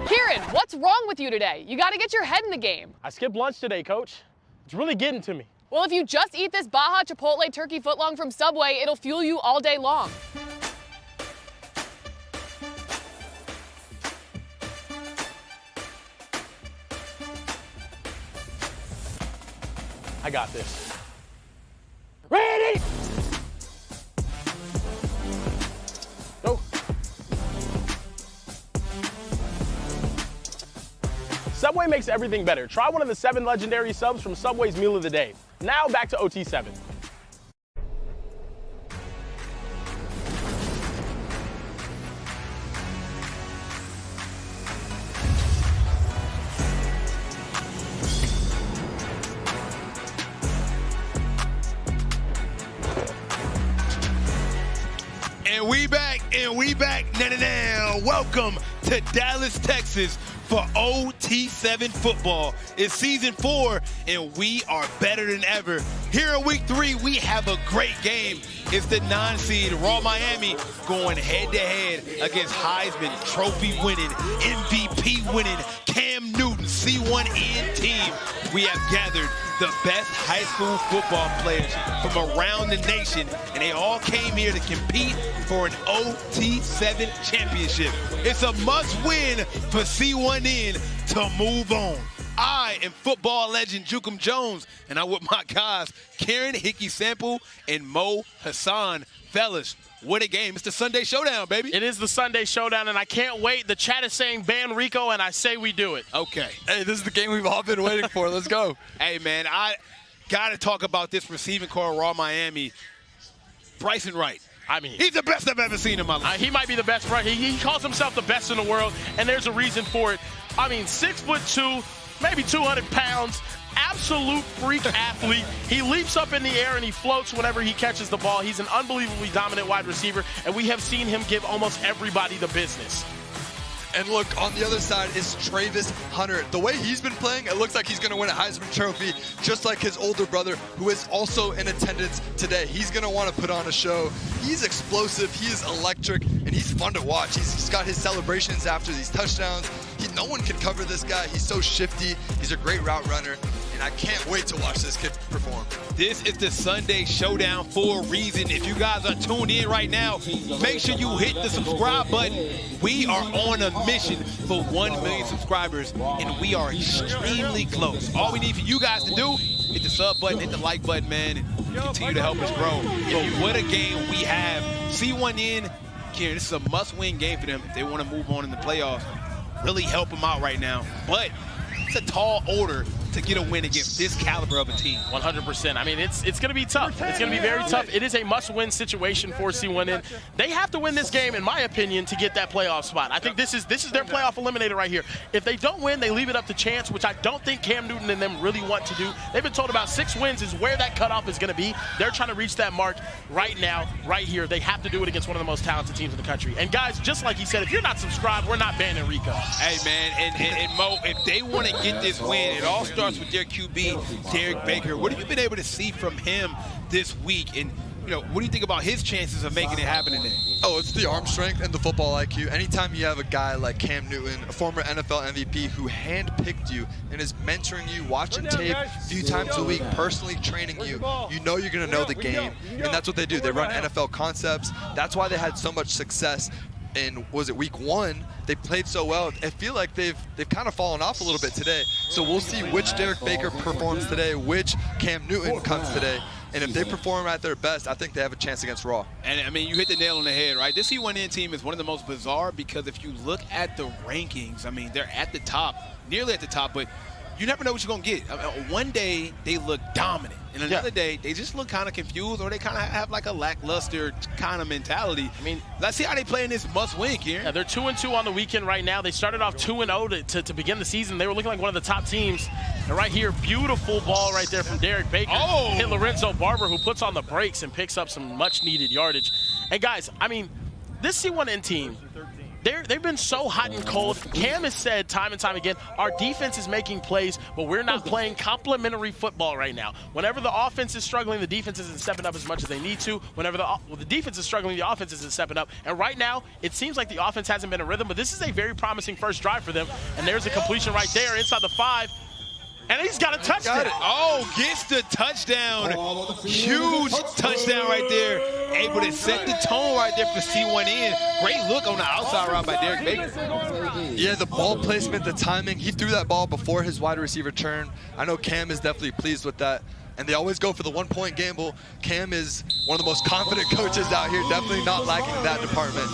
Kieran, what's wrong with you today? You got to get your head in the game. I skipped lunch today, Coach. It's really getting to me. Well, if you just eat this Baja Chipotle turkey footlong from Subway, it'll fuel you all day long. I got this. Ready? Go. Subway makes everything better. Try one of the 7 legendary subs from Subway's Meal of the Day. Now back to OT7. And we back, now. Welcome to Dallas, Texas for OT7 football. It's season 4, and we are better than ever. Here in week 3, we have a great game. It's the 9-seed Raw Miami going head-to-head against Heisman Trophy winning, MVP winning Cam Newton C1N team. We have gathered the best high school football players from around the nation, and they all came here to compete for an OT7 championship. It's a must-win for C1N to move on. I am football legend Jukum Jones, and I'm with my guys, Karen Hickey Sample and Mo Hassan. Fellas, what a game. It's the Sunday Showdown, baby. It is the Sunday Showdown, and I can't wait. The chat is saying ban Rico, and I say we do it. Okay. Hey, this is the game we've all been waiting for. Let's go. Hey, man, I got to talk about this receiving core, Raw Miami. Bryson Wright. I mean, he's the best I've ever seen in my life. He might be the best, right? He calls himself the best in the world, and there's a reason for it. I mean, 6'2", maybe 200 pounds, absolute freak athlete. He leaps up in the air and he floats whenever he catches the ball. He's an unbelievably dominant wide receiver, and we have seen him give almost everybody the business. And look, on the other side is TRAYVIS Hunter. The way he's been playing, it looks like he's going to win a Heisman Trophy, just like his older brother, who is also in attendance today. He's going to want to put on a show. He's explosive, he is electric, and he's fun to watch. He's got his celebrations after these touchdowns. No one can cover this guy. He's so shifty. He's a great route runner, and I can't wait to watch this kid perform. This is the Sunday Showdown for a reason. If you guys are tuned in right now, make sure you hit the subscribe button. We are on a mission for 1 million subscribers, and we are extremely close. All we need for you guys to do, hit the sub button, hit the like button, man, and continue to help us grow. So what a game we have. C1N, Kieran, this is a must-win game for them if they want to move on in the playoffs. Really help them out right now. But it's a tall order to get a win against this caliber of a team. 100%. I mean, it's going to be tough. It's going to be very tough. It is a must-win situation for C1N. They have to win this game, in my opinion, to get that playoff spot. I think this is their playoff eliminator right here. If they don't win, they leave it up to chance, which I don't think Cam Newton and them really want to do. They've been told about 6 wins is where that cutoff is going to be. They're trying to reach that mark right now, right here. They have to do it against one of the most talented teams in the country. And guys, just like he said, if you're not subscribed, we're not banning Rico. Hey, man, and Mo, if they want to get this win, it all starts with their QB, Derek Baker. What have you been able to see from him this week? And, you know, what do you think about his chances of making it happen today? Oh, it's the arm strength and the football IQ. Anytime you have a guy like Cam Newton, a former NFL MVP who handpicked you and is mentoring you, watching tape a few times a week, personally training you, you know you're going to know the game. And that's what they do. They run NFL concepts. That's why they had so much success in, was it week 1? They played so well. I feel like they've kind of fallen off a little bit today. So we'll see which Derek Baker performs today, which Cam Newton comes today. And if they perform at their best, I think they have a chance against Raw. And, I mean, you hit the nail on the head, right? This C1N team is one of the most bizarre because if you look at the rankings, I mean, they're at the top, nearly at the top, but you never know what you're going to get. I mean, one day, they look dominant. And another day, they just look kind of confused, or they kind of have like a lackluster kind of mentality. I mean, let's see how they play in this must-win, Kieran. Yeah, they're 2-2 on the weekend right now. They started off 2-0 to begin the season. They were looking like one of the top teams. And right here, beautiful ball right there from Derek Baker. Oh! Hit Lorenzo Barber, who puts on the brakes and picks up some much-needed yardage. And guys, I mean, this C1N team, they've been so hot and cold. Cam has said time and time again, our defense is making plays, but we're not playing complementary football right now. Whenever the offense is struggling, the defense isn't stepping up as much as they need to. Whenever the defense is struggling, the offense isn't stepping up. And right now, it seems like the offense hasn't been in rhythm, but this is a very promising first drive for them. And there's a completion right there inside the 5. And he's got a touchdown. Oh, gets the touchdown. Huge touchdown right there. Able to set the tone right there for C1N. Great look on the outside route by Derek Baker. Yeah, the ball placement, the timing. He threw that ball before his wide receiver turn. I know Cam is definitely pleased with that. And they always go for the 1-point gamble. Cam is one of the most confident coaches out here, definitely not lacking in that department.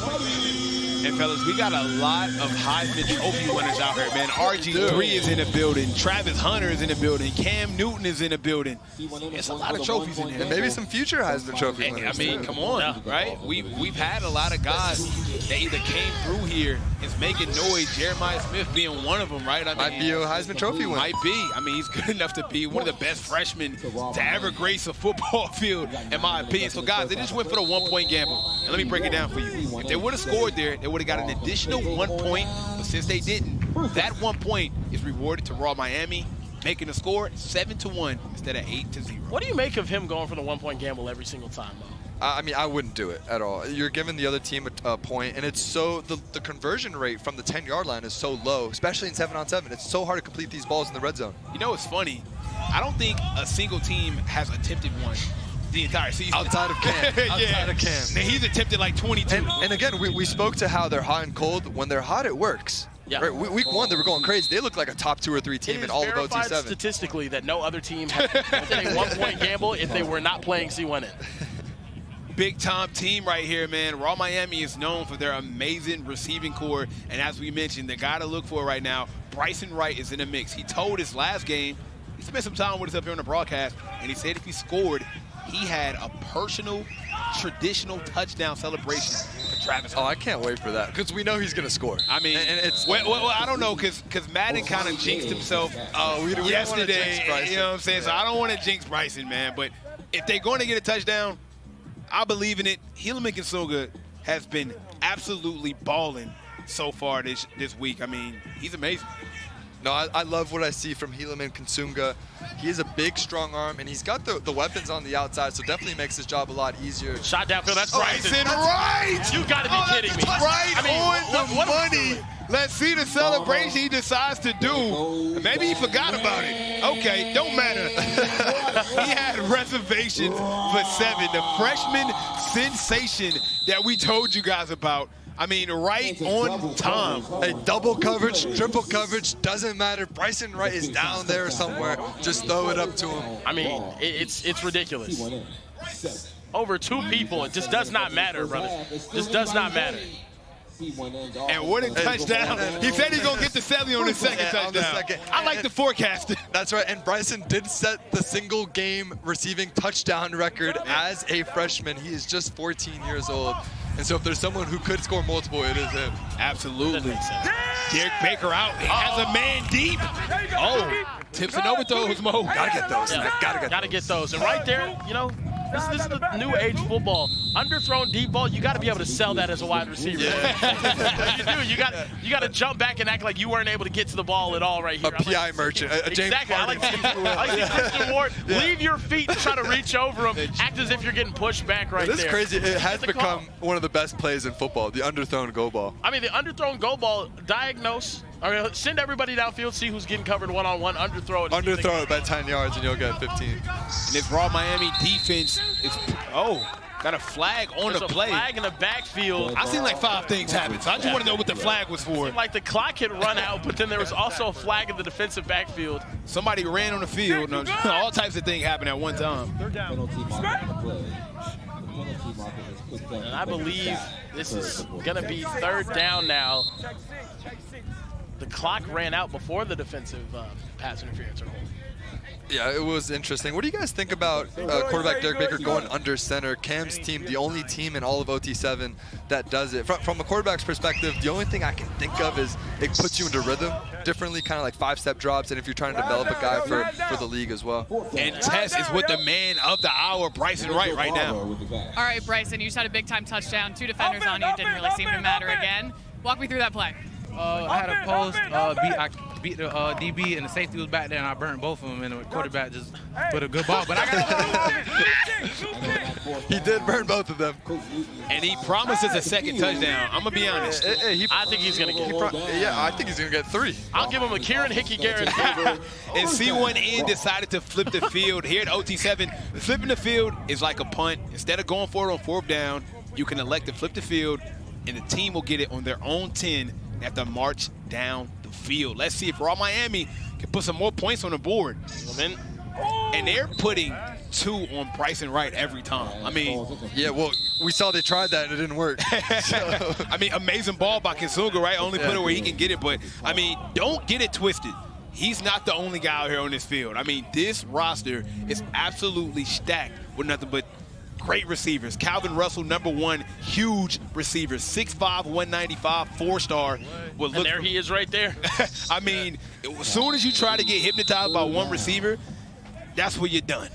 And fellas, we got a lot of Heisman Trophy winners out here, man. RG3 is in the building. Travis Hunter is in the building. Cam Newton is in the building. There's a lot of trophies in here. And maybe some future Heisman Trophy winners. I mean, come on, right? We've had a lot of guys that either came through here, is making noise. Jeremiah Smith being one of them, right? I mean, might be a Heisman Trophy winner. Might be. I mean, he's good enough to be one of the best freshmen to ever grace a football field, in my opinion. So, guys, they just went for the 1-point gamble. And let me break it down for you. If they would have scored there, they would have got an additional 1 point. But since they didn't, that 1 point is rewarded to Raw Miami, making the score 7-1 instead of 8-0. What do you make of him going for the 1-point gamble every single time, though? I mean, I wouldn't do it at all. You're giving the other team a point, and it's so the conversion rate from the 10-yard line is so low, especially in 7-on-7. It's so hard to complete these balls in the red zone. You know, it's funny. I don't think a single team has attempted one the entire season. Outside of Cam. Outside of Cam. Now, he's attempted like 22. And again, we spoke to how they're hot and cold. When they're hot, it works. Yeah. Right, week 1, they were going crazy. They looked like a top 2 or 3 team in all of OT7. Statistically, that no other team had within a 1-point gamble if they were not playing C1N. Big-time team right here, man. Raw Miami is known for their amazing receiving core, and as we mentioned, the guy to look for right now, Bryson Wright, is in the mix. He told us last game, he spent some time with us up here on the broadcast, and he said if he scored, he had a personal, traditional touchdown celebration for TRAYVIS. Oh, I can't wait for that, because we know he's going to score. I mean, and it's well, I don't know, because Madden kind of jinxed himself yesterday. You know what I'm saying? So I don't want to jinx Bryson, man. But if they're going to get a touchdown, I believe in it. Helaman Kasunga has been absolutely balling so far this week. I mean, he's amazing. No, I love what I see from Helaman Kasunga. He has a big, strong arm, and he's got the weapons on the outside, so definitely makes his job a lot easier. Shot downfield, that's Bryson. Right! You got to be kidding me. Right I mean, on the money. Let's see the celebration he decides to do. Maybe he forgot about it. Okay, don't matter. He had reservations for 7. The freshman sensation that we told you guys about. I mean, right on time. Hey, double coverage, triple coverage, doesn't matter. Bryson Wright is down there somewhere. Just throw it up to him. I mean, it's ridiculous. Over 2 people, it just does not matter, brother. Just does not matter. And what a touchdown. He said he's going to get the celly on the second touchdown. I like the forecast. That's right, and Bryson did set the single game receiving touchdown record as a freshman. He is just 14 years old. And so if there's someone who could score multiple, it is him. Absolutely. Derek Baker out. He has a man deep. Oh, tips and overthrows, Mo. Gotta get those. Yeah. Gotta get those. And right there, you know, this is the new age football. Underthrown deep ball, you got to be able to sell that as a wide receiver. Yeah. You do. You got to jump back and act like you weren't able to get to the ball at all right here. A PI merchant, a James exactly. I like to see Christian Ward. Leave your feet to try to reach over him. Act as if you're getting pushed back right there. This is crazy. It has become one of the best plays in football, the underthrown go ball. I mean, the underthrown go ball, diagnose. Or send everybody downfield, see who's getting covered one-on-one, underthrow it. Underthrow it by 10 yards and you'll get 15. And this Raw Miami defense is, got a flag on the play. There's a flag in the backfield. I seen like 5 things happen, so I just want to know what the flag was for. It seemed like the clock had run out, but then there was also a flag in the defensive backfield. Somebody ran on the field. All types of things happen at one time. And I believe this is going to be 3rd down now. The clock ran out before the defensive pass interference or hold. Yeah, it was interesting. What do you guys think about quarterback Derek Baker going under center? Cam's team, the only team in all of OT7 that does it. From a quarterback's perspective, the only thing I can think of is it puts you into rhythm differently, kind of like 5-step drops, and if you're trying to develop a guy for the league as well. And Tess is with the man of the hour, Bryson Wright, right now. All right, Bryson, you just had a big-time touchdown. 2 defenders on you. Didn't really seem to matter again. Walk me through that play. I had a post, I beat the DB, and the safety was back there, and I burned both of them, and the quarterback just put a good ball. But he did burn both of them. And he promises a second touchdown. I'm going to be honest. I think he's going to get I think he's going to get 3. I'll give him a Kieran Hickey guarantee. And C1N decided to flip the field here at OT7. Flipping the field is like a punt. Instead of going for it on 4th down, you can elect to flip the field, and the team will get it on their own 10. They have to march down the field. Let's see if Raw Miami can put some more points on the board. And they're putting 2 on Bryson Wright every time. I mean, yeah, well, we saw they tried that and it didn't work. I mean, amazing ball by Kasunga, right? Only put it where he can get it. But, I mean, don't get it twisted. He's not the only guy out here on this field. I mean, this roster is absolutely stacked with nothing but great receivers. Calvin Russell, #1, huge receiver. 6'5", 195, 4-star. And there he is right there. I mean, as soon as you try to get hypnotized by one receiver, that's where you're done.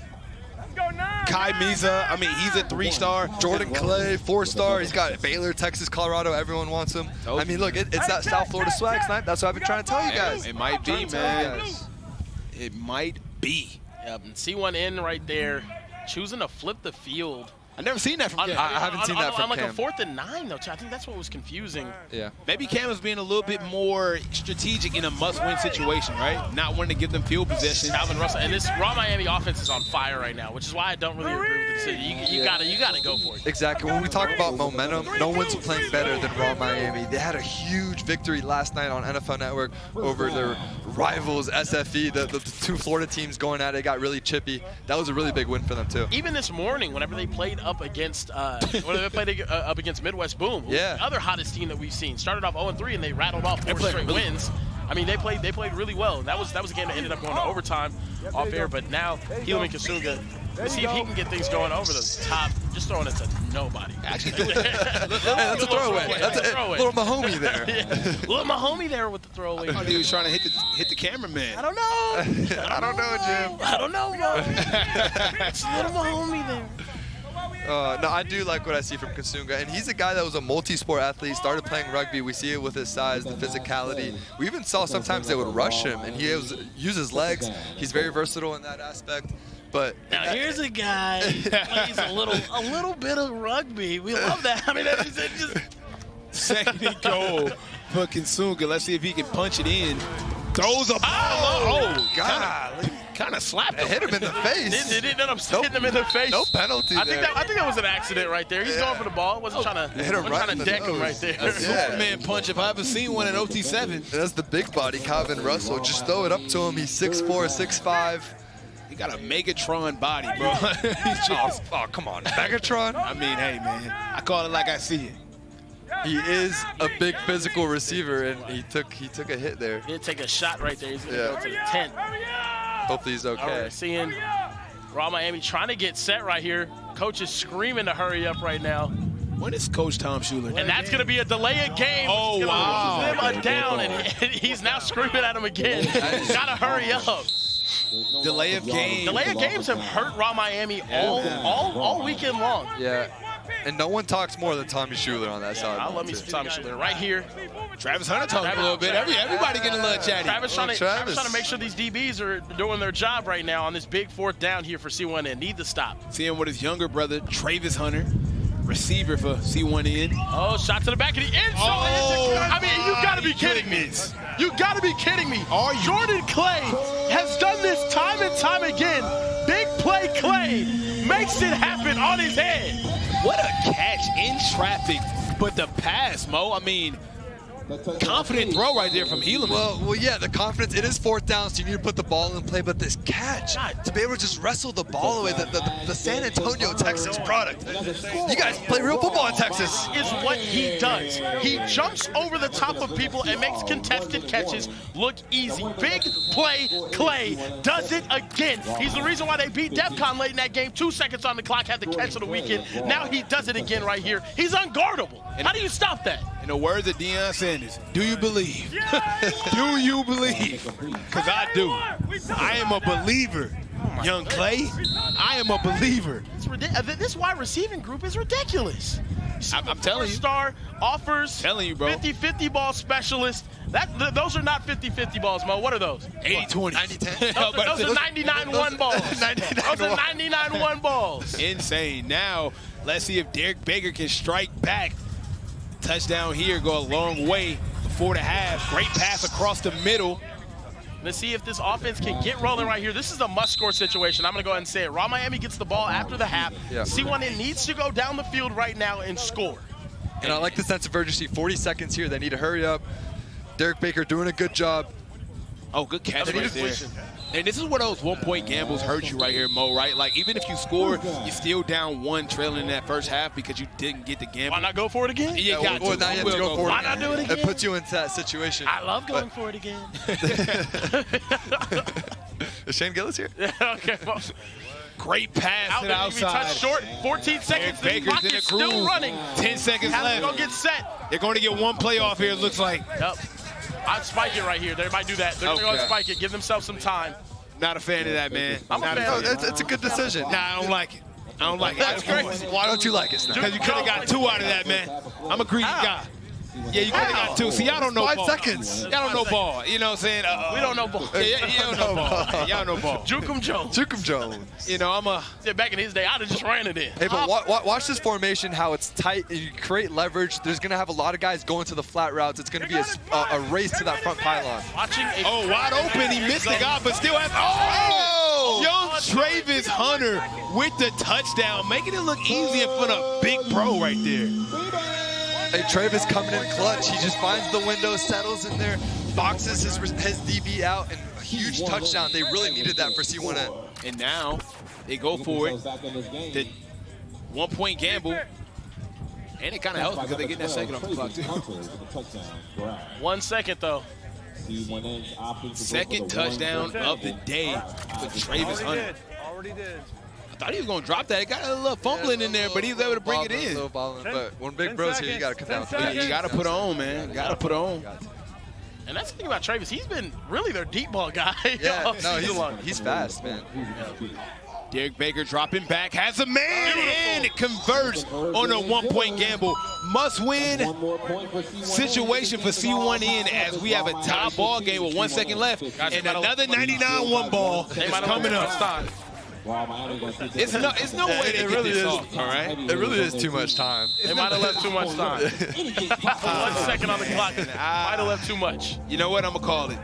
Kai Meza, I mean, he's a 3-star. Jordan Clay, 4-star. He's got Baylor, Texas, Colorado. Everyone wants him. I mean, look, it's that South Florida swag, Snipe. That's what I've been trying to tell you guys. It might be, man. It might be. Yep, and C1N right there. Choosing to flip the field. I've never seen that from Cam. I haven't seen that from Cam. On like Cam. a 4th and 9, though, I think that's what was confusing. Yeah. Maybe Cam was being a little bit more strategic in a must-win situation, right? Not wanting to give them field possession. Calvin Russell. And this Raw Miami offense is on fire right now, which is why I don't really agree with the decision. You gotta go for it. Exactly. When we talk about momentum, no one's playing better than Raw Miami. They had a huge victory last night on NFL Network over their rivals, SFE. The two Florida teams going at it got really chippy. That was a really big win for them too. Even this morning, whenever they played up against up against Midwest Boom, yeah, the other hottest team that we've seen, started off 0-3 and they rattled off 4 straight wins. I mean, they played really well. That was a game that ended up going to overtime off air. But now Helaman Kasunga, let's see if he can get things going over the top. Just throwing it to nobody. Actually, that's a throwaway. That's a little Mahomie there. Little Mahomie there with the throwaway. Oh, he was trying to hit the cameraman. I don't know. I don't know, Jim. I don't know, Mo. It's a little Mahomie there. No, I do like what I see from Kasunga, and he's a guy that was a multi-sport athlete, started playing rugby. We see it with his size, the physicality. We even saw sometimes they would rush him, and he use his legs. He's very versatile in that aspect. But now here's a guy who plays a little bit of rugby. We love that. I mean, that's just second and goal for Kasunga. Let's see if he can punch it in. Throws a ball. Oh, God. Kind of slapped him. Hit him in the face. It ended up hitting him in the face. No penalty I think that was an accident right there. He's going for the ball. Wasn't trying to deck him right there. Superman punch if I ever seen one at OT7. That's the big body, Calvin Russell. Just throw it up to him. He's 6'4", 6'5". He got a Megatron body, bro. Oh, come on. Megatron? I mean, hey, man. I call it like I see it. He is a big physical receiver, and he took a hit there. He did take a shot right there. He's going to go to the 10. Hopefully he's okay. All right, seeing Raw Miami trying to get set right here. Coach is screaming to hurry up right now. When is Coach Tom Schuler? And that's going to be a delay of game. Oh, wow. Them down, and he's now screaming at him again. Got to hurry up. Delay of game. Delay of games have hurt Raw Miami all weekend long. Yeah. And no one talks more than Tommy Schuler on that side. I love me some Tommy Schuler. Right here. Travis Hunter talking a little bit. Everybody getting a little chatty. Travis trying to make sure these DBs are doing their job right now on this big fourth down here for C1N. Need to stop. Seeing with his younger brother, TRAYVIS Hunter, receiver for C1N. Oh, shot to the back of the end zone. I mean, you got to be kidding me. You got to be kidding me. Jordan Clay has done this time and time again. Big play Clay makes it happen on his head. What a catch in traffic, but the pass, Mo. I mean, confident throw right there from Helaman. Well, yeah, the confidence. It is fourth down, so you need to put the ball in play. But this catch, to be able to just wrestle the ball away, the San Antonio, Texas product. You guys play real football in Texas. Is what he does. He jumps over the top of people and makes contested catches look easy. Big play Clay does it again. He's the reason why they beat Defcon late in that game. 2 seconds on the clock, had the catch of the weekend. Now he does it again right here. He's unguardable. How do you stop that? In the words of Deion Sanders, do you believe? Do you believe? Because I do. I am a believer, young Clay. I am a believer. This wide receiving group is ridiculous. I'm telling you. Star offers, telling you, bro. 50-50 ball specialist. Those are not 50-50 balls, Mo. What are those? 80-20. 90-10. Those are 99-1 balls. Those are 99-1 balls. Insane. Now, let's see if Derek Baker can strike back. Touchdown here, go a long way before the half. Great pass across the middle. Let's see if this offense can get rolling right here. This is a must-score situation. I'm going to go ahead and say it. Raw Miami gets the ball after the half. Yeah. C1N needs to go down the field right now and score. And I like the sense of urgency. 40 seconds here. They need to hurry up. Derek Baker doing a good job. Oh, good catch right there. And this is where those one-point gambles hurt you right here, Mo, right? Like, even if you score, you're still down one trailing in that first half because you didn't get the gamble. Why not go for it again? You got to. Now you have to go for it. Why not do it again? It puts you into that situation. I love going for it again. Is Shane Gillis here? Okay, well. Great pass to the outside. Touch short, 14 seconds. Baker's the clock in the is still running. 10 seconds left. Go get set. They're going to get one playoff here, it looks like. Yep. I'd spike it right here. They might do that. They're going to go and spike it. Give themselves some time. Not a fan of that, man. I'm not a fan. No, it's a good decision. Nah, I don't like it. I don't like it. That's great. Why don't you like it, Snap? Because you could have got 2 out of that, man. I'm a greedy guy. Yeah, you could have got 2. See, y'all don't know 5 ball. seconds. Y'all don't know ball. You know what I'm saying? We don't know ball. Yeah, you don't know ball. Y'all know ball. Juke 'em Jones. Juke 'em Jones. You know, I'm a... Back in his day, I'd have just ran it in. Hey, but watch this formation, how it's tight, and you create leverage. There's going to have a lot of guys going to the flat routes. It's going to be a race to that front pylon. Watching wide open. He missed the guy, but still has... Oh! Young TRAYVIS Hunter with the touchdown, making it look easy in front of Big Bro right there. Hey, TRAYVIS coming in clutch. He just finds the window, settles in there, boxes his DB out, and a huge touchdown. They really needed that for C1N. And now they go for it. The 1-point gamble. And it kind of helps because they get that second off the clock, too. 1 second, though. Second touchdown of the day for TRAYVIS Hunter. Already did. I thought he was going to drop that. It got a little fumbling in there, but he was able to bring it in. But when Big Bro's here, you got to come down. You got to put on, man. Got to put on. And that's the thing about TRAYVIS. He's been really their deep ball guy. Yeah, no, he's fast, man. Derek Baker dropping back, has a man, and it converts on a 1-point gamble. Must win situation for C1N as we have a tie ball game with 1 second left. And another 99 one ball is coming up. It's no way to get this off, all right? It really is too much time. They might have left too much time. 1 second on the clock. Might have left too much. You know what? I'm going to call it.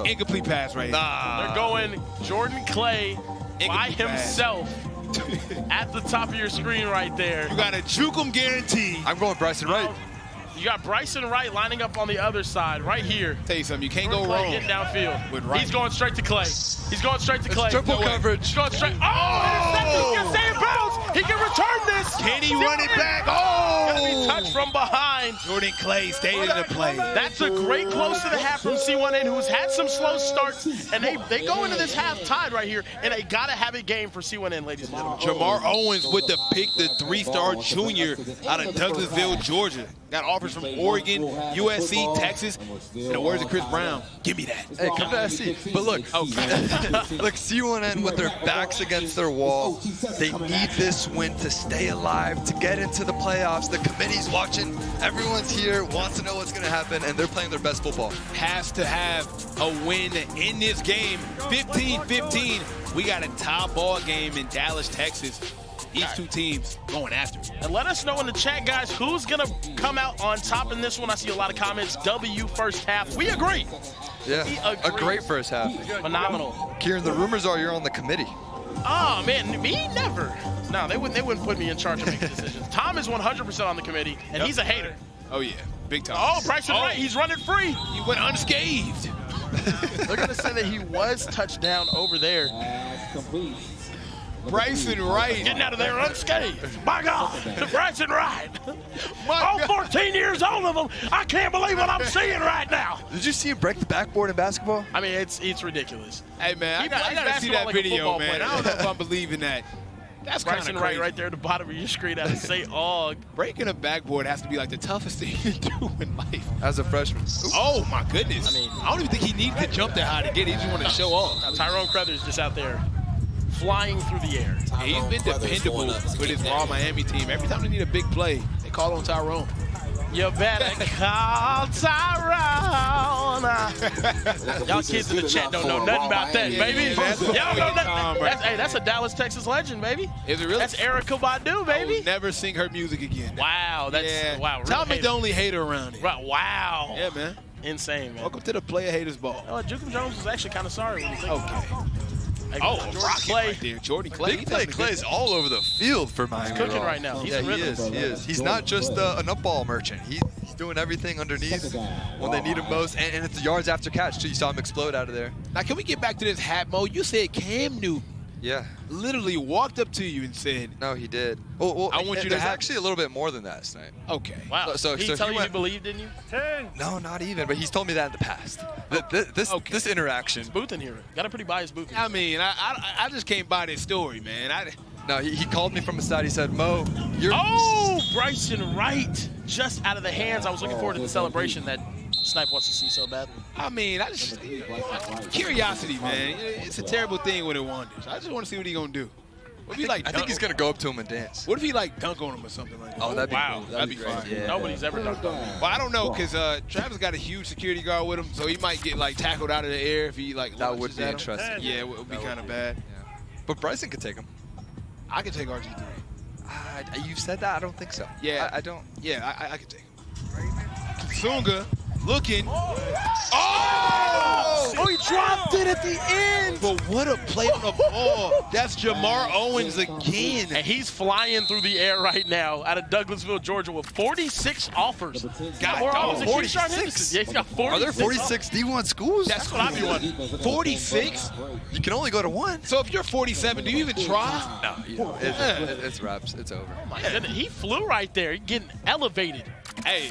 Incomplete pass right here. They're going Jordan Clay by himself at the top of your screen right there. You got a juke 'em guarantee. I'm going Bryson Wright. You got Bryson Wright lining up on the other side right here. Tell you something, you can't go wrong. Getting downfield. He's going straight to Clay. He's going straight to Clay. Triple coverage. He's going straight. Oh! He's going to stay in bounds. He can return this. Can he run it back? Oh! Gonna be touched from behind. Jordan Clay stayed in the play. That's a great close to the half from C1N, who's had some slow starts, and they go into this half tied right here, and they gotta have it game for C1N, ladies and gentlemen. Jamar Owens with the pick, the 3-star junior out of Douglasville, Georgia. Got offers from Oregon, USC, Texas, and the words of Chris Brown. Give me that. Hey, come to SC. But look, look, C1N with their backs against their wall, they need this win to stay alive, to get into the playoffs. The committee's watching. Everyone's here, wants to know what's going to happen, and they're playing their best football. Has to have a win in this game. 15-15. We got a tie ball game in Dallas, Texas. These two teams going after it. And let us know in the chat, guys, who's going to come out on top in this one. I see a lot of comments. W first half. We agree. Yeah, a great first half. Phenomenal. Kieran, the rumors are you're on the committee. Oh, man, me? Never. No, they wouldn't put me in charge of making decisions. Tom is 100% on the committee, and he's a hater. Oh, yeah. Big time. Oh, Bryson Wright, he's running free. He went unscathed. They're going to say that he was touchdown over there. Bryson Wright. Getting out of there unscathed. My God, Bryson Wright. All 14 years old of them. I can't believe what I'm seeing right now. Did you see him break the backboard in basketball? I mean, it's ridiculous. Hey, man, I got to see that video, man. I don't know if I'm believing that. That's Bryson Wright right there at the bottom of your screen. I say, oh. Breaking a backboard has to be like the toughest thing to do in life. As a freshman. Oh, my goodness. I mean, I don't even think he needed to jump that high to get it. He just wanted to show off. Tyrone Crothers just out there flying through the air. He's been dependable with his Raw Miami team. Every time they need a big play, they call on Tyrone. You better call Tyrone. Y'all kids in the chat don't know nothing about that, baby. Y'all know nothing. Hey, that's a Dallas, Texas legend, baby. Is it really? That's Erykah Badu, baby. I will never sing her music again. Wow, that's wow. Tommy the only hater around it. Right, wow. Yeah, man. Insane, man. Welcome to the Player Haters Ball. Oh, Jukum Jones was actually kind of sorry when you think about it. Hey, Jordan Clay. Right there. Jordan Clay. Big play Clay's all over the field for Miami. He's cooking right now. He's he is. He's not just an up ball merchant. He's doing everything underneath when they need him most, and it's yards after catch, too. You saw him explode out of there. Now, can we get back to this hat mode? You said Cam Newton. Yeah. Literally walked up to you and said. No, he did. Well, I want you to. Actually a little bit more than that tonight. Okay. Wow. So he tell you he believed, didn't you? 10. No, not even. But he's told me that in the past. This interaction. It's Booth in here. Got a pretty biased Booth. I mean, I just can't buy this story, man. No, he called me from the side. He said, Mo, you're. Oh, Bryson Wright. Just out of the hands. I was looking forward to the celebration that Snipe wants to see so badly. I mean, curiosity, man. It's a terrible thing when it wanders. I just want to see what he's going to do. What if he I think he's going to go up to him and dance. What if he dunk on him or something like that? Oh, that'd be wow. cool. That'd be fun. Yeah. Nobody's ever dunked on him. Well, I don't know, because Travis got a huge security guard with him, so he might get tackled out of the air if he that would be interesting. Yeah, it would be kind of bad. Yeah. But Bryson could take him. I could take RG3. You've said that? I don't think so. Yeah. I don't. Yeah, I could take him. Kasunga looking. Oh, he dropped it at the end. But what a play on the ball. That's Jamar Owens again. And he's flying through the air right now out of Douglasville, Georgia with 46 offers. God, More offers than 46? Keyshawn Henderson. Yeah, he's got 46. Are there 46 D1 schools? That's what I'd be wondering. 46? You can only go to one. So if you're 47, do you even try? No, it's wraps. It's over. Oh my goodness, he flew right there. He's getting elevated. Hey,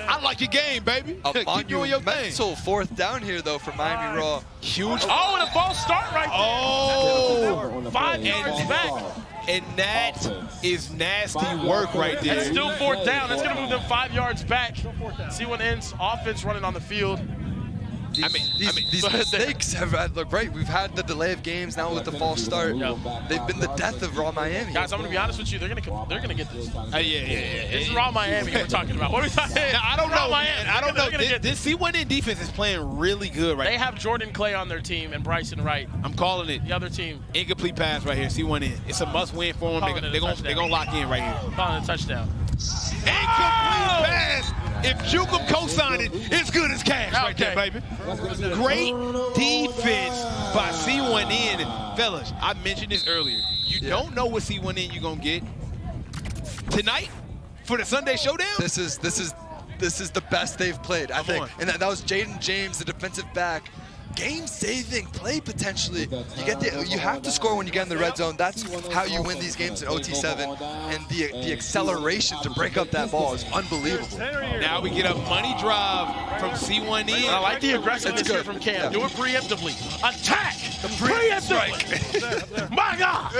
I like your game, baby. Keep doing your thing. Mental fourth down here, though, for Miami Raw. Huge. Oh, and a false start right there. Oh. 5 yards back. And that is nasty work right there. That's still fourth down. That's going to move them 5 yards back. C1N's offense running on the field. These mistakes have look great. We've had the delay of games now with the false start. They've been the death of Raw Miami. Guys, I'm gonna be honest with you. They're gonna get this. Yeah. This is Raw Miami we're talking about. What are we talking about? I don't know, man. I don't know. This This C1N defense is playing really good right now. They have Jordan Clay on their team and Bryson Wright. I'm calling it. The other team. Incomplete pass right here, C1N. It's a must-win for them. They're gonna lock in right here. Calling a touchdown. Incomplete pass. If Juke him co-signing, it's good as cash right there, baby. Great defense by C1N. Fellas, I mentioned this earlier. You don't know what C1N you're going to get tonight for the Sunday Showdown. This is the best they've played, I think. And that was Jaden James, the defensive back. Game-saving play potentially. You have to score when you get in the red zone. That's how you win these games in OT7. And the acceleration to break up that ball is unbelievable. Now we get a money drive from C1N. I like the aggressiveness here from Cam. Do it preemptively. Attack! Preemptively! My God!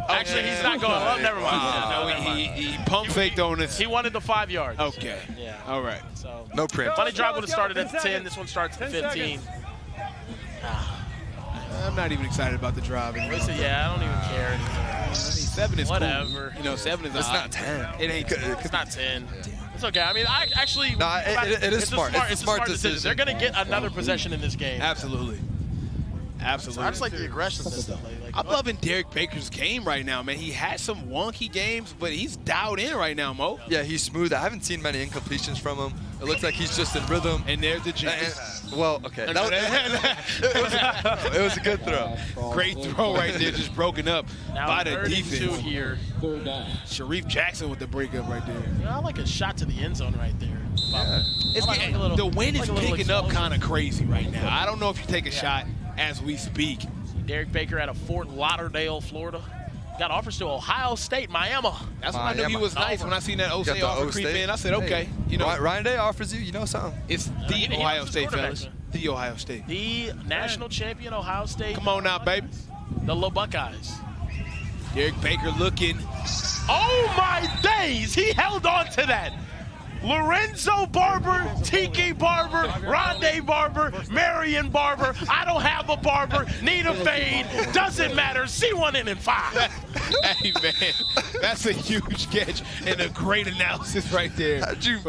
Actually, he's not going. Oh, never mind. He pump faked on us. He wanted the 5 yards. Okay. Yeah. All right. So no preempt. Money drive would have started at 10. This one starts at 15. I'm not even excited about the drive anymore. Yeah, I don't even care anymore. 7 is whatever. Cool. You know, 7 is It's not 10. It ain't good. It's not 10. It's okay. I mean, I actually. No, it is smart. It's a smart decision. They're going to get another possession in this game. Absolutely. Absolutely. I just like the aggressiveness. I'm loving Derek Baker's game right now, man. He had some wonky games, but he's dialed in right now, Mo. Yeah, he's smooth. I haven't seen many incompletions from him. It looks like he's just in rhythm. And there's the jinx. Well, okay. It was a good throw. Great throw right there, just broken up now by the defense. Here. Sharif Jackson with the breakup right there. You know, I like a shot to the end zone right there. Yeah. The wind is picking up kind of crazy right now. I don't know if you take a shot as we speak. Derek Baker out of Fort Lauderdale, Florida. Got offers to Ohio State, Miami. That's when I knew he was nice. When I seen that OC offer creep in, I said, okay. You know, Ryan Day offers you know something. It's the Ohio State, fellas. The Ohio State. The national champion Ohio State. Come on now, baby. The little Buckeyes. Derek Baker looking. Oh, my days. He held on to that. Lorenzo Barber, Tiki Barber, Rondé Barber, Marion Barber. I don't have a barber, need a fade. Doesn't matter. C1N in 5. Hey, man, that's a huge catch and a great analysis right there. How'd you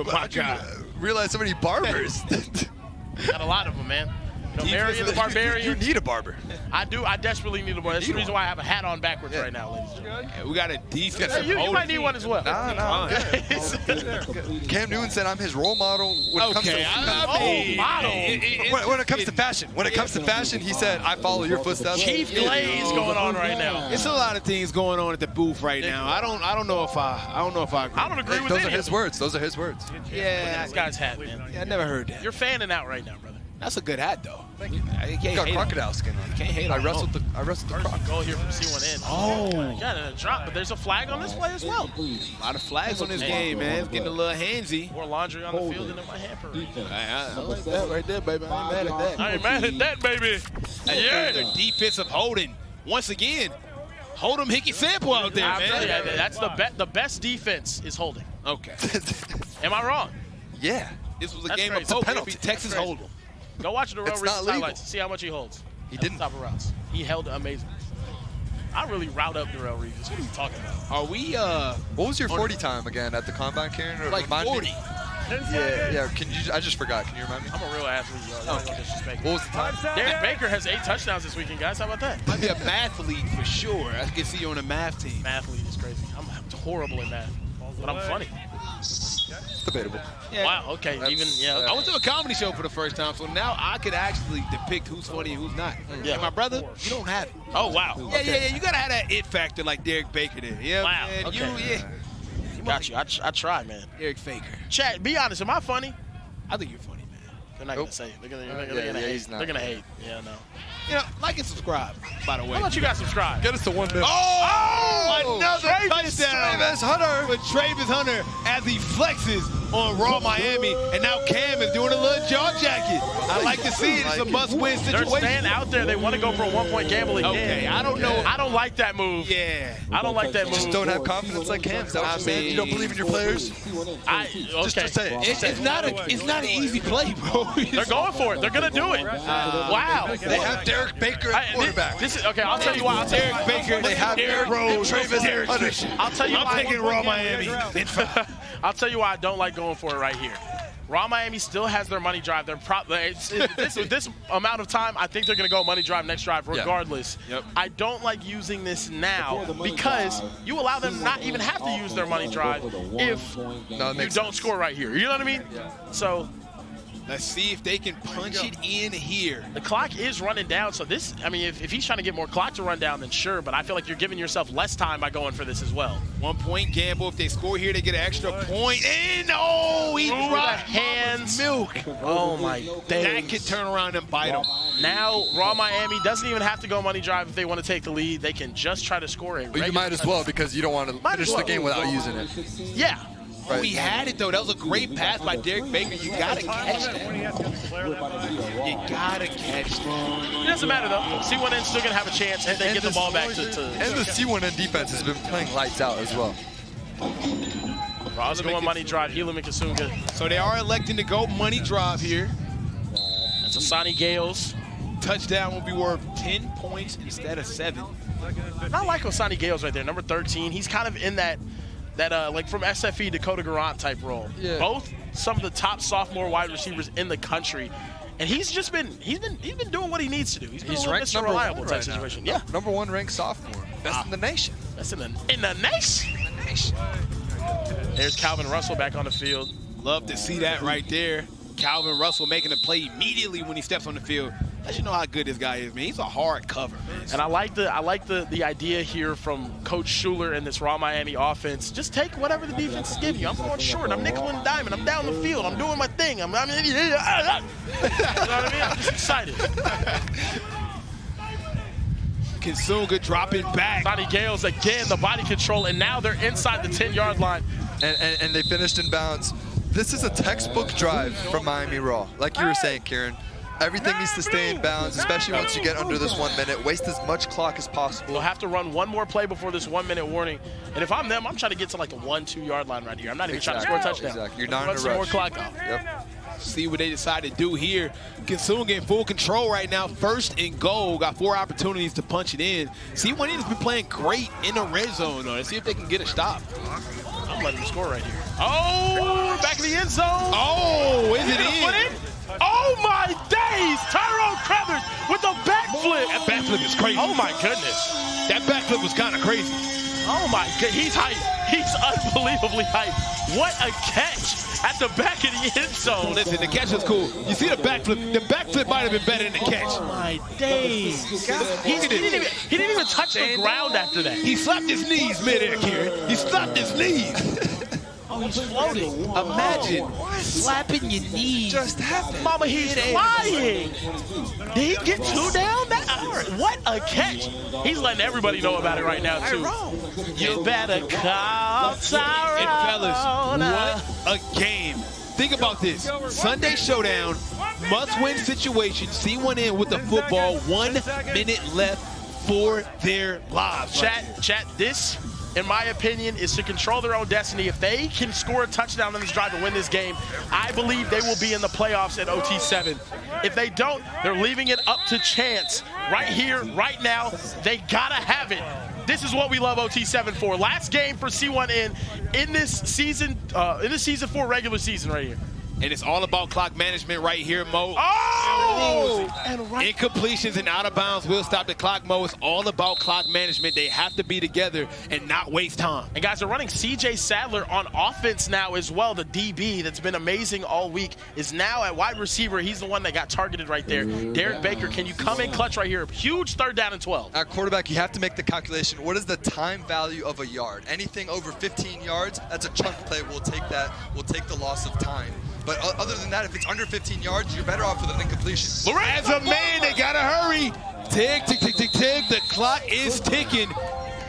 realize so many barbers? Got a lot of them, man. You know, Marion the Barbarian. You need a barber. I do. I desperately need a barber. That's the reason why I have a hat on backwards right now, ladies and gentlemen. Yeah, we got a defensive You might need one as well. No. Cam Newton said I'm his role model when it comes to when it comes to fashion. When it comes to fashion, he said I follow your footsteps. Chief Glaze going on right now. It's a lot of things going on at the booth right now. I don't know if I agree. I don't agree with Those any are his words. Those are his words. Yeah, this guy's hat, man. Yeah, I never heard that. You're fanning out right now, brother. That's a good hat, though. Thank you. You got crocodile skin on. You can't hate on I wrestled the croc. Goal here from C1N. Oh. Got a drop, but there's a flag on this play as well. A lot of flags on this game, man. It's getting a little handsy. More laundry on the field than in my hamper. I like that right there, baby. I ain't mad at that. I ain't mad at that, baby. Yeah. The defensive holding. Once again, hold him Hickey Sample out there, man. Yeah, that's the best defense is holding. Okay. Am I wrong? Yeah. This was a That's game crazy. of poker. penalty. Texas hold him. Go watch the real It's recent not legal. highlights. See how much he holds. He didn't. Top of routes. He held amazing. I really route up Darrell Regis. What are you talking about? Are we, What was your 40 time again at the combine, Karen? Or like remind 40? Me? Yeah. Can you? I just forgot. Can you remind me? I'm a real athlete, y'all. Okay. What was the time? Derek Baker has 8 touchdowns this weekend, guys. How about that? I'd be a mathlete for sure. I can see you on a math team. Mathlete is crazy. I'm horrible at math, but I'm funny. It's debatable. Yeah. Wow, okay, I went to a comedy show for the first time, so now I could actually depict who's funny and who's not. Yeah. And my brother, you don't have it. Oh, wow. Yeah, you gotta have that it factor like Derek Baker did. Yeah, Wow, man. okay. Got you. I try, man. Derek Faker. Chat, be honest, am I funny? I think you're funny, man. They're not gonna say. They're gonna hate. They're gonna hate. Yeah, no. You know, like and subscribe, by the way. How about you guys subscribe? Get us to 1 million. Another TRAYVIS touchdown. TRAYVIS Hunter. With TRAYVIS Hunter as he flexes on Raw Miami, and now Cam is doing a little jaw jacket. I like to see it. It's a must-win situation. They're staying out there. They want to go for a 1-point gamble again. Okay, I don't know. I don't like that move. Yeah. I don't like that move. Just don't have confidence like Cam. Is that what you're saying? You don't believe in your players? Just say it. It's not an easy play, bro. They're going for it. They're gonna do it. Wow. They have Derek Baker at quarterback. This is okay. I'll tell you why. Derek Baker. They have Derek Rose. TRAYVIS Hunter. I'll tell you I'm why. taking Raw Miami. I'll tell you why I don't like going for it right here. Raw Miami still has their money drive. This amount of time, I think they're going to go money drive next drive regardless. Yep. I don't like using this now because you allow them not even have to use their money drive if you don't score right here. You know what I mean? Yeah. So let's see if they can punch it in here. the clock is running down, so this, I mean, if he's trying to get more clock to run down, then sure, but I feel like you're giving yourself less time by going for this as well. 1-point gamble. If they score here, they get an extra point. And he Through the dropped hands. milk. Oh my days. That could turn around and bite him. Now, Raw Miami doesn't even have to go money drive if they want to take the lead. They can just try to score a But you might as well because you don't want to finish the game without using it. Yeah. Right. We had it, though. That was a great pass by Derek Baker. You got to catch that. You got to catch that. It doesn't matter, though. C1N still going to have a chance if they get the ball back to And the C1N defense has been playing lights out as well. Raw's going money drive. Helaman Kasunga. So they are electing to go money drive here. That's a Sonny Gales. Touchdown will be worth 10 points instead of 7. I like Osani Gales right there, number 13. He's kind of in that like from SFE Dakota Garant type role. Yeah. Both some of the top sophomore wide receivers in the country. And he's been doing what he needs to do. He's been ranked Mr. Reliable type situation. Now. Yeah. Number 1 ranked sophomore. Best in the nation. That's in the nation. There's Calvin Russell back on the field. Love to see that right there. Calvin Russell making a play immediately when he steps on the field. Let you know how good this guy is, man. He's a hard cover, man. And I like the idea here from Coach Schuler and this Raw Miami offense. Just take whatever the defense is giving you. I'm going short. I'm nickel and diamond. I'm down the field. I'm doing my thing. You know what I mean? I'm just excited. Kasunga dropping back. Sonny Gales again, the body control, and now they're inside the 10-yard line. And they finished in bounds. This is a textbook drive from Miami Raw. Like you were saying, Kieran. Everything needs to stay in bounds, especially once you get under this 1 minute. Waste as much clock as possible. We'll have to run one more play before this 1 minute warning. And if I'm them, I'm trying to get to like the 1-2 yard line right here. I'm not even trying to score a touchdown. Exactly. You're not in a rush. Some more clock off. Yep. See what they decide to do here. Kasunga in full control right now. 1st and goal. Got 4 opportunities to punch it in. C1N has been playing great in the red zone, though. Let's see if they can get a stop. I'm letting them score right here. Oh, back of the end zone. Oh, is it in? Oh my days! Tyrone Crothers with the backflip. That backflip is crazy. Oh my goodness. That backflip was kind of crazy. Oh my god, he's hype. He's unbelievably hype. What a catch at the back of the end zone. Listen, the catch was cool. You see the backflip? The backflip might have been better than the catch. Oh my days. He didn't even touch the ground after that. He slapped his knees midair, Kieran. He slapped his knees. Oh, he's floating. Imagine slapping your knees. Just happened. Mama, he's flying. Did he get 2 down? What a catch. He's letting everybody know about it right now, too. You better call Tyrone. And fellas, what a game. Think about this. Sunday showdown, must-win situation. C1N with the football. 1 minute left for their lives. Chat, this, in my opinion, is to control their own destiny. If they can score a touchdown on this drive and win this game, I believe they will be in the playoffs at OT7. If they don't, they're leaving it up to chance. Right here, right now, they gotta have it. This is what we love OT7 for. Last game for C1N in this season 4 regular season right here. And it's all about clock management right here, Mo. Oh! Incompletions and out of bounds will stop the clock, Mo. It's all about clock management. They have to be together and not waste time. And guys, they're running CJ Sadler on offense now as well. The DB that's been amazing all week is now at wide receiver. He's the one that got targeted right there. Derek Baker, can you come in clutch right here? Huge 3rd down and 12. At quarterback, you have to make the calculation. What is the time value of a yard? Anything over 15 yards, that's a chunk play. We'll take that. We'll take the loss of time. But other than that, if it's under 15 yards, you're better off with an incompletion. As a man, they gotta hurry. Tick, tick, tick, tick, tick. The clock is ticking.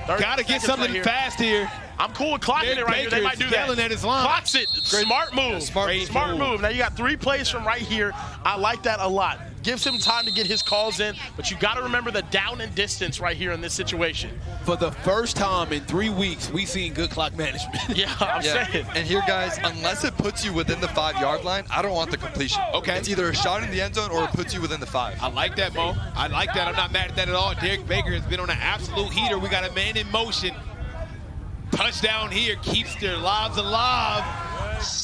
Gotta get something fast here. I'm cool with clocking it right here. They might do that. Yelling at his line. Clocks it. Smart move. Smart move. Now you got 3 plays from right here. I like that a lot. Gives him time to get his calls in, but you got to remember the down and distance right here in this situation. For the first time in 3 weeks, we've seen good clock management. Yeah, I'm saying. And here, guys, unless it puts you within the 5-yard line, I don't want the completion. Okay. It's either a shot in the end zone or it puts you within the 5. I like that, Mo. I like that. I'm not mad at that at all. Derek Baker has been on an absolute heater. We got a man in motion. Touchdown here keeps their lives alive.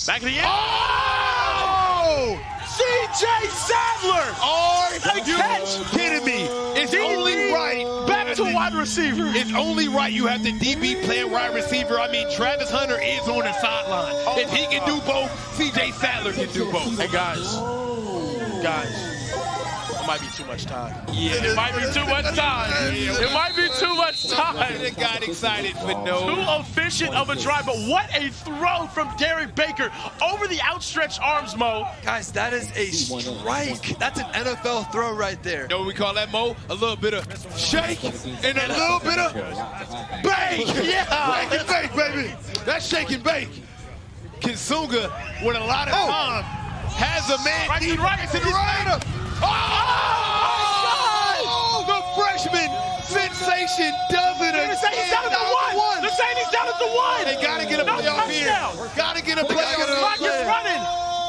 Back to the end. Oh! CJ Sadler! Are you kidding me? It's only right. Back to wide receiver. It's only right you have the DB playing wide receiver. I mean, Travis Hunter is on the sideline. If he can do both, CJ Sadler can do both. Hey, guys, it might be too much time. Yeah. It might be too much time. It might be too much time. I got excited for no. Too efficient of a drive, but what a throw from Derek Baker over the outstretched arms, Mo. Guys, that is a strike. That's an NFL throw right there. You know what we call that, Mo? A little bit of shake and a little bit of bake. Yeah. Shake and bake, baby. That's shake and bake. Kinsunga, with a lot of time, has a man Right to the right. Oh! The freshman sensation does it again. He's down at the 1. They're saying he's down at the 1. They gotta get a playoff here. Gotta get a playoff. The clock is running.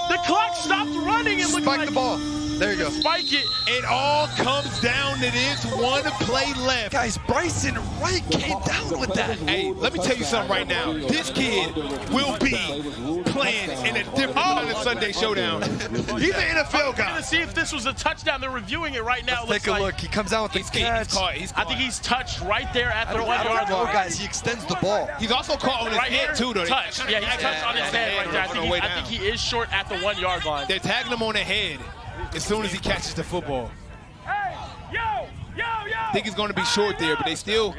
The clock stopped running and looked Spike like the ball. There you go. Spike it. It all comes down to this one play left. Guys, Bryson Wright came down with that. Hey, let me tell you something right now. This kid will be playing in a different kind of Sunday showdown. He's an NFL guy. I'm gonna see if this was a touchdown. They're reviewing it right now. Let's take a look. He comes out with the catch. He's caught. I think he's touched right there at the 1 yard Oh, line. guys, he extends the ball. He's also caught on his Right head, here, too, though. touch. Yeah, he touched on his head right there. I think he is short at the 1 yard line. They're tagging him on the head as soon as he catches the football. I think he's going to be short there, but they still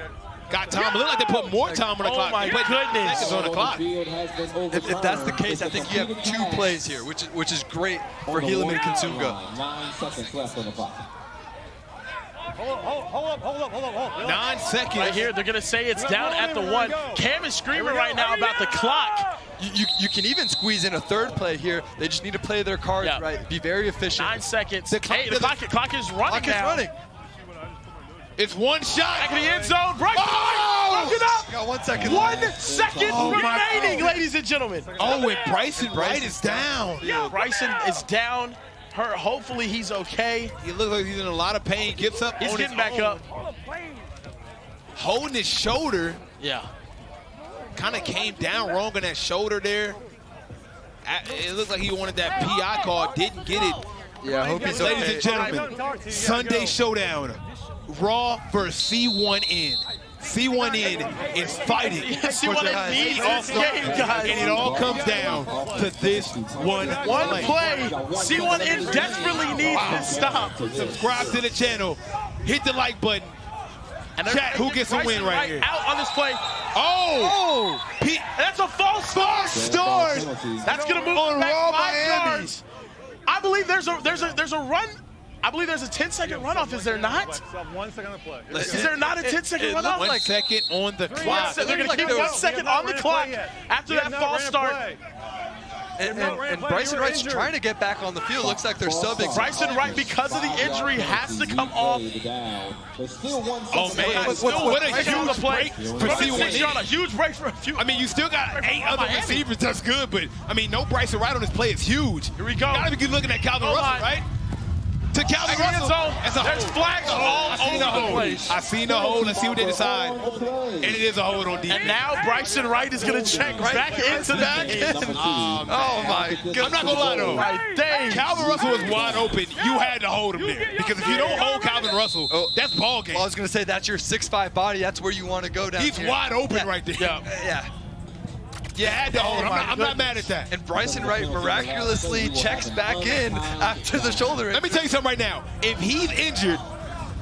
got time. It looks like they put more time on the clock. My goodness. Seconds on the clock. If that's the case, I think you have 2 plays here, which is great for Helaman Kinsunga. 9 seconds left on the clock. Hold up. 9 seconds. Right here, they're going to say it's down at the 1. Cam is screaming right now about the clock. You can even squeeze in a 3rd play here. They just need to play their cards right. Be very efficient. 9 seconds. The clock is running Clock is running. It's one shot. Back in the end zone. Broken up. Got 1 second. 1 second remaining, ladies and gentlemen. Oh, and Bryson Wright is down. Bryson is down. Hopefully he's okay. He looks like he's in a lot of pain. Gets up. He's getting back up. Holding his shoulder. Yeah. Kind of came down wrong on that shoulder there. It looks like he wanted that PI call. Didn't get it. Yeah, I hope he's okay. Ladies and gentlemen, Sunday Showdown. Raw versus C1N. C1N is fighting. C1N needs this game, guys. And it all comes down to this one play. C1N desperately needs this stop. Subscribe to the channel. Hit the like button. And chat, who gets a win right here? Out on this play. Oh! That's a false start. That's going to move on back 5 yards. I believe there's a run. I believe there's a 10-second runoff. Is there not? 1 second on the play. Is there not a 10-second runoff? 1 second on the clock. They're going to keep 1 second on the clock after that false start. And Bryson Wright's trying to get back on the field. Looks like they're subbing. Bryson Wright, because of the injury, has to come off. Oh, man. What a huge break for C1N. A huge break for a few. I mean, you still got 8 other receivers. That's good, but, I mean, no Bryson Wright on this play is huge. Here we go. You got to be looking at Calvin Russell, right? to Calvin Russell. That's a There's hold. flags all over the place. I seen the hold. Let's see what they decide. And it is a hold on defense. And now Bryson Wright is going to check back into that game. Oh my God. I'm not going to lie though. Dang. Calvin Russell was wide open. You had to hold him there. Because if you don't hold Calvin Russell, that's ball game. Well, I was going to say, that's your 6'5" body. That's where you want to go down He's here. wide open right there. Yeah. You had to hold him. I'm not mad at that. And Bryson Wright miraculously checks back in after the shoulder. Let me tell you something right now. If he's injured,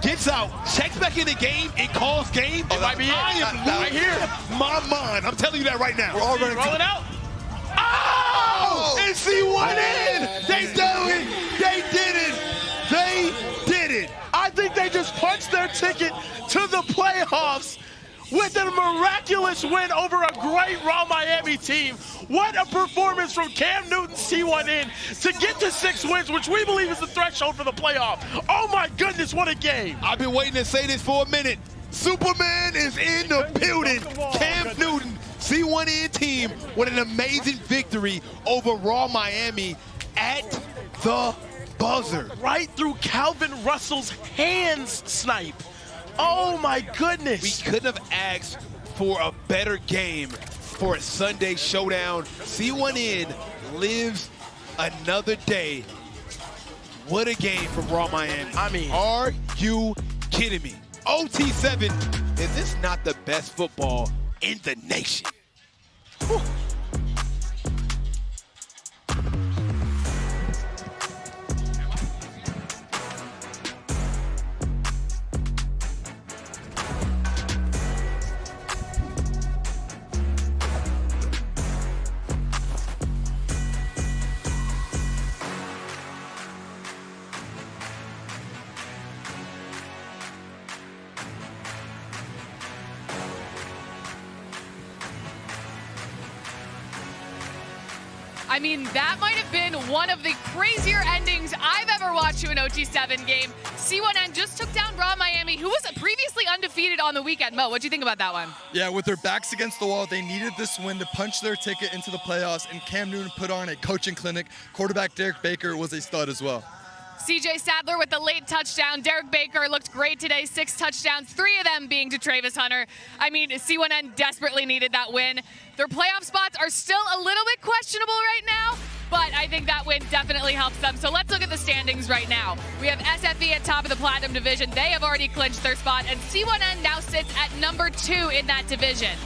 gets out, checks back in the game, and calls game, It might be it. I am Right here. my mind. I'm telling you that right now. We're all running. Rolling out. Oh! And C1N! They do it! They did it! They did it! I think they just punched their ticket to the playoffs with a miraculous win over a great Raw Miami team. What a performance from Cam Newton, C1N, to get to 6 wins, which we believe is the threshold for the playoff. Oh my goodness, what a game. I've been waiting to say this for a minute. Superman is in the building. Cam Newton, C1N team, with an amazing victory over Raw Miami at the buzzer. Right through Calvin Russell's hands, Snipe. Oh my goodness. We couldn't have asked for a better game for a Sunday showdown. C1N lives another day. What a game from Raw Miami. I mean, are you kidding me? OT7, is this not the best football in the nation? Whew. I mean, that might have been one of the crazier endings I've ever watched to an OT7 game. C1N just took down Raw Miami, who was previously undefeated on the weekend. Mo, what do you think about that one? Yeah, with their backs against the wall, they needed this win to punch their ticket into the playoffs, and Cam Newton put on a coaching clinic. Quarterback Derek Baker was a stud as well. CJ Sadler with the late touchdown. Derek Baker looked great today. 6 touchdowns, 3 of them being to TRAYVIS Hunter. I mean, C1N desperately needed that win. Their playoff spots are still a little bit questionable right now, but I think that win definitely helps them. So let's look at the standings right now. We have SFE at top of the Platinum Division. They have already clinched their spot, and C1N now sits at number 2 in that division.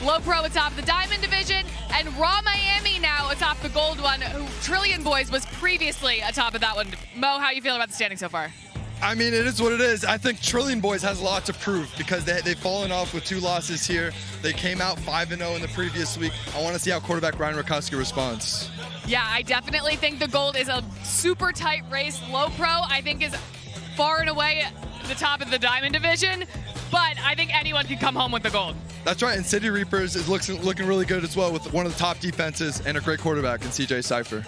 Low Pro atop the Diamond Division, and Raw Miami now atop the Gold one, who Trillion Boys was previously atop of that one. Mo, how are you feeling about the standing so far? I mean, it is what it is. I think Trillion Boys has a lot to prove because they've fallen off with 2 losses here. They came out 5-0 in the previous week. I want to see how quarterback Ryan Rakowski responds. Yeah, I definitely think the Gold is a super tight race. Low Pro, I think, is far and away the top of the Diamond Division, but I think anyone can come home with the Gold. That's right, and City Reapers is looking really good as well with one of the top defenses and a great quarterback in CJ Cypher.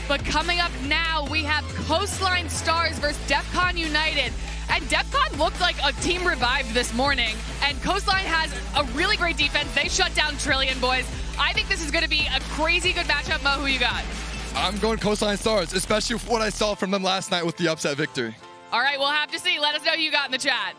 But coming up now, we have Coastline Stars versus Defcon United. And Defcon looked like a team revived this morning. And Coastline has a really great defense. They shut down Trillion Boys. I think this is going to be a crazy good matchup. Mo, who you got? I'm going Coastline Stars, especially what I saw from them last night with the upset victory. All right, we'll have to see. Let us know who you got in the chat.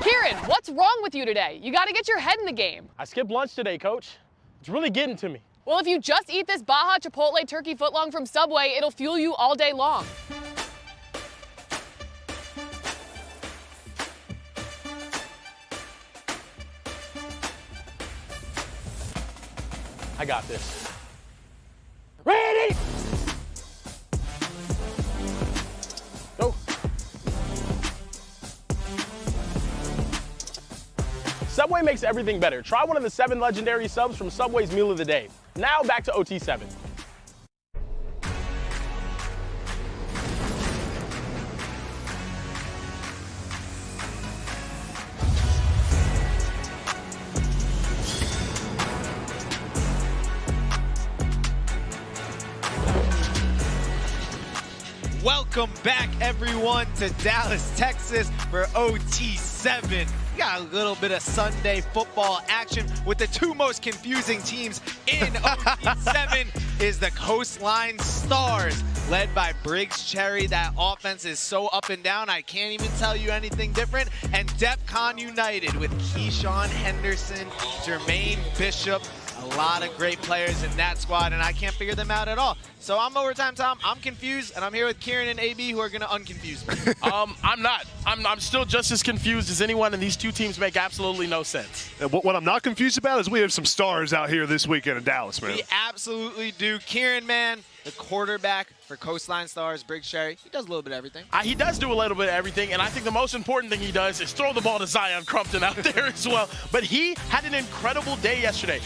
Kieran, what's wrong with you today? You gotta get your head in the game. I skipped lunch today, Coach. It's really getting to me. Well, if you just eat this Baja Chipotle turkey footlong from Subway, it'll fuel you all day long. I got this. Ready? Go. Subway makes everything better. Try one of the 7 legendary subs from Subway's Meal of the Day. Now back to OT7. Welcome back, everyone, to Dallas, Texas for OT7. We got a little bit of Sunday football action with the two most confusing teams in OT7 is the Coastline Stars, led by Briggs Cherry. That offense is so up and down, I can't even tell you anything different. And Defcon United with Keyshawn Henderson, Jermaine Bishop, a lot of great players in that squad, and I can't figure them out at all. So I'm Overtime Tom, I'm confused, and I'm here with Kieran and AB who are gonna unconfuse me. I'm not. I'm still just as confused as anyone, and these two teams make absolutely no sense. And what I'm not confused about is we have some stars out here this weekend in Dallas, man. We absolutely do. Kieran, man, the quarterback for Coastline Stars, Briggs Cherry, he does a little bit of everything. He does do a little bit of everything, and I think the most important thing he does is throw the ball to Zion Crumpton out there as well. But he had an incredible day yesterday.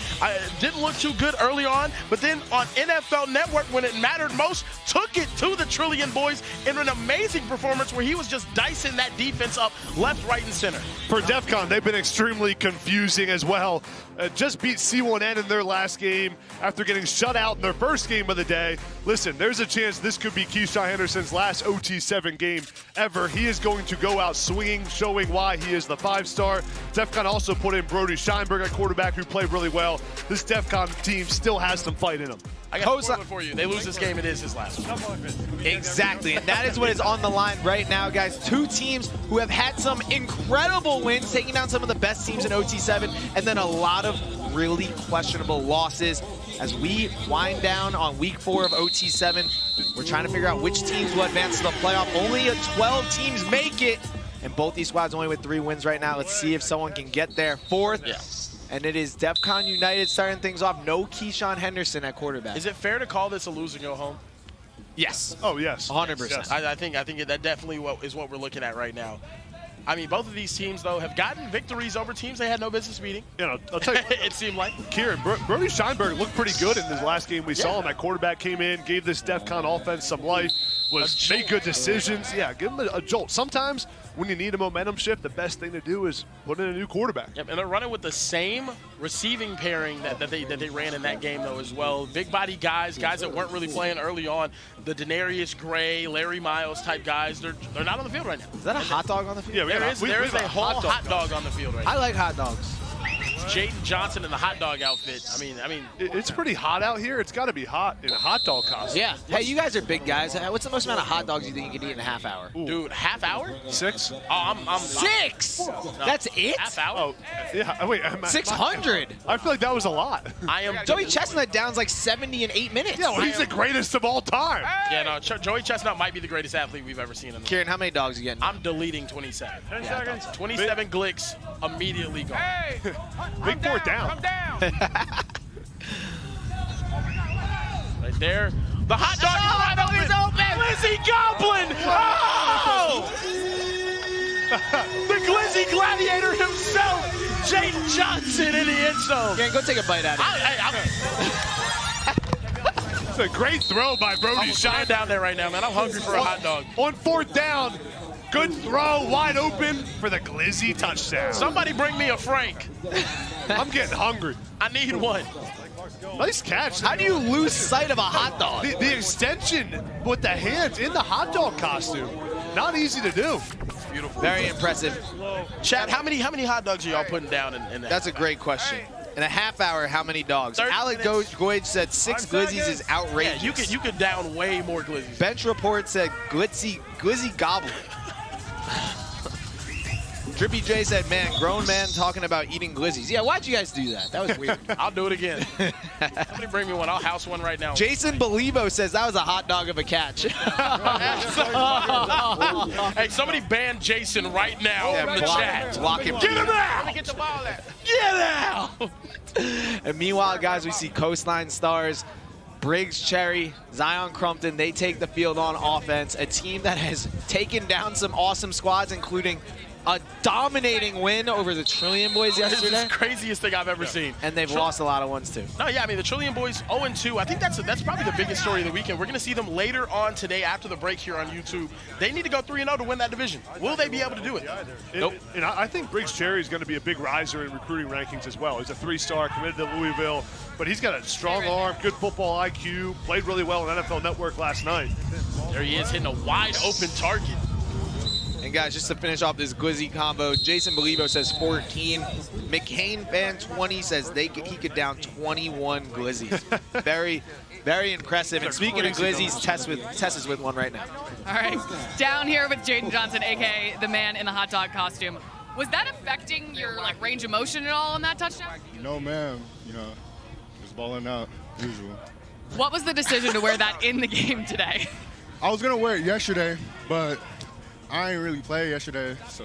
Didn't look too good early on, but then on NFL Network, when it mattered most, took it to the Trillion Boys in an amazing performance where he was just dicing that defense up left, right, and center. For Defcon, they've been extremely confusing as well. Just beat C1N in their last game after getting shut out in their first game of the day. Listen, there's a chance this could be Keyshawn Henderson's last OT7 game ever. He is going to go out swinging, showing why he is the 5-star. Defcon also put in Brody Scheinberg at quarterback, who played really well. This Defcon team still has some fight in them. I got a spoiler for you. They lose this game, it is his last one. Exactly, and that is what is on the line right now, guys. Two teams who have had some incredible wins, taking down some of the best teams in OT7, and then a lot of really questionable losses. As we wind down on week 4 of OT7, we're trying to figure out which teams will advance to the playoff. Only 12 teams make it, and both these squads only with 3 wins right now. Let's see if someone can get there. 4th. Yeah. And it is Defcon United starting things off. No Keyshawn Henderson at quarterback. Is it fair to call this a lose and go home? Yes. Oh, yes. 100%. Yes. I think that definitely is what we're looking at right now. I mean, both of these teams, though, have gotten victories over teams they had no business beating. You know, I'll tell you what, it seemed like. Kieran, Brody Scheinberg looked pretty good in this last game. We saw him at quarterback, came in, gave this Defcon offense some life, made good decisions. Yeah, give him a jolt. Sometimes when you need a momentum shift, the best thing to do is put in a new quarterback. Yep, and they're running with the same receiving pairing that they ran in that game, though, as well. Big body guys that weren't really playing early on. The Denarius Gray, Larry Miles type guys, they're not on the field right now. Is that a hot dog on the field? Yeah, there is a whole hot dog on the field right now. I like hot dogs. Jaden Johnson in the hot dog outfit. I mean, it's pretty hot out here. It's got to be hot in a hot dog costume. Yeah. Hey, you guys are big guys. What's the most amount of hot dogs you think you can eat in a half hour? Ooh. Dude, half hour? 6. Oh, I'm 6. No. That's it? Half hour? Oh, yeah. Wait, 600. I feel like that was a lot. Joey Chestnut down's like 70 in 8 minutes. Yeah, well, he's the greatest of all time. Yeah, no, Joey Chestnut might be the greatest athlete we've ever seen in the Kieran, how many dogs are you getting? I'm deleting 27. 10 seconds. 27 Glicks immediately gone. Hey, big 4th down. I'm down. Right there. The hot dog is open. Glizzy Goblin. Oh! The Glizzy Gladiator himself, Jaden Johnson in the end zone. Yeah, go take a bite out of it. It's a great throw by Brody Scheinberg down there right now, man. I'm hungry for a hot dog. On 4th down, good throw, wide open for the Glizzy touchdown. Somebody bring me a Frank. I'm getting hungry. I need one. Nice catch. How do you lose sight of a hot dog? The extension with the hands in the hot dog costume. Not easy to do. Beautiful. Very impressive. Chad, how many hot dogs are y'all putting down in that? That's a great question. In a half hour, how many dogs? Alec Goige said 6 Glizzies is outrageous. Yeah, you could down way more Glizzies. Bench Report said Glizzy Goblin. Drippy J said, man, grown man talking about eating Glizzies. Yeah, why'd you guys do that? That was weird. I'll do it again. Somebody bring me one. I'll house one right now. Jason Belivo says that was a hot dog of a catch. Hey, somebody ban Jason right now in the chat. Block him. Get him out! Let me get the ball at. Get out! And meanwhile, guys, we see Coastline Stars, Briggs Cherry, Zion Crumpton, they take the field on offense. A team that has taken down some awesome squads, including a dominating win over the Trillion Boys yesterday. This is the craziest thing I've ever seen. And they've lost a lot of ones too. No, yeah, I mean, the Trillion Boys 0-2. I think that's probably the biggest story of the weekend. We're going to see them later on today after the break here on YouTube. They need to go 3-0 to win that division. Will they be able to do it? Nope. And I think Briggs Cherry is going to be a big riser in recruiting rankings as well. He's a 3-star, committed to Louisville, but he's got a strong arm, good football IQ, played really well on NFL Network last night. There he is, hitting a wide open target. And guys, just to finish off this Glizzy combo, Jason Belivo says 14. McCain fan 20 says he could down 21 Glizzies. Very, very impressive. And speaking of Glizzies, Tess is with one right now. All right, down here with Jaden Johnson, aka the man in the hot dog costume. Was that affecting your range of motion at all on that touchdown? No, ma'am. Just balling out, usual. What was the decision to wear that in the game today? I was gonna wear it yesterday, but I ain't really played yesterday, so.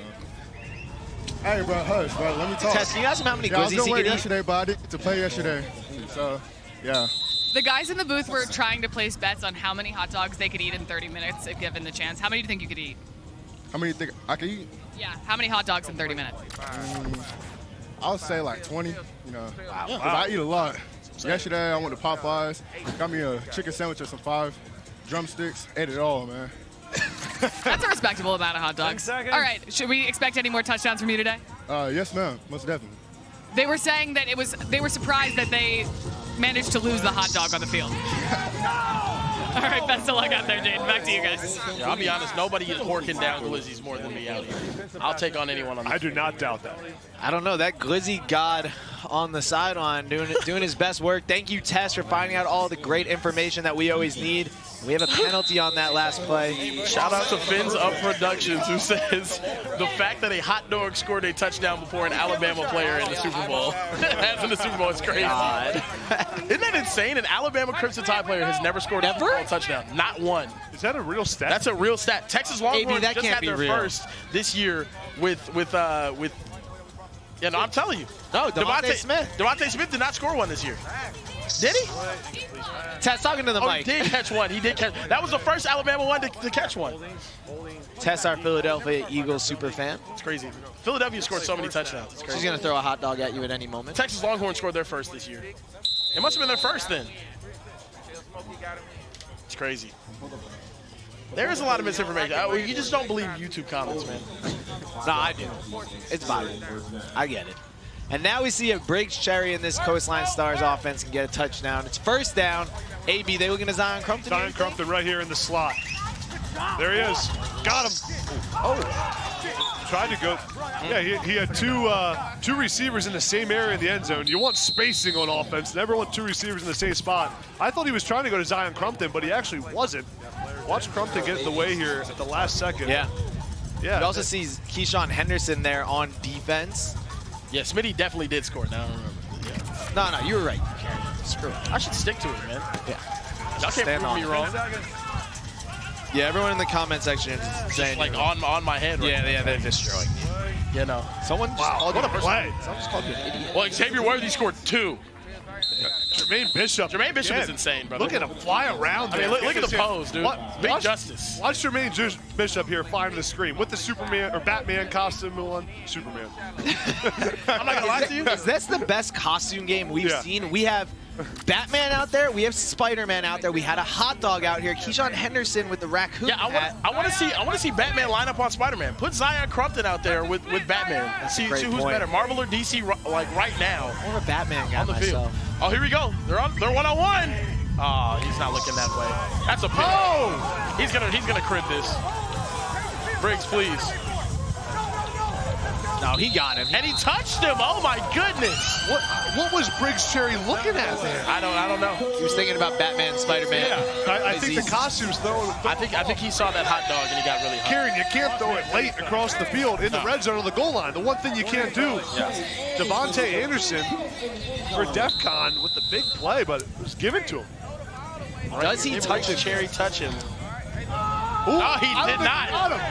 Hey, bro, hush, bro. Let me talk. Tess, can you ask him how many Glizzies I was gonna wear it eat? yesterday, but I didn't to play yesterday, so yeah. The guys in the booth were trying to place bets on how many hot dogs they could eat in 30 minutes if given the chance. How many do you think you could eat? How many do you think I could eat? Yeah, how many hot dogs in 30 minutes? I would say like 20, Because I eat a lot. Yesterday, I went to Popeyes, got me a chicken sandwich and some 5 drumsticks, ate it all, man. That's a respectable amount of hot dogs. All right, should we expect any more touchdowns from you today? Yes, ma'am, most definitely. They were saying that they were surprised that they managed to lose the hot dog on the field. All right, best of luck out there, Jaden. Back to you guys. Yeah, I'll be honest, nobody is horking down Glizzies more than me out here. I'll take on anyone on this. I do not doubt that. I don't know, that Glizzy god on the sideline doing his best work. Thank you, Tess, for finding out all the great information that we always need. We have a penalty on that last play. Shout out to Fins Up Productions, who says the fact that a hot dog scored a touchdown before an Alabama player in the Super Bowl, as in the Super Bowl, is crazy. Isn't that insane? An Alabama Crimson Tide player has never scored a touchdown. Not one. Is that a real stat? That's a real stat. Texas Longhorns that just can't had be their real. first this year with yeah, no, I'm telling you. No, Devontae Smith. Devontae Smith did not score one this year. Did he? Tess, talking to the mic. He did catch one. He did catch. That was the first Alabama one to catch one. Tess, our Philadelphia Eagles super fan. It's crazy. Philadelphia scored so many touchdowns. It's crazy. She's going to throw a hot dog at you at any moment. Texas Longhorns scored their first this year. It must have been their first then. It's crazy. There is a lot of misinformation. You just don't believe YouTube comments, man. No, I do. It's Bible. I get it. And now we see if Briggs Cherry in this Coastline Stars offense can get a touchdown. It's first down. AB, they looking at Zion Crumpton? Zion Crumpton right here in the slot. There he is. Got him. Oh. Tried to go. Yeah, he had two receivers in the same area in the end zone. You want spacing on offense. Never want 2 receivers in the same spot. I thought he was trying to go to Zion Crumpton, but he actually wasn't. Watch Crumpton get in the way here at the last second. Yeah. Yeah. You also see Keyshawn Henderson there on defense. Yeah, Smitty definitely did score. Now I don't remember. Yeah. No, you were right. Screw it. I should stick to it, man. Yeah. Y'all can't prove me wrong. Yeah, everyone in the comment section is saying Like on my head. Right yeah, they're destroying. You know. Someone just called what you a play. Someone just called you an idiot. Well, Xavier Worthy scored 2. Jermaine Bishop. Jermaine Bishop again. is insane, brother. Look at him fly around. I mean, look at the pose, dude. Big justice. Watch Jermaine Bishop here flying the screen with the Superman or Batman costume on. Superman. I'm not gonna lie to you. That's the best costume game we've seen. We have Batman out there. We have Spider-Man out there. We had a hot dog out here. Keyshawn Henderson with the raccoon hat. I want to see Batman line up on Spider-Man. Put Zion Crumpton out there with Batman and see who's better, Marvel or DC, like right now. I'm a Batman guy on the myself. field. Oh, here we go. They're one-on-one. Oh, he's not looking that way. That's a pick. Oh, he's gonna crit this. Briggs, please. No, he got him. And he touched him. Oh my goodness. What was Briggs Cherry looking at there? I don't know. He was thinking about Batman and Spider-Man. Yeah, I think the costumes though. I think he saw that hot dog and he got really hot. Kieran, you can't throw it late across the field in the red zone on the goal line. The one thing you can't do. Yeah. Devontae Anderson for Defcon with the big play, but it was given to him. Does he touch him? Cherry touch him? Ooh, no, he did not.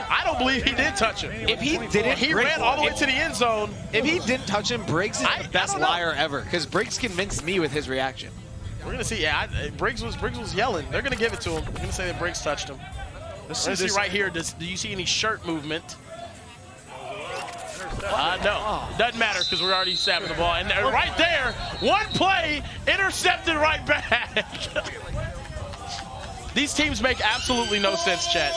I don't believe he did touch him. If he didn't, he ran all the way to the end zone. If he didn't touch him, Briggs is the best liar ever, because Briggs convinced me with his reaction. We're gonna see. Yeah, Briggs was yelling. They're gonna give it to him. We're gonna say that Briggs touched him. Let's see right here. Do you see any shirt movement? No, doesn't matter because we're already snapping the ball. And right there, one play, intercepted right back. These teams make absolutely no sense, Chad.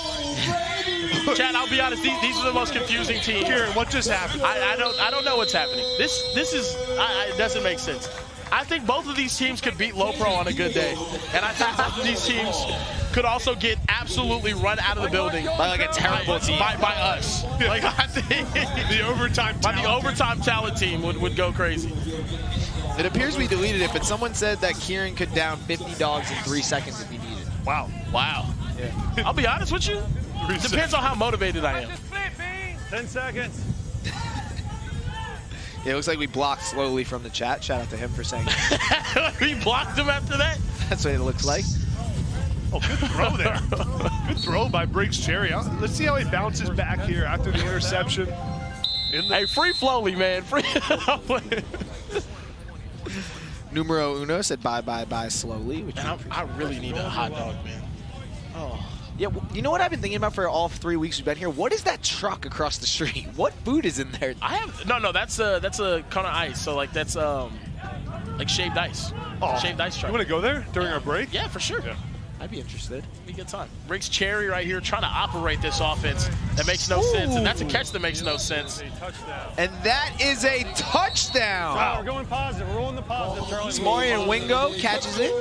Chad, I'll be honest, these are the most confusing teams. Kieran, what just happened? I don't know what's happening. This is, it doesn't make sense. I think both of these teams could beat Low Pro on a good day. And I think both of these teams could also get absolutely run out of the building by like a terrible team. By us. Like, I think the overtime talent team would go crazy. It appears we deleted it, but someone said that Kieran could down 50 dogs in 3 seconds if he needed. Wow. Yeah. I'll be honest with you. Depends on how motivated I am. 10 seconds. Yeah, it looks like we blocked slowly from the chat. Shout out to him for saying that. We blocked him after that? That's what it looks like. Oh, good throw there. Good throw by Briggs Cherry. Let's see how he bounces back here after the interception. Hey, free Flowly, man. Free. Numero uno said bye slowly. Which I really need a hot dog, man. Oh. Yeah, you know what I've been thinking about for all 3 weeks we've been here? What is that truck across the street? What food is in there? No, that's a cone of ice. So like that's like shaved ice. Oh, shaved ice truck. You want to go there during our break? Yeah, for sure. Yeah. I'd be interested. It'd be a good time. Briggs Cherry right here trying to operate this offense that makes no sense, and that's a catch that makes no sense. And that is a touchdown. Wow. We're going positive. We're rolling the positive, Charlie. Samarian Wingo catches it,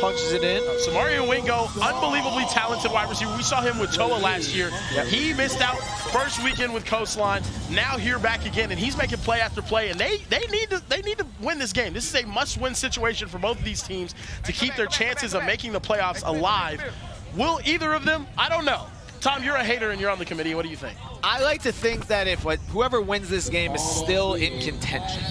punches it in. Samarian Wingo, unbelievably talented wide receiver. We saw him with Toa last year. Yep. He missed out first weekend with Coastline. Now here back again, and he's making play after play. And they need to win this game. This is a must-win situation for both of these teams to keep their chances of making the playoffs alive. Will either of them? I don't know. Tom, you're a hater and you're on the committee. What do you think? I like to think that if whoever wins this game is still in contention,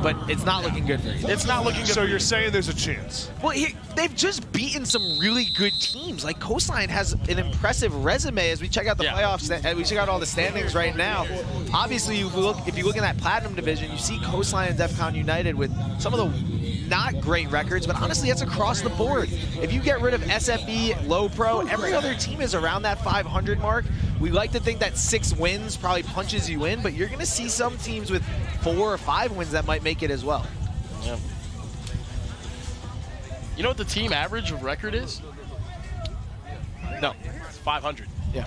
but it's not looking good for you. It's not looking good. So you're saying there's a chance? Well, they've just beaten some really good teams. Like Coastline has an impressive resume as we check out the playoffs. And we check out all the standings right now. Obviously, if you look in that Platinum division, you see Coastline and Defcon United with some of the not great records, but honestly, that's across the board. If you get rid of SFE, Low Pro, every other team is around that 500 mark. We like to think that 6 wins probably punches you in, but you're going to see some teams with 4 or 5 wins that might make it as well. Yeah. You know what the team average of record is? No. It's 500. Yeah.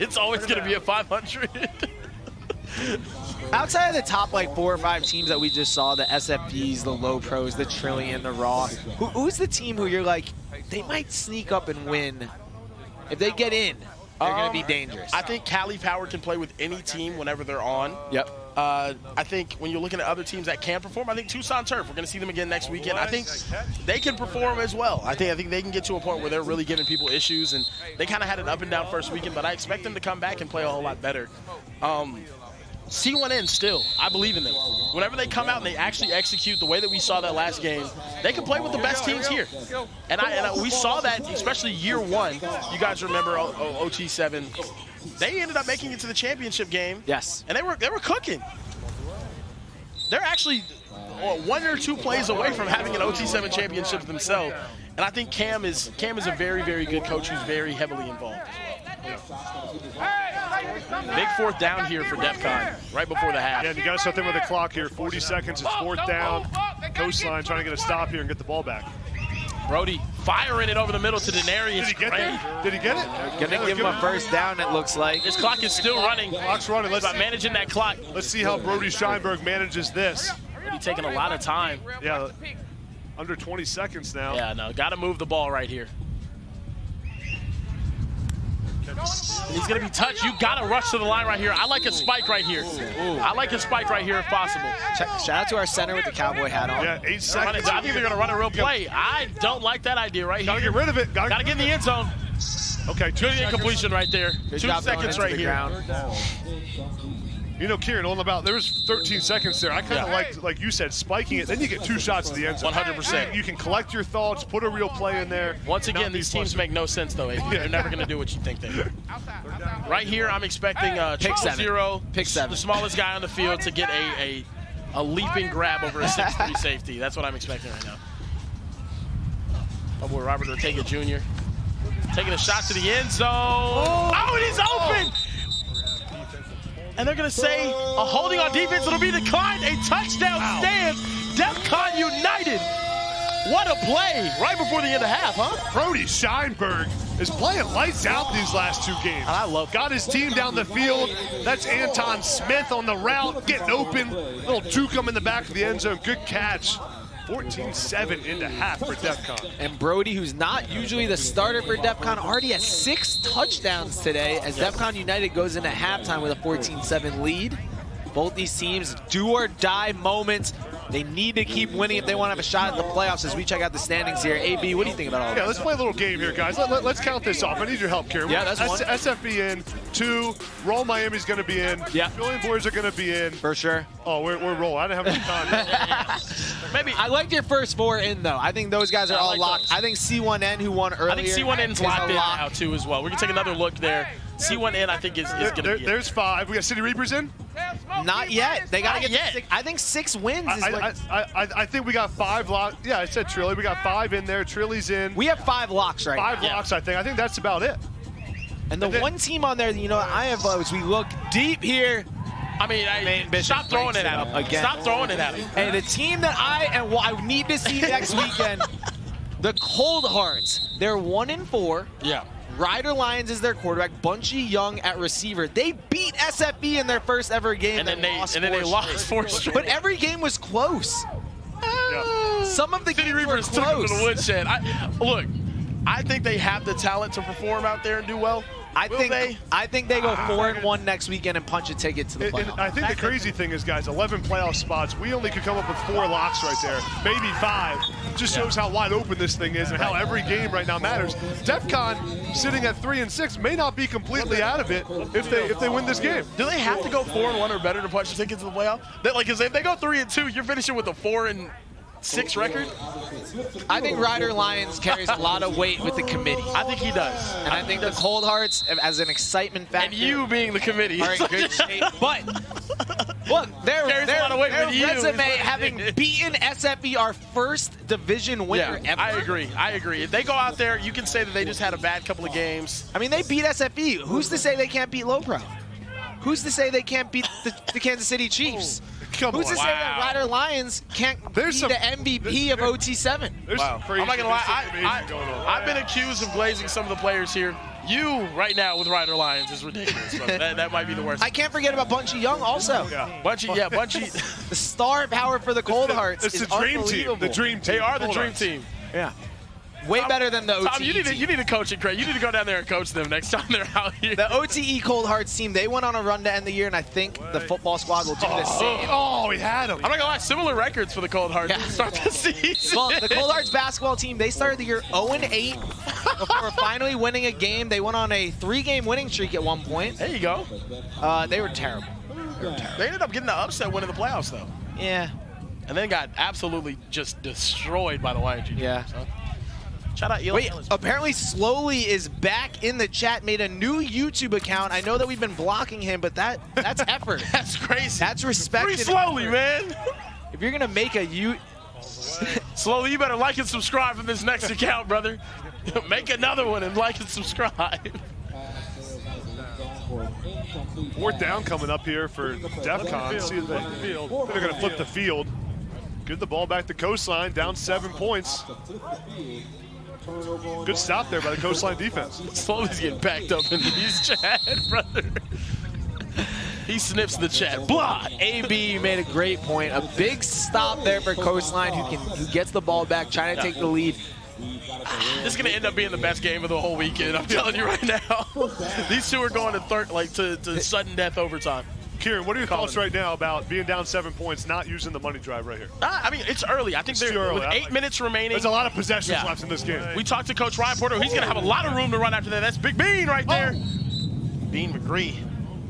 It's always going to be a 500. Outside of the top like 4 or 5 teams that we just saw, the SFPs, the Low Pros, the Trillion, the Raw, who's the team who you're like, they might sneak up and win? If they get in, they're going to be dangerous. I think Cali Power can play with any team whenever they're on. Yep. I think when you're looking at other teams that can perform, I think Tucson Turf, we're going to see them again next weekend. I think they can perform as well. I think they can get to a point where they're really giving people issues, and they kind of had an up and down first weekend, but I expect them to come back and play a whole lot better. C1N still, I believe in them. Whenever they come out and they actually execute the way that we saw that last game, they can play with the best teams here. And we saw that, especially year 1. You guys remember OT7. They ended up making it to the championship game. Yes. And they were cooking. They're actually 1 or 2 plays away from having an OT7 championship themselves. And I think Cam is a very, very good coach who's very heavily involved as well. Big 4th down here for Defcon right before the half. Yeah, and you got to start them with the clock here. 40 seconds, it's 4th down. Coastline trying to get a stop here and get the ball back. Brody firing it over the middle to Denarius. Did he get there? Did he get it? Gonna give him a first down, it looks like. This clock is still running. Clock's running. Let's managing that clock. Let's see how Brody Scheinberg manages this. He's taking a lot of time. Yeah, under 20 seconds now. Yeah, no, got to move the ball right here. He's going to be touched. You got to rush to the line right here. I like a spike right here. I like a spike right here if possible. Shout out to our center with the cowboy hat on. Yeah, 8 seconds. I think they're going to run a real play. I don't like that idea right here. Got to get rid of it. Got to get in the end zone. Okay, 2 Good incompletion right there. 2 seconds right here. You know, Kieran, there was 13 seconds there. I kind of liked, like you said, spiking it. Then you get 2 shots to the end zone. 100%. You can collect your thoughts, put a real play in there. Once again, these teams make no sense, though, Abe. They're never going to do what you think they do. Right here, I'm expecting Pick 7. Pick 7. The smallest guy on the field to get a leaping grab over a 6'3" safety. That's what I'm expecting right now. My boy Robert Ortega Jr. taking a shot to the end zone. Oh, it is open! and they're going to say a holding on defense. It'll be declined. A touchdown stands. Defcon United. What a play right before the end of half, huh? Brody Scheinberg is playing lights out these last 2 games. I love Got his team down the field. That's Anton Smith on the route, getting open. Little juke him in the back of the end zone. Good catch. 14-7 into half for Defcon. And Brody, who's not usually the starter for Defcon, already has 6 touchdowns today as Defcon United goes into halftime with a 14-7 lead. Both these teams do or die moments. They need to keep winning if they want to have a shot at the playoffs as we check out the standings here. AB, what do you think about all Yeah, this? let's play a little game here, guys. Let's count this off. I need your help, Karen. Yeah, that's one. SFB in, 2. Roll Miami's going to be in. Yeah. Julian Boys are going to be in. For sure. Oh, we're rolling. I didn't have enough time. Maybe. I liked your first 4 in, though. I think those guys are all locked. Those. I think C1N, who won earlier, I think C1N's locked in now, too, as well. We can take another look there. C1N, I think, is going to be There's 5. We got City Reapers in? Not yet. They got to get yet. to 6. I think 6 wins is I think we got 5 locks. Yeah, I said Trilly. We got 5 in there. Trilly's in. We have 5 locks right now. 5 locks, I think. I think that's about it. And the one team on there, I have, as we look deep here. I mean, stop throwing it at him. Again. Stop throwing it at him. And the team that I need to see next weekend, the Cold Hearts. They're 1-4. Yeah. Ryder Lyons is their quarterback. Bunchy Young at receiver. They beat SFB in their first ever game. And then they lost 4 straight. But every game was close. Yeah. Some of the City games were Reapers took him close. to the woodshed. Look, I think they have the talent to perform out there and do well. I think they go 4-1 next weekend and punch a ticket to the playoffs. And I think the crazy thing is, guys, 11 playoff spots. We only could come up with 4 locks right there, maybe 5. Just shows how wide open this thing is and how every game right now matters. Defcon sitting at 3-6 may not be completely out of it if they win this game. Do they have to go 4-1 or better to punch a ticket to the playoff? Because if they go 3-2, you're finishing with a 4-6 record. I think Ryder Lyons carries a lot of weight with the committee. I think he does. And I think the Cold Hearts, as an excitement factor, and you being the committee, are in good shape. But look, their resume having beaten SFB, our first division winner ever. I agree. If they go out there, you can say that they just had a bad couple of games. I mean, they beat SFB. Who's to say they can't beat Low Pro? Who's to say they can't beat the Kansas City Chiefs? Who's to say that Ryder Lions can't be the MVP of OT7? Wow. I'm not gonna lie. I've been accused of glazing some of the players here. You right now with Ryder Lions is ridiculous. that might be the worst. I can't forget about Bunchy Young also. Bunchy. The star power for the Cold Hearts is the dream team. The dream team. They are the dream team. Yeah. Way better than the OTE Tom, you need to coach it, Craig. You need to go down there and coach them next time they're out here. The OTE Cold Hearts team, they went on a run to end the year, and I think the football squad will do the same. Oh, we had them. I'm not going to lie, similar records for the Cold Hearts to start the season. Well, the Cold Hearts basketball team, they started the year 0-8 before finally winning a game. They went on a 3-game winning streak at one point. There you go. They were terrible. They ended up getting the upset win in the playoffs, though. Yeah. And then got absolutely just destroyed by the YG. Yeah. So. Shout out Eli. Wait, apparently Slowly is back in the chat, made a new YouTube account. I know that we've been blocking him, but that's effort. That's crazy. That's respect. Pretty slowly, man. If you're gonna make a Slowly, you better like and subscribe from this next account, brother. Make another one and like and subscribe. 4th down coming up here for Defcon. See if they're going to flip the field. Give the ball back to Coastline, down 7 points. Good stop there by the Coastline defense. Slowly's getting backed up in these chat, brother. He snips the chat. Blah! AB made a great point. A big stop there for Coastline, who gets the ball back, trying to take the lead. This is going to end up being the best game of the whole weekend, I'm telling you right now. These two are going to sudden death overtime. Kieran, what are your thoughts right now about being down 7 points, not using the money drive right here? I mean, it's early. I think it's too early. With 8 minutes remaining. There's a lot of possessions left in this game. We talked to Coach Ryan Porter. He's going to have a lot of room to run after that. That's Big Bean right there. Bean McGree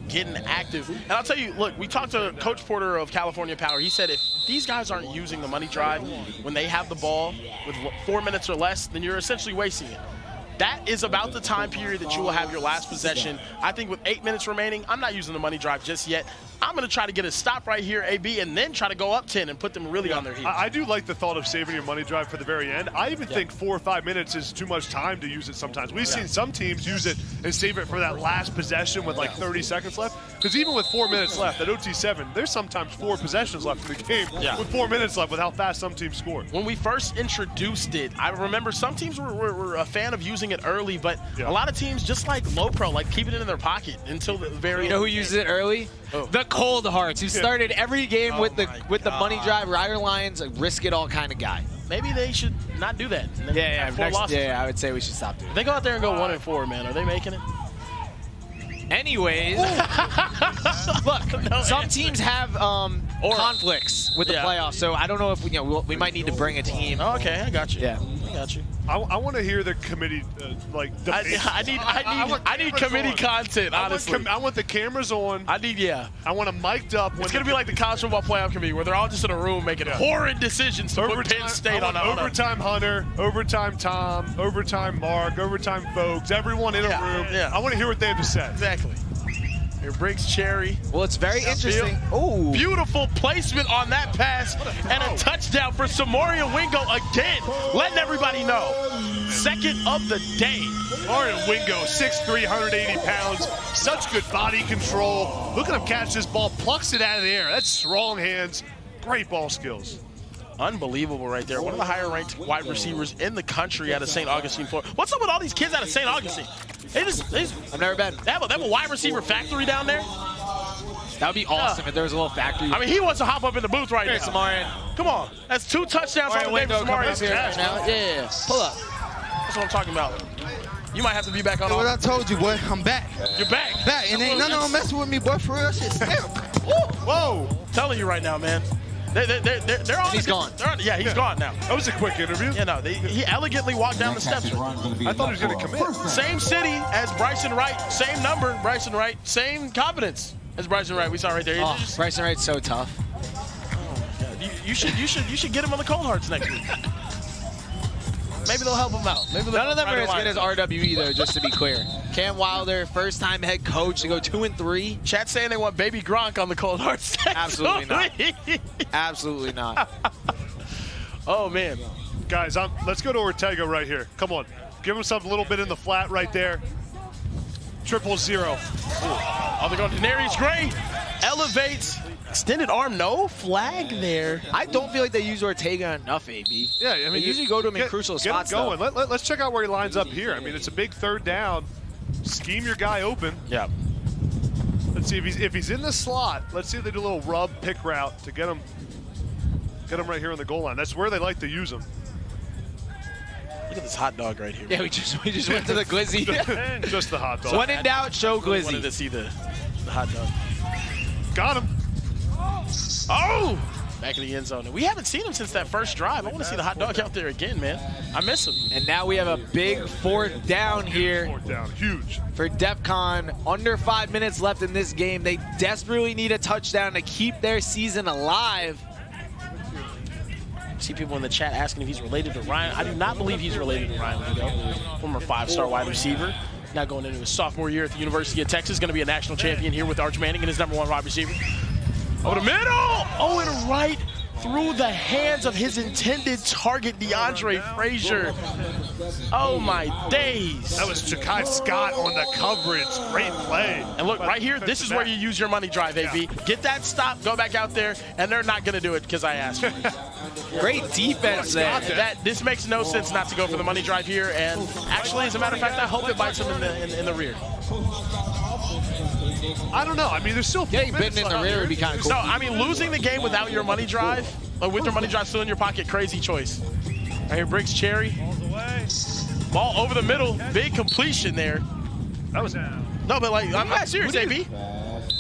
getting active. And I'll tell you, look, we talked to Coach Porter of California Power. He said if these guys aren't using the money drive when they have the ball with 4 minutes or less, then you're essentially wasting it. that is about the time period that you will have your last possession. I think with 8 minutes remaining, I'm not using the money drive just yet. I'm going to try to get a stop right here, AB, and then try to go up 10 and put them really on their heels. I do like the thought of saving your money drive for the very end. I even think 4 or 5 minutes is too much time to use it sometimes. We've seen some teams use it and save it for that last possession with like 30 seconds left. Because even with 4 minutes left at OT7, there's sometimes 4 possessions left in the game with 4 minutes left with how fast some teams score. When we first introduced it, I remember some teams were a fan of using it early, but a lot of teams just like low pro, like keeping it in their pocket until the very end. You know who uses it early? Oh. The Cold Hearts, who started every game with the money drive, Rider Lions, a risk it all kind of guy. Maybe they should not do that. Yeah, I would say we should stop doing it. They go out there and go 1-4, man. Are they making it? Anyways, look, some teams have conflicts with the playoffs, so I don't know if we might need to bring a team. Oh, okay, I got you. Yeah, I got you. I want to hear the committee I need committee content. Honestly, I want the cameras on. I want them mic'd up. It's gonna be like the college football playoff committee, where they're all just in a room making horrid decisions to put Penn State on overtime. Hunter, overtime Tom, overtime Mark, overtime folks. Everyone in a room. Yeah. I want to hear what they have to say. Exactly. Here Briggs Cherry. Well, it's very interesting. Oh, beautiful placement on that pass and a touchdown for Samoria Wingo again, letting everybody know. Second of the day. Mario Wingo, 6'3", 180 pounds, such good body control. Look at him catch this ball, plucks it out of the air. That's strong hands, great ball skills. Unbelievable right there. One of the higher ranked wide receivers in the country out of St. Augustine, Florida. What's up with all these kids out of St. Augustine? I've never been. They have a wide receiver factory down there. That would be awesome if there was a little factory. I mean, he wants to hop up in the booth right now. Samarian. Come on. That's 2 touchdowns on the day for Samarian. Yeah. Pull up. That's what I'm talking about. You might have to be back on. What I told you, boy, I'm back. You're back. And ain't none of them messing with me, boy, for real. Shit's Whoa. I'm telling you right now, man. They're on. He's gone. Yeah, he's gone now. That was a quick interview. Yeah, no, he elegantly walked down the steps. I thought he was going to commit. Same city as Bryson Wright, same number, Bryson Wright, same confidence as Bryson Wright. We saw right there. Bryson Wright's so tough. Oh my God. You should get him on the Cold Hearts next week. Maybe they'll help him out. None of them are as good as RWE though, just to be clear. Cam Wilder, first-time head coach, to go 2-3. Chat's saying they want Baby Gronk on the Cold Hearts. Absolutely not. Absolutely not. Oh man, guys, let's go to Ortega right here. Come on, give him some little bit in the flat right there. 0-0. Oh, they're going to Denarius Gray. Elevates. Extended arm, no flag there. I don't feel like they use Ortega enough, AB. Yeah, I mean, they usually go to him in crucial spots. Get him going. Let's check out where he lines up here. I mean, it's a big third down. Scheme your guy open. Yeah. Let's see if he's in the slot. Let's see if they do a little rub pick route to get him right here on the goal line. That's where they like to use him. Look at this hot dog right here. Yeah, we just went to the glizzy. Just the hot dog. When in doubt, show glizzy. Wanted to see the hot dog. Got him. Oh! Back in the end zone. We haven't seen him since that first drive. I want to see the hot dog out there again, man. I miss him. And now we have a big 4th down here. 4th down, huge. For Defcon. Under 5 minutes left in this game. They desperately need a touchdown to keep their season alive. See people in the chat asking if he's related to Ryan. I do not believe he's related to Ryan Wingo, former 5-star wide receiver. Now going into his sophomore year at the University of Texas, going to be a national champion here with Arch Manning and his #1 wide receiver. Over the middle! Oh, and right through the hands of his intended target, DeAndre Frazier. Oh, my days. That was Ja'Kai Scott on the coverage. Great play. And look, right here, this is where you use your money drive, AB. Get that stop, go back out there, and they're not going to do it because I asked you. Great defense there. This makes no sense not to go for the money drive here, and actually, as a matter of fact, I hope it bites him in the rear. I don't know. I mean, there's still getting bitten in the rear would be kind of cool. No, I mean, losing the game without your money drive, or with your money drive still in your pocket, crazy choice. Right here, Briggs Cherry. Ball over the middle, big completion there. That was no, but like I'm not serious, AB.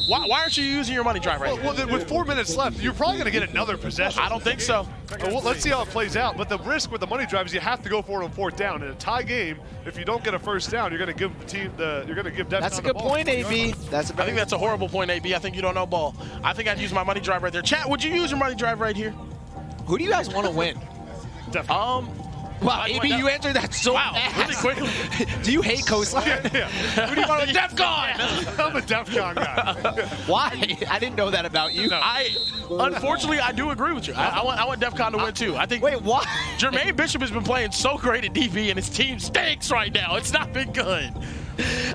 Why aren't you using your money drive right now? Well, with 4 minutes left, you're probably going to get another possession. I don't think so. Well, let's see how it plays out. But the risk with the money drive is you have to go for it on 4th down. In a tie game, if you don't get a first down, you're going to give the team you're going to give Defcon That's a good point, AB. I think that's a horrible point, AB. I think you don't know ball. I think I'd use my money drive right there. Chat, would you use your money drive right here? Who do you guys want to win? Wow, AB, you answered that so fast. Really quickly. Do you hate Coastline? Yeah. Who do you want to Defcon? I'm a Defcon guy. Why? I didn't know that about you. No. Unfortunately, I do agree with you. I want Defcon to win too. I think. Wait, why? Jermaine Bishop has been playing so great at DB, and his team stinks right now. It's not been good.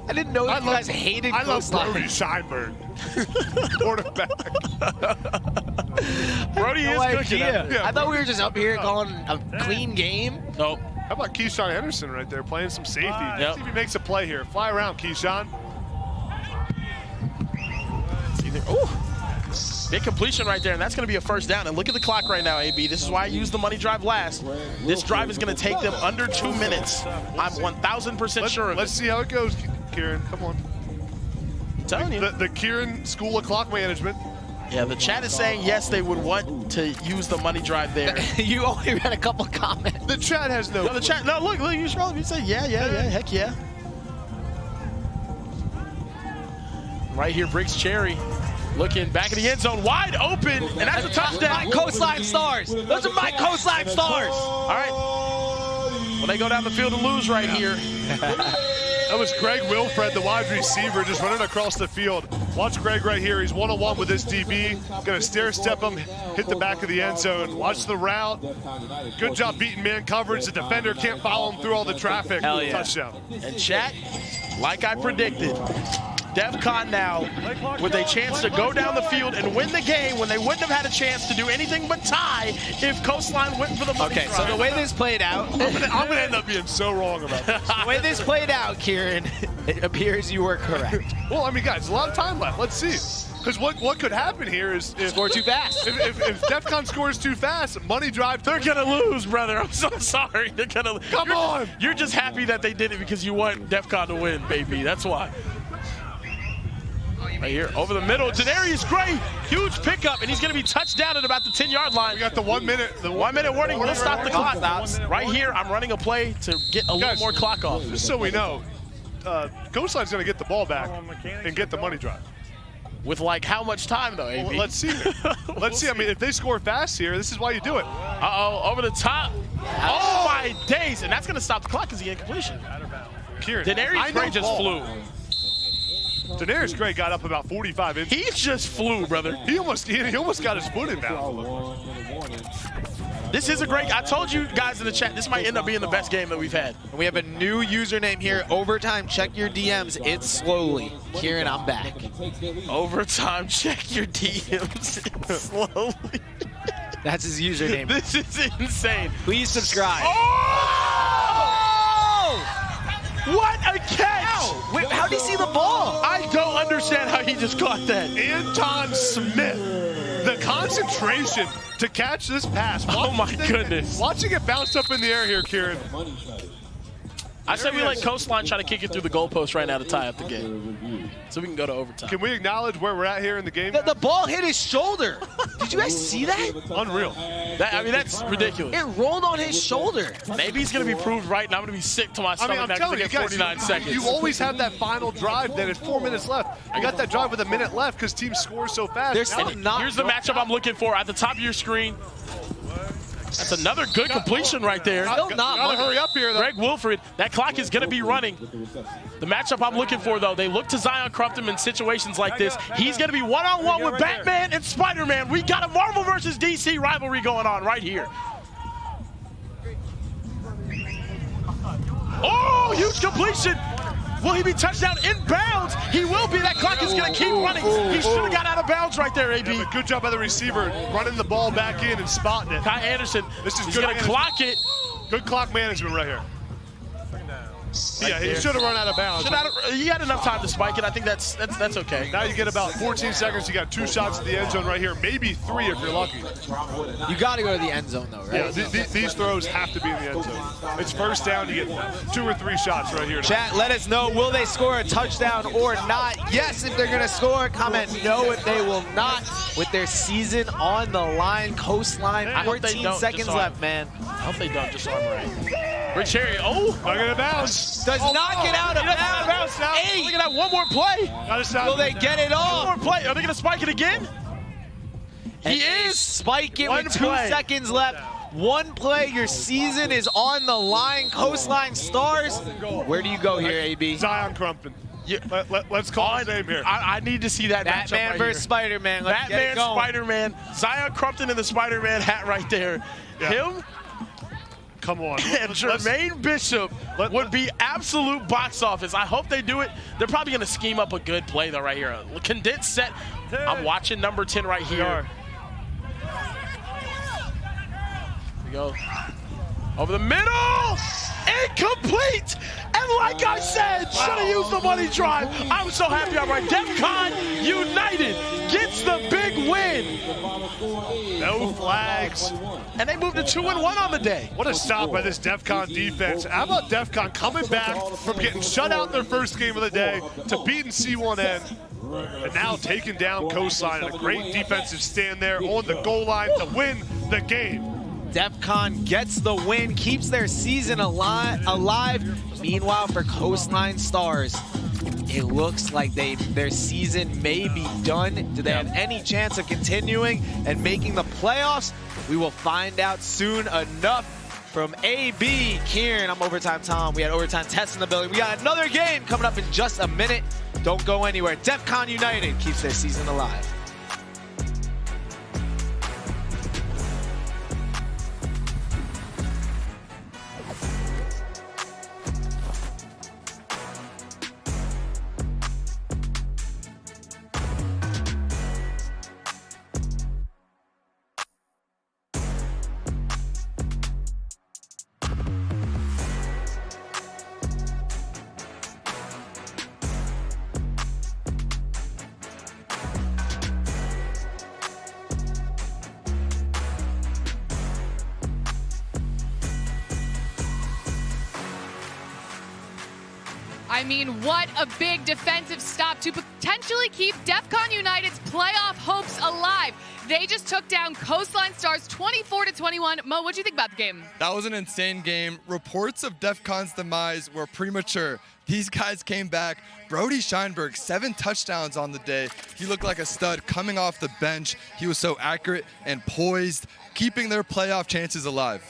I didn't know you guys hated I love Coastline. Brody Scheinberg. Quarterback. Brody no is cooking. idea. I thought we were just up here calling a clean game. Nope. How about Keyshawn Henderson right there playing some safety? Yep. See if he makes a play here. Fly around, Keyshawn. Ooh. Big completion right there, and that's going to be a first down. And look at the clock right now, AB. This is why I used the money drive last. This drive is going to take them under 2 minutes. I'm 1,000% sure of it. Let's see how it goes, Kieran. Come on. I'm telling you. The Kieran School of Clock Management. Yeah, the chat is saying yes, they would want to use the money drive there. You only read a couple comments. The chat has no. No, the chat. No, look, you scroll. You say yeah, heck yeah. Right here, Briggs Cherry looking back in the end zone, wide open, and that's a touchdown. My Coastline stars. Those are my Coastline stars. All right. Well, they go down the field and lose right here. That was Greg Wilfred, the wide receiver, just running across the field. Watch Greg right here. He's one-on-one with this DB. Going to stair-step him, hit the back of the end zone. Watch the route. Good job beating man coverage. The defender can't follow him through all the traffic. Hell yeah. Touchdown. And chat, like I predicted, Defcon now with a chance to go down the field and win the game when they wouldn't have had a chance to do anything but tie if Coastline went for the money Okay, drive. so the way this played out, I'm gonna end up being so wrong about this. the way this played out, Kieran, it appears you were correct. Well, I mean, guys, a lot of time left. Let's see. Because what could happen here is if Score too fast. If Defcon scores too fast, money drive. They're gonna lose, brother. I'm so sorry. They're gonna. Come on. You're just happy that they did it because you want Defcon to win, baby. That's why. Right here, over the middle, Denarius Gray, huge pickup, and he's going to be touched down at about the 10-yard line. We got the 1 minute. The 1 minute warning. We'll stop the clock. Right here, I'm running a play to get a little more clock off. Just so we know, Coastline's going to get the ball back and get the money drive. With like how much time though, AB? Well, let's see. Let's see. I mean, if they score fast here, this is why you do it. Uh-oh, over the top. Oh my days, and that's going to stop the clock because he incompletion. Kieran, Denarius Gray just flew. Denarius Gray got up about 45 inches. He just flew, brother. He almost got his foot in bounds. This is a great, I told you guys in the chat, this might end up being the best game that we've had. And we have a new username here, Overtime. Check your DMs. It's slowly. Kieran, I'm back. Overtime, check your DMs. It's slowly. That's his username. This is insane. Please subscribe. Oh! What a catch! Ow. Wait, how did he see the ball? I don't understand how he just caught that. Anton Smith, the concentration to catch this pass. Oh my goodness. Watching it bounce up in the air here, Kieran. I said we let Coastline try to kick it through the goalpost right now to tie up the game. So we can go to overtime. Can we acknowledge where we're at here in the game? The ball hit his shoulder. Did you guys see that? Unreal. I mean, that's ridiculous. It rolled on his shoulder. Maybe he's going to be proved right, and I'm going to be sick to my stomach I'm now telling because you, I get 49 seconds. You always have that final drive that is 4 minutes left. You got that drive with a minute left because teams score so fast. They're still not. Here's the matchup I'm looking for at the top of your screen. That's another good completion right there. Still not. Gotta hurry up here, though. Greg Wilfred, that clock is going to be running. The matchup I'm looking for, though, they look to Zion Crumpton in situations like this. He's going to be one-on-one with Batman and Spider-Man. We got a Marvel versus DC rivalry going on right here. Oh, huge completion. Will he be touched down in bounds? He will be. That clock is going to keep running. He should have got out of bounds right there, AB. Yeah, good job by the receiver running the ball back in and spotting it. Kai Anderson, This is he's good going to clock it. Good clock management right here. Yeah, he should have run out of bounds. He had enough time to spike it. I think that's okay. Now you get about 14 seconds. You got 2 shots at the end zone right here, maybe 3 if you're lucky. You got to go to the end zone, though, right? Yeah, these throws have to be in the end zone. It's first down. You get 2 or 3 shots right here. Chat, let us know, will they score a touchdown or not? Yes, if they're going to score. Comment no if they will not. With their season on the line, Coastline, 14 seconds left, man. I hope they don't just arm right. Rich Harry, oh! Not going to bounce. Does not get out of bounds. Look at that, one more play. Will they get it off? One more play. Are they going to spike it again? He is. Spike it with 2 seconds left. One play, your season is on the line. Coastline Stars. Where do you go here, AB? Zion Crumpton. Yeah. Let's call his name here. I need to see that matchup Batman right versus here. Spider-Man. Batman, Spider-Man, Zion Crumpton in the Spider-Man hat right there. Yeah. Him Come on. and Jermaine Bishop would be absolute box office. I hope they do it. They're probably going to scheme up a good play, though, right here. A condensed set. I'm watching number 10 right here. Here we go. Over the middle. Incomplete. And like I said, should have used the money drive. I'm so happy I'm right. Defcon United gets the big win. No flags. And they moved to 2-1 on the day. What a stop by this Defcon defense. How about Defcon coming back from getting shut out in their first game of the day to beating C1N and now taking down Coastline and a great defensive stand there on the goal line to win the game. Defcon gets the win, keeps their season alive. Meanwhile, for Coastline Stars, it looks like their season may be done. Do they have any chance of continuing and making the playoffs? We will find out soon enough. From AB, Kieran, I'm Overtime Tom. We had Overtime Test in the building. We got another game coming up in just a minute. Don't go anywhere. Defcon United keeps their season alive. I mean, what a big defensive stop to potentially keep Defcon United's playoff hopes alive. They just took down Coastline Stars 24-21. Mo, what do you think about the game? That was an insane game. Reports of Defcon's demise were premature. These guys came back. Brody Scheinberg, 7 touchdowns on the day. He looked like a stud coming off the bench. He was so accurate and poised, keeping their playoff chances alive.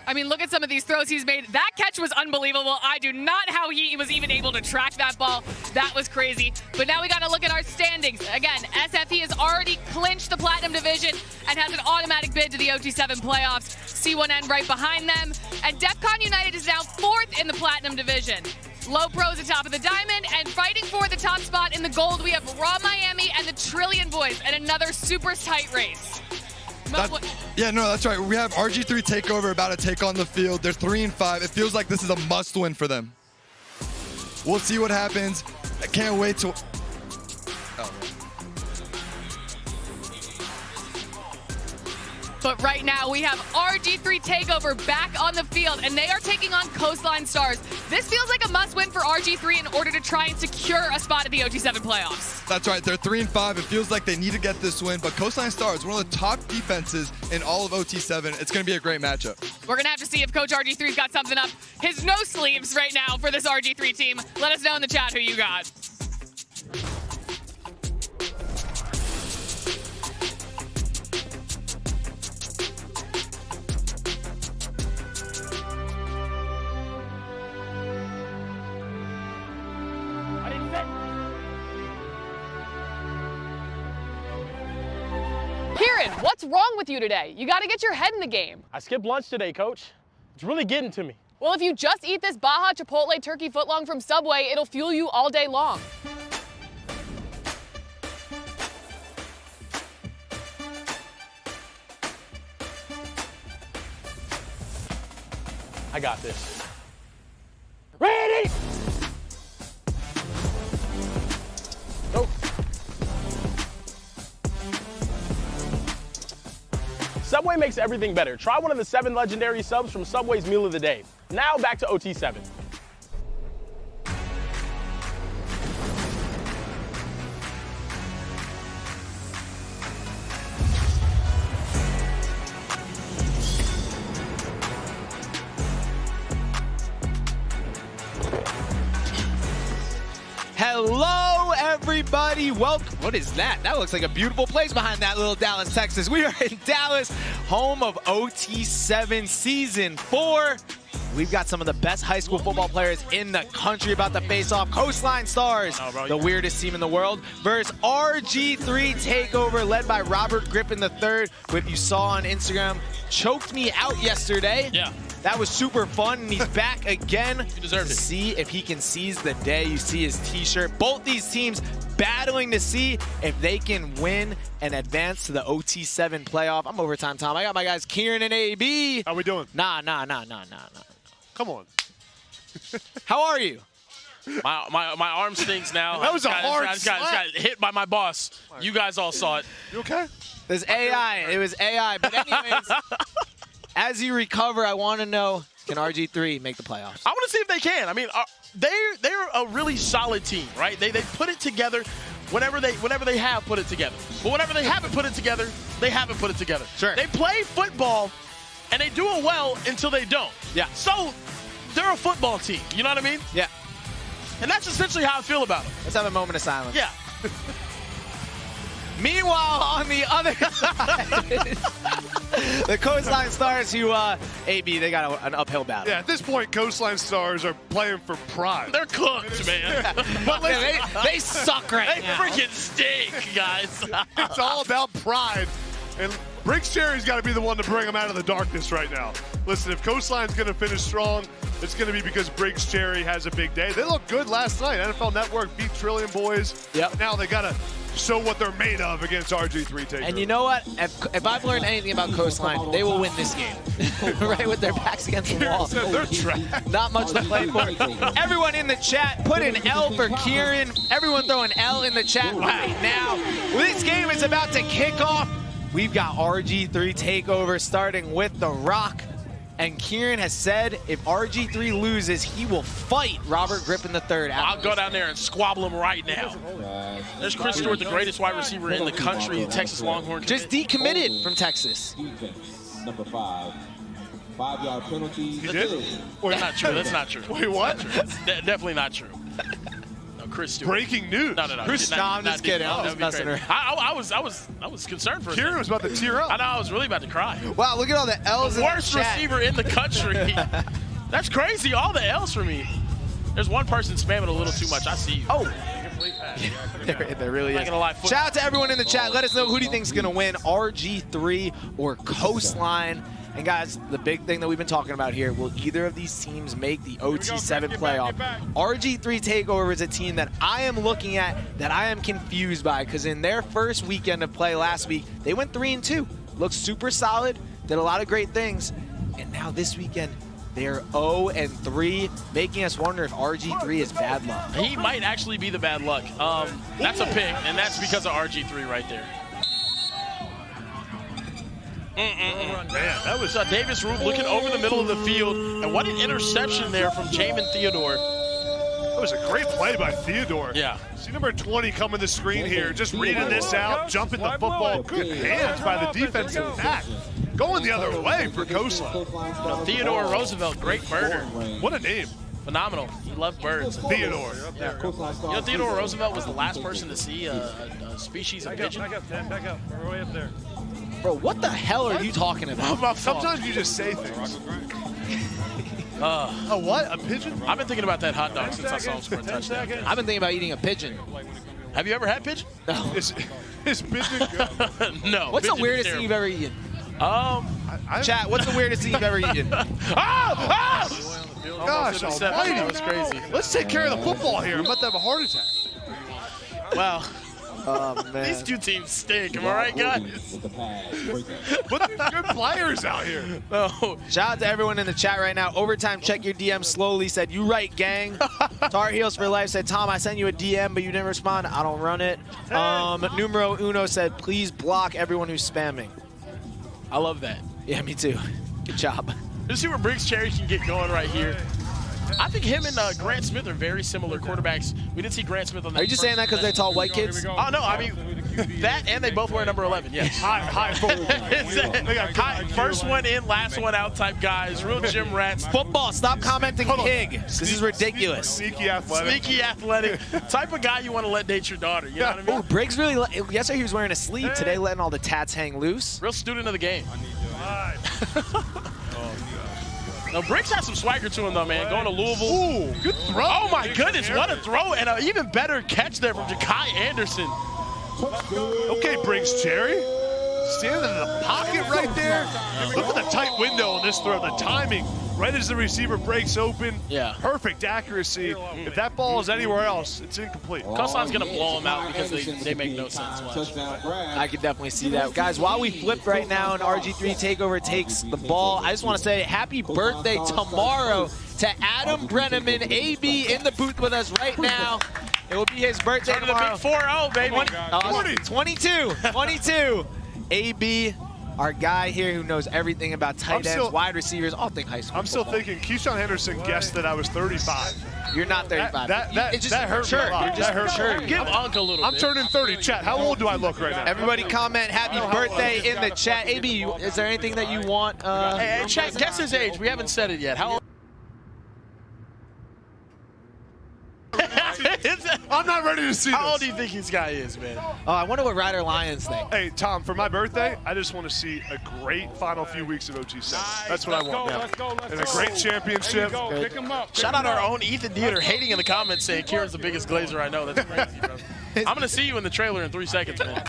I mean, look at some of these throws he's made. That catch was unbelievable. I do not how he was even able to track that ball. That was crazy. But now we got to look at our standings. Again, SFE has already clinched the Platinum Division and has an automatic bid to the OT7 playoffs. C1N right behind them. And Defcon United is now 4th in the Platinum Division. Low Pros atop of the Diamond, and fighting for the top spot in the Gold, we have Raw Miami and the Trillion Boys, and another super tight race. Yeah, no, that's right. We have RG3 Takeover about to take on the field. They're 3-5. It feels like this is a must-win for them. We'll see what happens. I can't wait to... But right now, we have RG3 Takeover back on the field, and they are taking on Coastline Stars. This feels like a must-win for RG3 in order to try and secure a spot at the OT7 playoffs. That's right. They're 3-5. It feels like they need to get this win, but Coastline Stars, one of the top defenses in all of OT7. It's going to be a great matchup. We're going to have to see if Coach RG3's got something up his no sleeves right now for this RG3 team. Let us know in the chat who you got. Kieran, what's wrong with you today? You got to get your head in the game. I skipped lunch today, Coach. It's really getting to me. Well, if you just eat this Baja Chipotle turkey footlong from Subway, it'll fuel you all day long. I got this. Ready? Go. Subway makes everything better. Try one of the 7 legendary subs from Subway's Meal of the Day. Now back to OT7. Hello, everyone. everybody? Welcome. What is that? That looks like a beautiful place behind that little Dallas, Texas. We are in Dallas, home of OT7 Season 4. We've got some of the best high school football players in the country about to face off. Coastline Stars, the weirdest team in the world, versus RG3 Takeover, led by Robert Griffin III, who, if you saw on Instagram, choked me out yesterday. Yeah. That was super fun, and he's back again He deserved to it. see if he can seize the day. You see his t-shirt. Both these teams battling to see if they can win and advance to the OT7 playoff. I'm overtime, Tom. I got my guys Kieran and AB. How we doing? Nah. Come on. How are you? My arm stinks now. That was a hard I just got hit by my boss. You guys all saw it. You okay? There's AI. It was AI. But anyways, as you recover, I want to know, can RG3 make the playoffs? I want to see if they can. I mean, they're a really solid team, right? They put it together whenever they have put it together. But whenever they haven't put it together, they haven't put it together. Sure. They play football, and they do it well until they don't. Yeah. So they're a football team. You know what I mean? Yeah. And that's essentially how I feel about them. Let's have a moment of silence. Yeah. Meanwhile, on the other side, the Coastline Stars, who, AB, they got an uphill battle. Yeah, at this point, Coastline Stars are playing for pride. They're cooked, man. But listen, they suck right They now. freaking stink, guys. It's all about pride. And Briggs Cherry's got to be the one to bring them out of the darkness right now. Listen, if Coastline's going to finish strong, it's going to be because Briggs Cherry has a big day. They looked good last night. NFL Network beat Trillion Boys. Yep. Now they got to show what they're made of against RG3 Takeover. And you know what? If I've learned anything about Coastline, they will win this game. Right, with their backs against the wall. They're trash. Not much to play for. Everyone in the chat, put an L for Kieran. Everyone throw an L in the chat right now. This game is about to kick off. We've got RG3 Takeover starting with The Rock. And Kieran has said if RG3 loses, he will fight Robert Griffin III. I'll go down there and squabble him right now. There's Chris Stewart, the greatest wide receiver in the country, the Texas Longhorns. Just decommitted from Texas. Number 5. 5-yard penalty. That's not true. That's not true. Wait, what? That's definitely not true. No, Chris Stewart. Breaking news. No. Chris, I'm just kidding. I'm just messing around. I was concerned for a Kieran second. was about to tear up. I know. I was really about to cry. Wow, look at all the L's in the Worst chat. receiver in the country. That's crazy. All the L's for me. There's one person spamming a little too much. I see you. Oh. There really is. Not gonna lie, Shout out to everyone in the chat. Let us know who do you think is going to win, RG3 or Coastline. And guys, the big thing that we've been talking about here, will either of these teams make the OT7 playoff? RG3 Takeover is a team that I am looking at that I am confused by, because in their first weekend of play last week, they went 3-2. Looked super solid, did a lot of great things. And now this weekend, they're 0-3, making us wonder if RG3 is bad luck. He might actually be the bad luck. That's a pick, and that's because of RG3 right there. Man, that was Davis Ruth looking over the middle of the field, and what an interception there from Jamin Theodore. That was a great play by Theodore. Yeah. See number 20 coming the screen here, just reading this out, jumping the football. Good hands by the defensive back. Going the other way for Coastline. Theodore Roosevelt, great birder. What a name. Phenomenal. He loved birds. Theodore. Yeah. You know, Theodore Roosevelt was the last person to see a species of pigeon. Back up. We're way up there. Bro, what the hell are you talking about? Sometimes you just say things. A what? A pigeon? I've been thinking about that hot dog since I saw him score a touchdown. I've been thinking about eating a pigeon. Have you ever had pigeon? No. Is pigeon good? No. What's the pigeon is weirdest thing you've ever eaten? Chat, what's the weirdest thing you've ever eaten? Gosh almighty. That was crazy. Let's take care of the football here. I'm about to have a heart attack. Wow. Oh, man. These two teams stink. Am I right, guys? But there's good players out here. No. Shout out to everyone in the chat right now. Overtime, check your DM slowly said, you right, gang. Tar Heels for Life said, Tom, I sent you a DM, but you didn't respond. I don't run it. Numero Uno said, please block everyone who's spamming. I love that. Yeah, me too. Good job. Let's see where Briggs Cherry can get going right here. I think him and Grant Smith are very similar quarterbacks. We didn't see Grant Smith on that. Are you just saying that because they're tall white kids? Oh, no. I mean, That and they both wear number 11, yes. High forward. First one in, last one out type guys. Real gym rats. Football, stop commenting pig. This is ridiculous. Sneaky athletic. Sneaky athletic. Type of guy you want to let date your daughter. You know what I mean? Oh, Briggs really, yesterday he was wearing a sleeve. Today letting all the tats hang loose. Real student of the game. No, Briggs has some swagger to him, though, man. Going to Louisville. Ooh, good throw. Oh, my goodness. What a throw. And an even better catch there from Ja'Kai Anderson. Okay, Briggs Cherry. Standing in the pocket right there. Look at the tight window on this throw. The timing, right as the receiver breaks open. Yeah. Perfect accuracy. If that ball is anywhere else, it's incomplete. Coastline's going to blow him out because they make no sense. I could definitely see that. Guys, while we flip right now and RG3 Takeover takes the ball, I just want to say happy birthday tomorrow to Adam Brenneman, AB in the booth with us right now. It will be his birthday tomorrow. Big 4-0, baby. 22. AB, our guy here who knows everything about tight ends, wide receivers, all things high school. I'm still thinking Keyshawn Henderson guessed that I was 35. You're not 35. That hurt me a lot. That hurt me. Give Unc a little I'm bit. turning 30. Chat, how old do I look right now? Everybody comment happy birthday in the chat. AB, is there anything that you want? Hey, chat, guess his age. We haven't said it yet. How old? I'm not ready to see How this. old do you think this guy is, man? Oh, I wonder what Ryder Lions think. Hey, Tom, for my birthday, I just want to see a great final few weeks of OT7. That's what I want. And a great championship. Pick him up. Shout out our own Ethan Dieter hating in the comments saying Kieran's the biggest glazer I know. That's crazy, bro. I'm going to see you in the trailer in 3 seconds, man.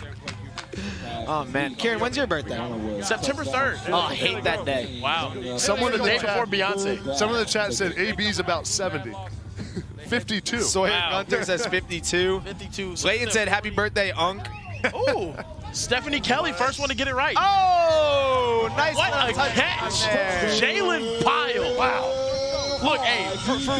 Oh, man. Kieran, when's your birthday? September 3rd. Oh, I hate that day. Wow. Someone in the the day chat, before Beyonce. Someone in the chat said AB's about 70. 52. Sawyer Wow. Gunter says 52. 52. Slayton said happy birthday, Unc. Ooh. Stephanie Kelly, first one to get it right. Oh, nice What a catch. Jalen Pyle. Wow. Look, hey,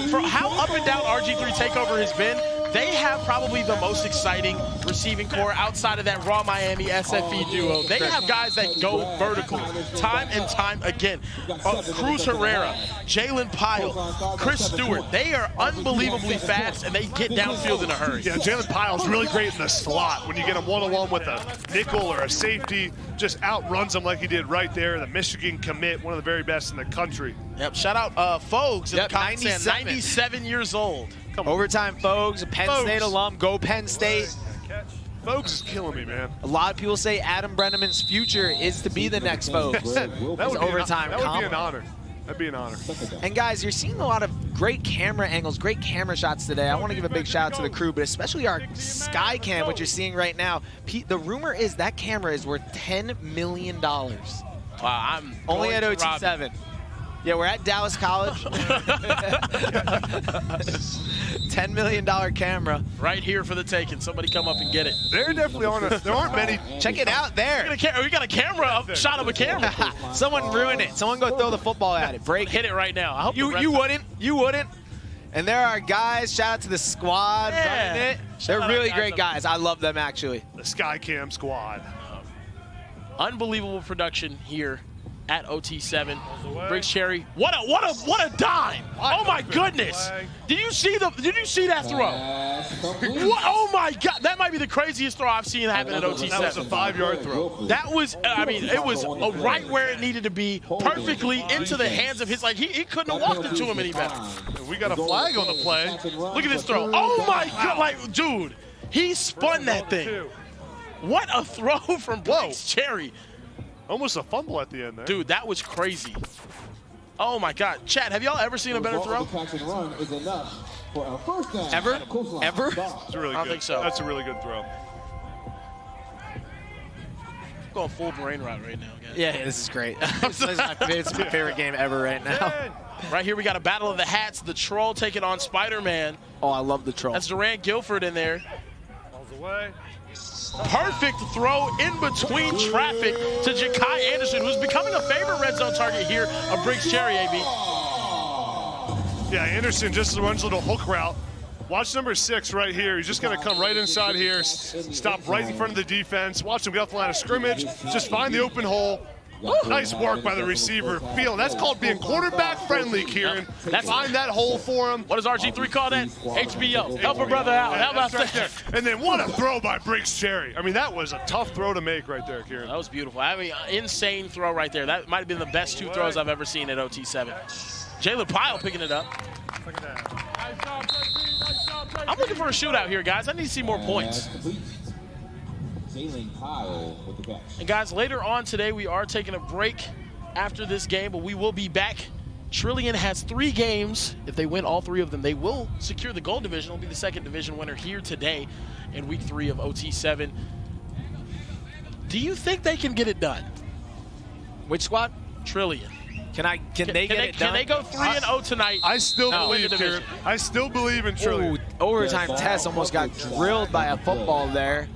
for how up and down RG3 Takeover has been, they have probably the most exciting receiving core outside of that Raw Miami SFE duo. They have guys that go vertical time and time again. Cruz Herrera, Jalen Pyle, Chris Stewart. They are unbelievably fast, and they get downfield in a hurry. Yeah, Jalen Pyle's really great in the slot. When you get him one-on-one with a nickel or a safety, just outruns him like he did right there. The Michigan commit, one of the very best in the country. Yep, shout out Fogues in the comments saying 97 years old. Overtime Fogues, Penn State alum, go Penn State. Fogues is killing me, man. A lot of people say Adam Brenneman's future is to be the next Fogues. That would be an honor. That'd be an honor. And guys, you're seeing a lot of great camera angles, great camera shots today. I want to give a big shout out to the crew, but especially our Sky Cam, which you're seeing right now. The rumor is that camera is worth $10 million. Wow, I'm only at OT7. Yeah, we're at Dallas College. $10 million camera. Right here for the taking. Somebody come up and get it. There definitely aren't. There aren't many. Check it out there. We got a camera shot of a camera. Someone ruin it. Someone go throw the football at it. Break. Hit it right now. I hope you wouldn't. You wouldn't. And there are guys. Shout out to the squad running it. They're really great guys. I love them actually. The Sky Cam squad. Unbelievable production here at OT7. Briggs Cherry. What a dime! Oh my goodness! Did you see that throw? What, oh my God! That might be the craziest throw I've seen happen at OT7. That was a 5-yard throw. That was, I mean, it was right where it needed to be, perfectly into the hands of his. Like he couldn't have walked into him any better. We got a flag on the play. Look at this throw! Oh my God! Like, dude, he spun that thing. What a throw from Briggs Cherry! Almost a fumble at the end there. Dude, that was crazy. Oh my God. Chad, have y'all ever seen a better throw? Ever? Ever? That's really good. I don't think so. That's a really good throw. I'm going full brain rot right now, guys. Yeah, this is great. It's my favorite game ever right now. Right here, we got a battle of the hats. The Troll taking on Spider-Man. Oh, I love the Troll. That's Durant Guilford in there. Balls away. Perfect throw in between traffic to Ja'Kai Anderson, who's becoming a favorite red zone target here of Briggs Cherry, AB. Yeah, Anderson just runs a little hook route. Watch number 6 right here. He's just going to come right inside here, stop right in front of the defense. Watch him get off the line of scrimmage, just find the open hole, Nice work by the receiver. That's called being quarterback friendly, Kieran. Find that hole for him. What does RG3 call that? HBO. Help a brother out. How about that? And then what a throw by Briggs Cherry. I mean, that was a tough throw to make right there, Kieran. That was beautiful. I mean, insane throw right there. That might have been the best 2 throws I've ever seen at OT7. Jalen Pyle picking it up. I'm looking for a shootout here, guys. I need to see more points. And guys, later on today, we are taking a break after this game, but we will be back. Trillion has 3 games. If they win all 3 of them, they will secure the gold division. Will be the 2nd division winner here today in week 3 of OT7. Do you think they can get it done? Which squad? Trillion. Can they get it done? Can they go 3-0 tonight? I still believe, Kieran. I still believe in Trillion. Ooh, overtime Tess almost got drilled by a football there.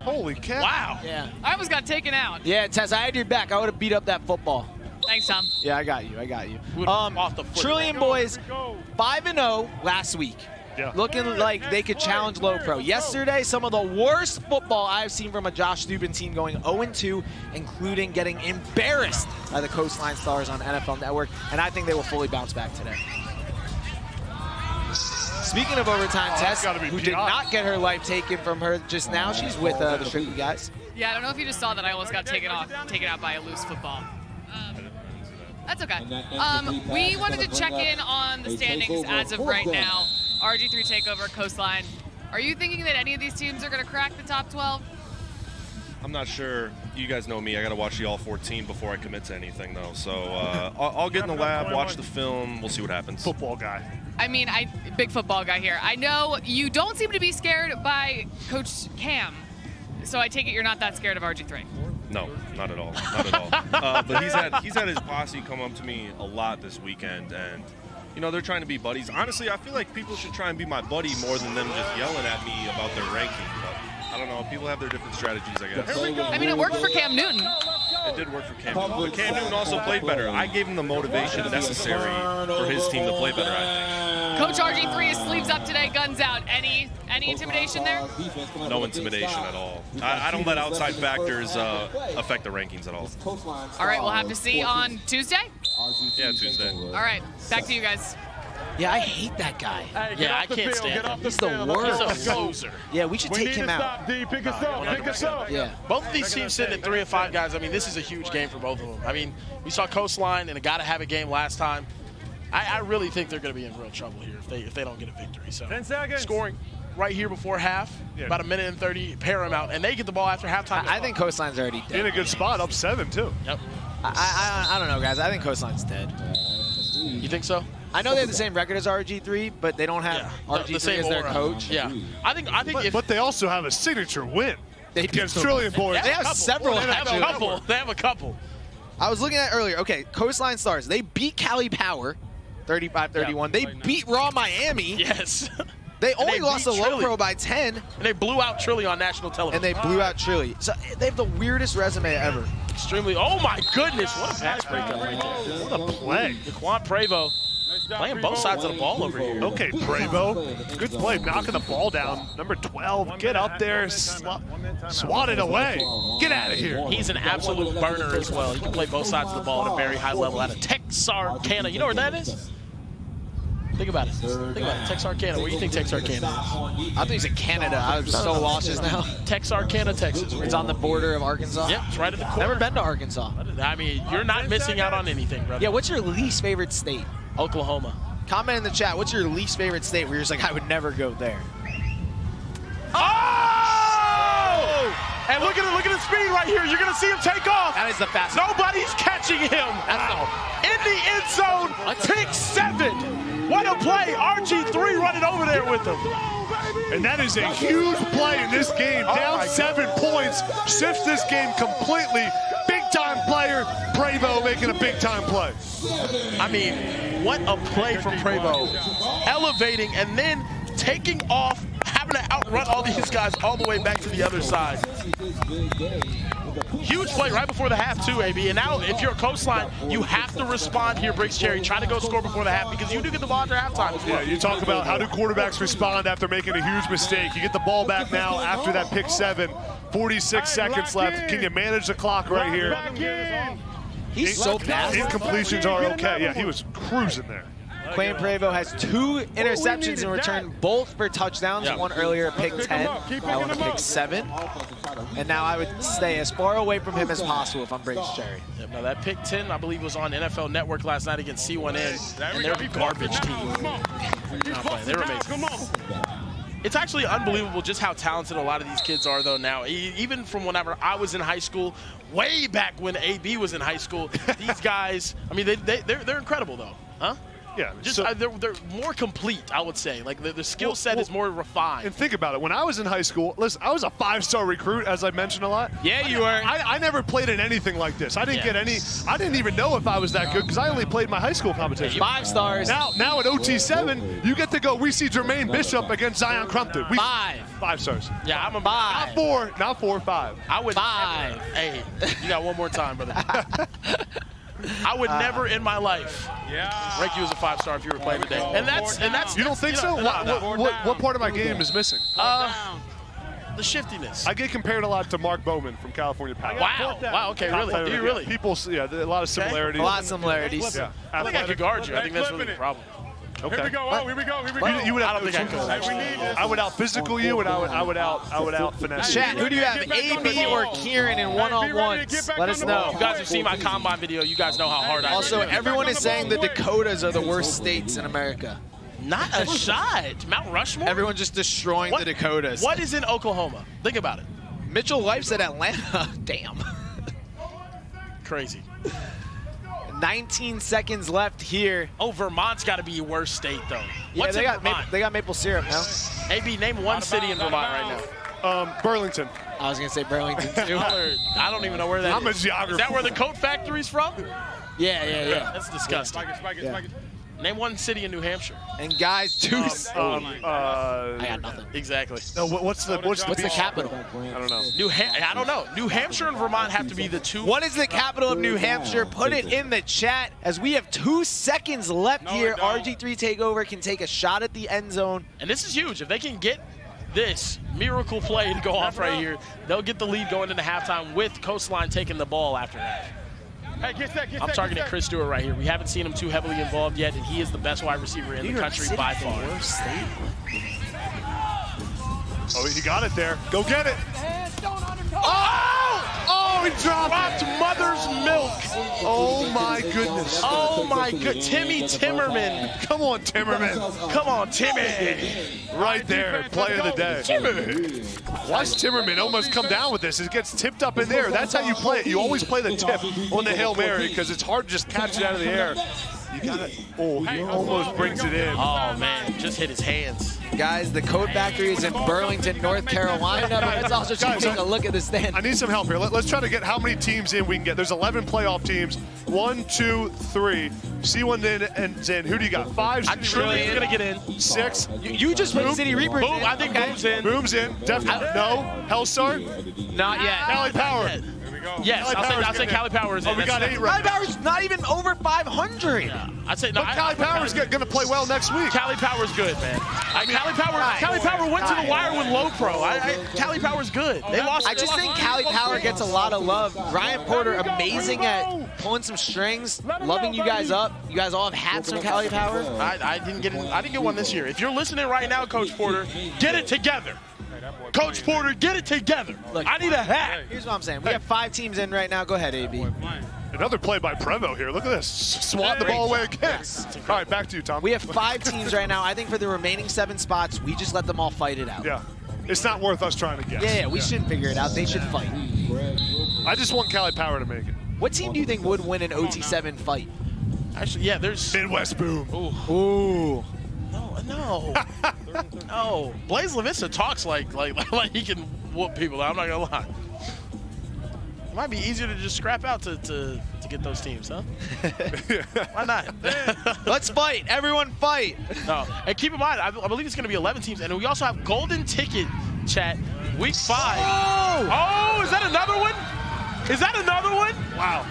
Holy cow. Wow. Yeah. I almost got taken out. Yeah, Tess, I had your back. I would have beat up that football. Thanks, Tom. Yeah, I got you. I got you. Off the foot. Trillion boys, 5-0 last week. Yeah. Looking like they could challenge Low Pro. Yesterday, some of the worst football I've seen from a Josh Steuben team, going 0-2, including getting embarrassed by the Coastline Stars on NFL Network, and I think they will fully bounce back today. Speaking of overtime, Tess, who did not get her life taken from her just now, she's with the Strictly guys. Yeah, I don't know if you just saw that I almost got taken out by a loose football. That's okay. We wanted to check in on the standings as of right now. RG3 Takeover, Coastline. Are you thinking that any of these teams are going to crack the top 12? I'm not sure. You guys know me. I got to watch the all 14 before I commit to anything, though. So I'll get in the lab, watch the film. We'll see what happens. Football guy. I mean, big football guy here. I know you don't seem to be scared by Coach Cam, so I take it you're not that scared of RG3. No, not at all. Not at all. But he's had his posse come up to me a lot this weekend, and you know, they're trying to be buddies. Honestly, I feel like people should try and be my buddy more than them just yelling at me about their ranking. But I don't know. People have their different strategies, I guess. I mean, it worked for Cam Newton. It did work for Cam Newton. But Cam Newton also played better. I gave him the motivation necessary for his team to play better, I think. Coach RG3 is sleeves up today, guns out. Any intimidation there? No intimidation at all. I don't let outside factors affect the rankings at all. All right, we'll have to see on Tuesday? Yeah, Tuesday. All right, back to you guys. Yeah, I hate that guy. Hey, yeah, I can't stand him. He's the worst. He's a poser. Yeah, we should take him out. Pick us up. Yeah. Both of these teams sitting at 3-5, guys. I mean, this is a huge game for both of them. I mean, we saw Coastline and a gotta-have-it game last time. I really think they're going to be in real trouble here if they don't get a victory. So 10 seconds. Scoring right here before half, about a minute and 30, pair them out, and they get the ball after halftime. I think Coastline's already dead. In a good spot, up 7 too. Yep. I don't know, guys. I think Coastline's dead. You think so? I know they have the same record as RG3, but they don't have RG3 as their coach. Yeah. I think but they also have a signature win against Trillion Boys. They have several. They have a couple. I was looking at earlier. Okay, Coastline Stars. They beat Cali Power, 35-31. They beat Raw Miami. Yes. They only lost to Low Pro by 10. And they blew out Trilly on national television. And they blew out Trilly. So they have the weirdest resume ever. Extremely. Oh my goodness! What a pass breakup right there. What a play. Daquan Prevost playing both sides of the ball over here. Okay, Prevost. Good play, knocking the ball down. Number 12, get up there, swat it away. Get out of here. He's an absolute burner as well. He can play both sides of the ball at a very high level out of Texarkana. You know where that is? Think about it. Think about it. Texarkana. Where do you think Texarkana is? I think he's in Canada. I'm so lost just now. Texarkana, Texas. It's on the border of Arkansas. Yep, it's right at the corner. Never been to Arkansas. I mean, you're not missing out on anything, brother. Yeah, what's your least favorite state? Oklahoma. Comment in the chat. What's your least favorite state where you're just like, I would never go there? Oh! And look at the speed right here. You're gonna see him take off. That is the fastest. Nobody's catching him. In the end zone. Pick 7. What a play. RG3 running over there with him. And that is a huge play in this game. Down 7 points. Shifts this game completely. Big-time player. Prevost making a big-time play. I mean, what a play from Prevost. Elevating and then taking off, having to outrun all these guys all the way back to the other side. Huge play right before the half too, AB. And now if you're a Coastline, you have to respond here, Briggs Cherry. Try to go score before the half because you do get the ball after halftime as well. Yeah, you talk about how do quarterbacks respond after making a huge mistake. You get the ball back now after that pick 7. 46 seconds left. Can you manage the clock right here? He's so fast. Incompletions are okay. Yeah, he was cruising there. Quinn Prevo has 2 interceptions in return, both for touchdowns. One earlier at pick 10, that one at pick 7. And now I would stay as far away from him as possible if I'm Briggs Cherry. Yep, now that pick 10, I believe, was on NFL Network last night against C1N, and they're a garbage team. They were amazing. It's actually unbelievable just how talented a lot of these kids are, though, now. Even from whenever I was in high school, way back when AB was in high school, these guys, I mean, they're incredible, though. Huh? Yeah, just they're more complete, I would say. Like the skill set is more refined. And think about it. When I was in high school, listen, I was a 5-star recruit, as I mentioned a lot. Yeah, you were. I never played in anything like this. I didn't get any. I didn't even know if I was that good because I only played my high school competition. 5 stars. Now at OT7, you get to go. We see Jermaine Bishop against Zion Crumpton. 5 stars. Yeah, I'm a 5. five. Not 4, 5. I would 5. Hey, you got one more time, brother. I would never in my life rank you as a 5-star if you were playing today. And that's you don't think so? What part of my game is missing? The shiftiness. I get compared a lot to Mark Bowman from California Power. Wow. Okay, really? Do you really? People, yeah, a lot of similarities. A lot of similarities. Yeah. I think I could guard you. I think that's really the problem. Okay. Here we go. Oh, here we go. You would I don't think I could. I would out physical you, and I would out finesse. Chat, who do you have, AB or Kieran in one-on-ones? Let us know. You guys have seen my combine video. You guys know how hard I am. Also, everyone is saying the Dakotas are the worst states in America. Not a shot. Mount Rushmore? Everyone just destroying the Dakotas. What is in Oklahoma? Think about it. Mitchell Life said Atlanta. Damn. Crazy. 19 seconds left here. Oh, Vermont's got to be your worst state, though. Yeah, What's in Vermont? They got maple syrup now. AB, name one city in Vermont right now. Burlington. I was going to say Burlington, too. I don't even know where that is. I'm a geographer. Is that where the coat factory's from? Yeah. That's disgusting. Name one city in New Hampshire. And guys, I got nothing. Exactly. No, what's the capital? I don't know. I don't know. New Hampshire and Vermont have to be the two. What is the capital of New Hampshire? Put it in the chat as we have 2 seconds left here. RG3 Takeover can take a shot at the end zone. And this is huge. If they can get this miracle play to go off right here, they'll get the lead going into halftime with Coastline taking the ball after that. Hey, I'm targeting Chris Stewart right here. We haven't seen him too heavily involved yet, and he is the best wide receiver in the country by far. Oh, he got it there. Go get it. Oh, he dropped mother's milk. Oh, my goodness. Oh, my good. Timmy Timmerman. Come on, Timmerman. Come on, Timmy. Right there, play of the day. Timmy. Watch Timmerman almost come down with this. It gets tipped up in there. That's how you play it. You always play the tip on the Hail Mary because it's hard to just catch it out of the air. You got it. Oh, he almost brings it in. Oh, man, just hit his hands. Guys, the Code Factory is in Burlington, North Carolina, but let's also take a look at the stand. I need some help here. Let's try to get how many teams in we can get. There's 11 playoff teams. 1, 2, 3. C1N and Zen. Who do you got? 5? I'm truly going to get in. 6. You just put City Reapers in. I think Boom's in. Boom's in. Definitely. No. Hellstar? Not yet. Cali Power. Yes, I'll say Cali Power is in. Oh, we got 8 right now. Cali Power's not even over 500. Yeah. I'd say no. But Cali Power's going to play well next week. Cali Power's good, man. Cali Power went to the wire with low pro. Cali Power's good. They lost. I just think Cali Power gets a lot of love. Ryan Porter, amazing at pulling some strings, loving you guys up. You guys all have hats from Cali Power. I didn't get one this year. If you're listening right now, Coach Porter, get it together. Coach Porter, get it together. Look, I need a hat. Here's what I'm saying. We have 5 teams in right now. Go ahead, AB. Another play by Prevo here. Look at this. Swat the ball away again. All right, back to you, Tom. We have 5 teams right now. I think for the remaining 7 spots, we just let them all fight it out. Yeah. It's not worth us trying to guess. Yeah, we shouldn't figure it out. They should fight. I just want Cali Power to make it. What team do you think would win an OT7 fight? Actually, yeah, there's Midwest Boom. Ooh. No. No. Blaze LaVista talks like he can whoop people. I'm not gonna lie. It might be easier to just scrap out to get those teams, huh? Why not? Let's fight. Everyone fight. No. And keep in mind, I believe it's gonna be 11 teams, and we also have golden ticket chat week 5. Oh, is that another one? Is that another one? Wow.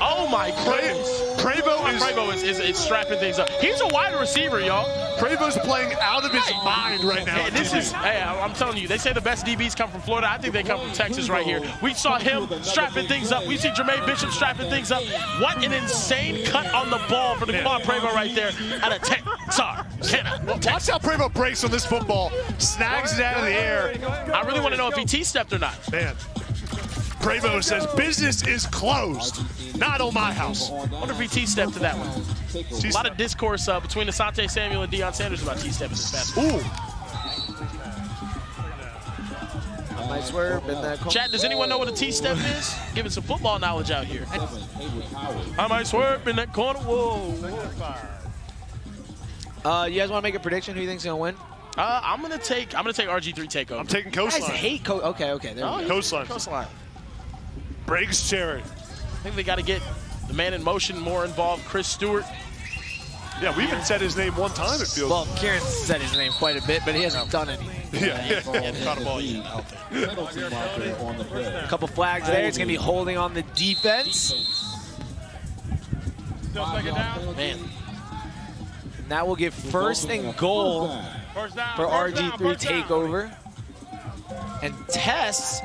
Oh my goodness. Prevo is strapping things up. He's a wide receiver, y'all. Prevo's playing out of his mind right now. Hey, hey, I'm telling you, they say the best DBs come from Florida. I think they come from Texas right here. We saw him strapping things up. We see Jermaine Bishop strapping things up. What an insane cut on the ball for the Quan Prevo right there at a Texarkana. Watch how Prevo breaks on this football. Snags it out of the air. I really want to know if he T-stepped or not. Man. Prevo says business is closed, not on my house. I wonder if he T-stepped to that one. A lot of discourse between Asante Samuel and Deion Sanders about T-stepping this past week. Ooh. Might swerve in that. Chat, does anyone know what a T-step is? Giving some football knowledge out here. I might swerve in that corner. Whoa. You guys want to make a prediction? Who you think's gonna win? I'm gonna take RG3 Takeover. I'm taking Coastline. I hate Okay, there we go. Coastline. Briggs Cherry. I think they got to get the man in motion more involved. Chris Stewart. Yeah, we even said his name one time, it feels. Well, Kieran said his name quite a bit, but he hasn't done anything. Yeah. Caught a ball out there. A couple flags there. It's going to be holding on the defense. Man. And that will give first and goal for RG3 Takeover. And Tess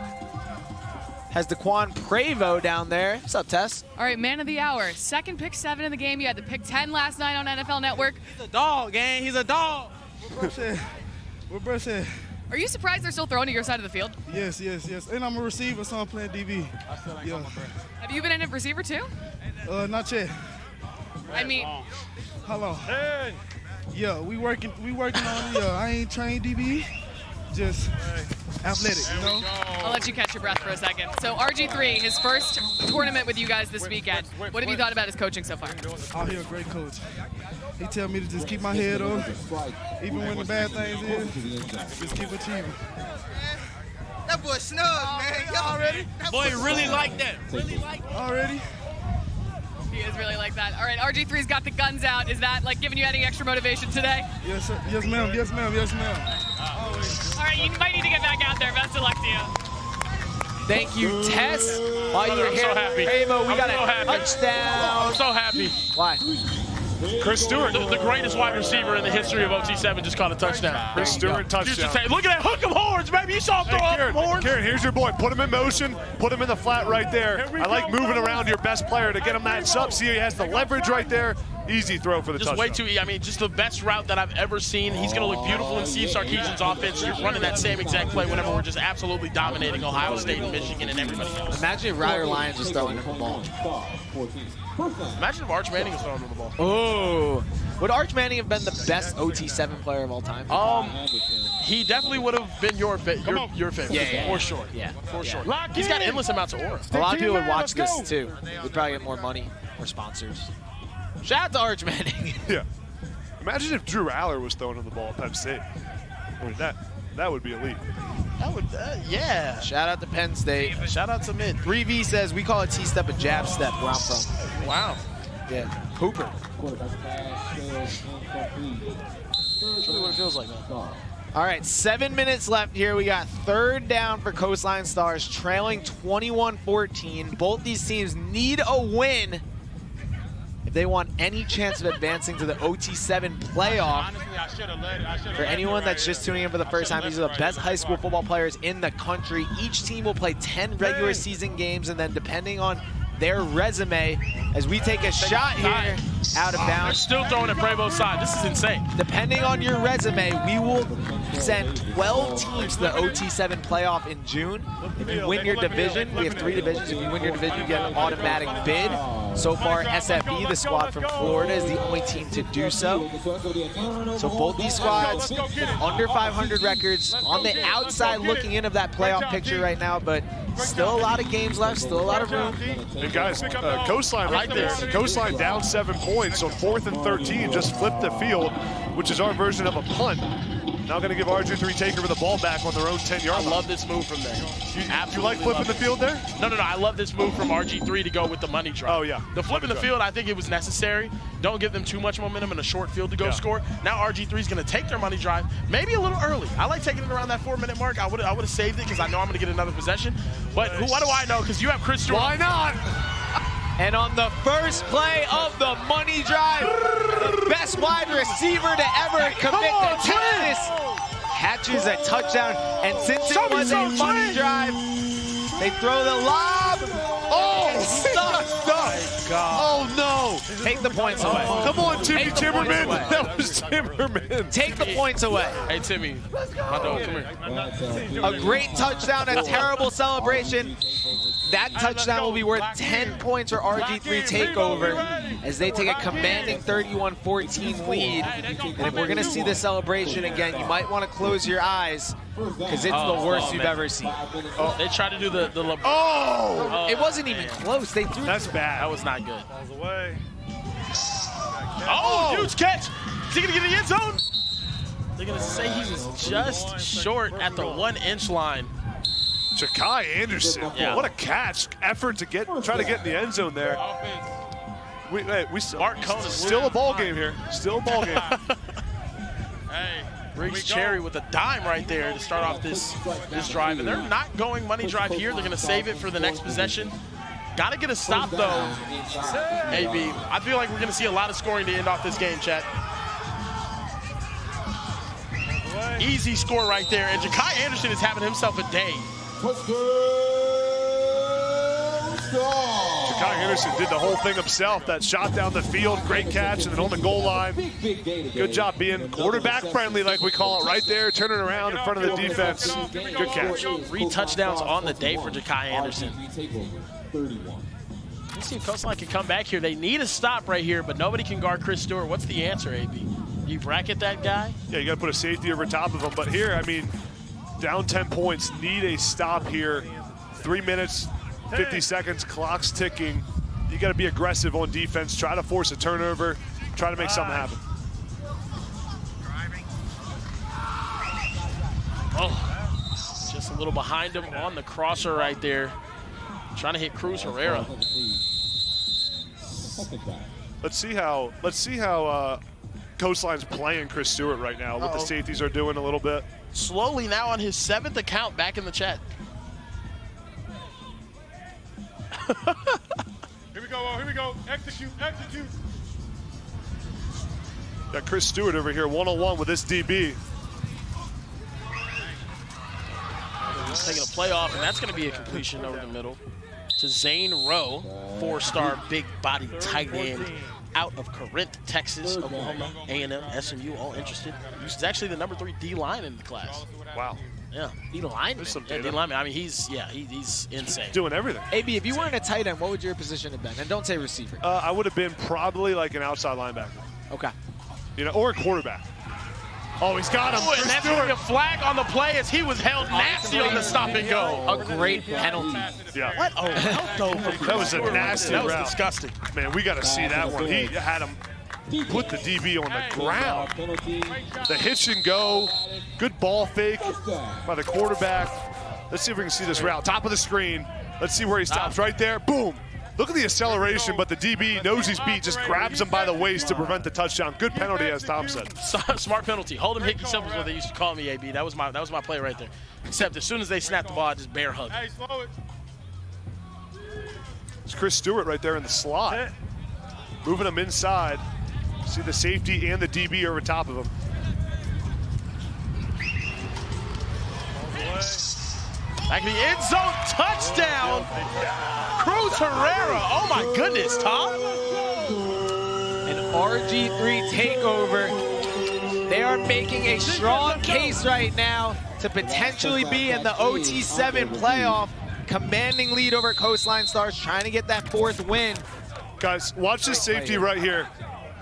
has the Quan Prevo down there. What's up, Tess? All right, man of the hour. Second pick 7 in the game. You had the pick 10 last night on NFL Network. He's a dog, gang. He's a dog. What bro said? Are you surprised they're still throwing to your side of the field? Yes. And I'm a receiver, so I'm playing DB. Have you been in a receiver too? Not yet. I mean, how long? Yeah, we working on it. I ain't trained DB. Just athletic, you know? I'll let you catch your breath for a second. So RG3, his first tournament with you guys this weekend. What have you thought about his coaching so far? Oh, he's a great coach. He tell me to just keep my head up, even when the bad things is, just keep achieving. That boy snug, man. Y'all ready? Boy, really like that. Already? He is really like that. All right, RG3's got the guns out. Is that like giving you any extra motivation today? Yes, sir. Yes, ma'am. Yes, ma'am. Yes, ma'am. All right, you might need to get back out there. Best of luck to you. Thank you, Tess. While you're I'm here, so happy. Prevo, we got so a happy. touchdown. I'm so happy. Why? Chris Stewart. The greatest wide receiver in the history of OT7 just caught a touchdown. Chris Stewart touchdown. Look at that hook 'em horns, baby. You saw him throw up horns. Kieran, here's your boy. Put him in motion. Put him in the flat right there. I like moving around your best player to get him matched up. See, he has the leverage right there. Easy throw for the touchdown. Way too, I mean, just the best route that I've ever seen. He's going to look beautiful in Steve Sarkisian's offense. You're running that same exact play whenever we're just absolutely dominating Ohio State and Michigan and everybody else. Imagine if Ryder Lyons was throwing the ball. Imagine if Arch Manning was throwing the ball. Oh. Would Arch Manning have been the best OT7 player of all time? He definitely would have been your favorite. Yeah, for sure. Yeah, for sure. He's got endless amounts of aura. A lot of people would watch this too. We'd probably get more money, more sponsors. Shout out to Arch Manning. Yeah. Imagine if Drew Aller was throwing on the ball at Penn State. I mean, that would be elite. That would, yeah. Shout out to Penn State. Shout out to Mid. 3V says we call a T-step a jab step where I'm from. Wow. Yeah. Hooper. That's really what it feels like. All right, 7 minutes left here. We got third down for Coastline Stars, trailing 21-14. Both these teams need a win if they want any chance of advancing to the OT7 playoff. For anyone that's just tuning in for the first time, these are the best high school football players in the country. Each team will play 10 regular season games, and then depending on their resume, as we take a shot here out of They're bounds. still throwing at Prevo's side. This is insane. Depending on your resume, we will send 12 teams to the OT7 playoff in June. If you win your division, we have 3 divisions. If you win your division, you get an automatic bid. So far, SFE, the squad from Florida, is the only team to do so. So both these squads under 500 records, on the outside looking in of that playoff picture right now, but still a lot of games left, still a lot of room. And guys, Coastline right there. Coastline down 7 points on 4th and 13, just flipped the field, which is our version of a punt. Now going to give RG3 Takeover the ball back on their own 10-yard line. I love this move from there. You like flipping the field there? No. I love this move from RG3 to go with the money drive. Oh, yeah. The flipping the field, I think it was necessary. Don't give them too much momentum in a short field to go score. Now RG3 is going to take their money drive, maybe a little early. I like taking it around that 4-minute mark. I would have saved it because I know I'm going to get another possession. But what do I know? Because you have Chris Stewart. Why not? And on the first play of the money drive, the best wide receiver to ever commit to Texas catches a touchdown. And since it was a money drive, they throw the lob. Oh, stop. Oh, no. Take the points away. Come on, Timmy Timmerman. Away. That was Timmerman. Take the points away. Hey, Timmy, my dog, come here. A great touchdown, a terrible celebration. That touchdown will be worth 10 points for RG3 Takeover as they take a commanding 31-14 lead. And if we're going to see the celebration again, you might want to close your eyes because it's the worst you've ever seen. Oh, they tried to do the It wasn't even close. They threw. That's bad. That was not good. Balls away. Oh, huge catch. Is he going to get in the end zone? They're going to say he was just short at the 1-inch line. Ja'Kai Anderson, what a catch. Effort to try to get in the end zone there. Mark Cohn is still a ball game here. Still a ball game. Hey, Briggs Cherry with a dime right there to start off this drive. And they're not going money drive here. They're going to save it for the next possession. Got to get a stop, though, AB. I feel like we're going to see a lot of scoring to end off this game, chat. Easy score right there. And Ja'Kai Anderson is having himself a day. Ja'Kai Anderson did the whole thing himself. That shot down the field, great catch, and then on the goal line. Good job being quarterback friendly, like we call it, right there, turning around in front of the defense. Good catch. 3 touchdowns on the day for Ja'Kai Anderson. Let's see if Coastline can come back here. They need a stop right here, but nobody can guard Chris Stewart. What's the answer, AB? You bracket that guy? Yeah, you got to put a safety over top of him. But here, I mean, down 10 points, need a stop here. 3 minutes, 50 seconds, clock's ticking. You got to be aggressive on defense, try to force a turnover, try to make something happen. Oh, just a little behind him on the crosser right there. Trying to hit Cruz Herrera. Let's see how Coastline's playing Chris Stewart right now, what the safeties are doing a little bit. Slowly now on his 7th account back in the chat. Here we go. Execute. Got Chris Stewart over here, one-on-one with this DB. Taking a play off, and that's going to be a completion over the middle to Zane Rowe, 4-star big body tight end out of Corinth, Texas, Oklahoma, A&M, SMU, all interested. He's actually the number 3 D-line in the class. Wow. Yeah, D-lineman. Yeah, D-lineman. I mean, he's insane. Doing everything. AB, if you weren't a tight end, what would your position have been? And don't say receiver. I would have been probably like an outside linebacker. Okay. You know, or a quarterback. Oh, he's got him. Oh, and that's going to flag on the play as he was held nasty on the stop and go. A great penalty. Yeah. What a route, though. That was a nasty route. That was disgusting. Man, we got to see that one. He had him put the DB on the ground. The hitch and go. Good ball fake by the quarterback. Let's see if we can see this route. Top of the screen. Let's see where he stops. Right there. Boom. Look at the acceleration, but the DB knows he's beat, just grabs him by the waist to prevent the touchdown. Good penalty, as Tom said. Smart penalty. Hold him, Hickey Simple is what they used to call me, AB. That was my play right there. Except as soon as they snapped the ball, I just bear hugged. It's Chris Stewart right there in the slot. Moving him inside. See the safety and the DB over top of him. Back in the end zone, touchdown! Cruz Herrera, oh my goodness, Tom. An RG3 takeover. They are making a strong case right now to potentially be in the OT7 playoff. Commanding lead over Coastline Stars, trying to get that 4th win. Guys, watch this safety right here.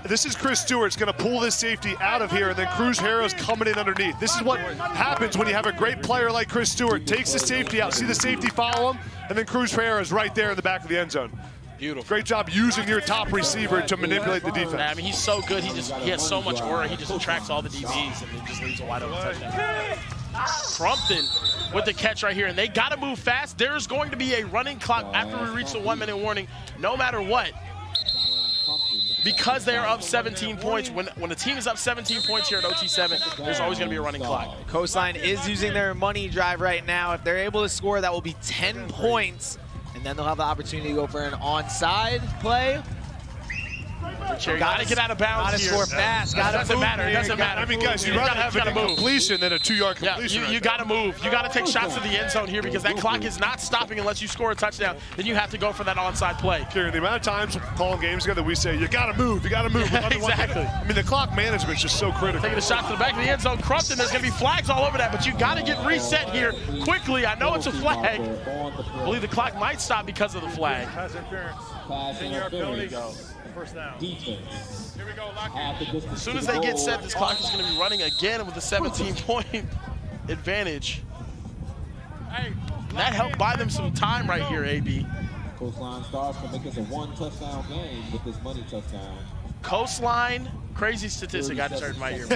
This is Chris Stewart's going to pull this safety out of here, and then Cruz Herrera's coming in underneath. This is what happens when you have a great player like Chris Stewart. Takes the safety out. See the safety follow him, and then Cruz Herrera's right there in the back of the end zone. Beautiful. Great job using your top receiver to manipulate the defense. I mean, he's so good. He has so much aura. He just attracts all the DBs, and it just leaves a wide open touchdown. Crumpton with the catch right here, and they got to move fast. There's going to be a running clock after we reach the 1-minute warning, no matter what. Because they are up 17 points, when a team is up 17 points here at OT7, there's always going to be a running clock. Coastline is using their money drive right now. If they're able to score, that will be 10 points, and then they'll have the opportunity to go for an onside play. Gotta get out of bounds Gotta here. score fast. It Gotta doesn't move. matter. It doesn't matter. I mean, guys, you'd rather have a completion than a 2-yard completion. Yeah, you got to move. You got to take shots to the end zone here because that clock is not stopping unless you score a touchdown. Then you have to go for that onside play. Kieran, the amount of times calling games together, we say, you got to move, you got to move. Exactly. I mean, the clock management is just so critical. Taking a shot to the back of the end zone. Crumpton, there's going to be flags all over that, but you got to get reset here quickly. I know it's a flag. I believe the clock might stop because of the flag. Pass interference. First down. Defense. Here we go, lock in. As soon as they get set, this clock is going to be running again with a 17-point advantage. That helped buy them some time right here, AB. Coastline Stars can make this a 1-touchdown game with this money touchdown. Coastline, crazy statistic I just heard in my ear.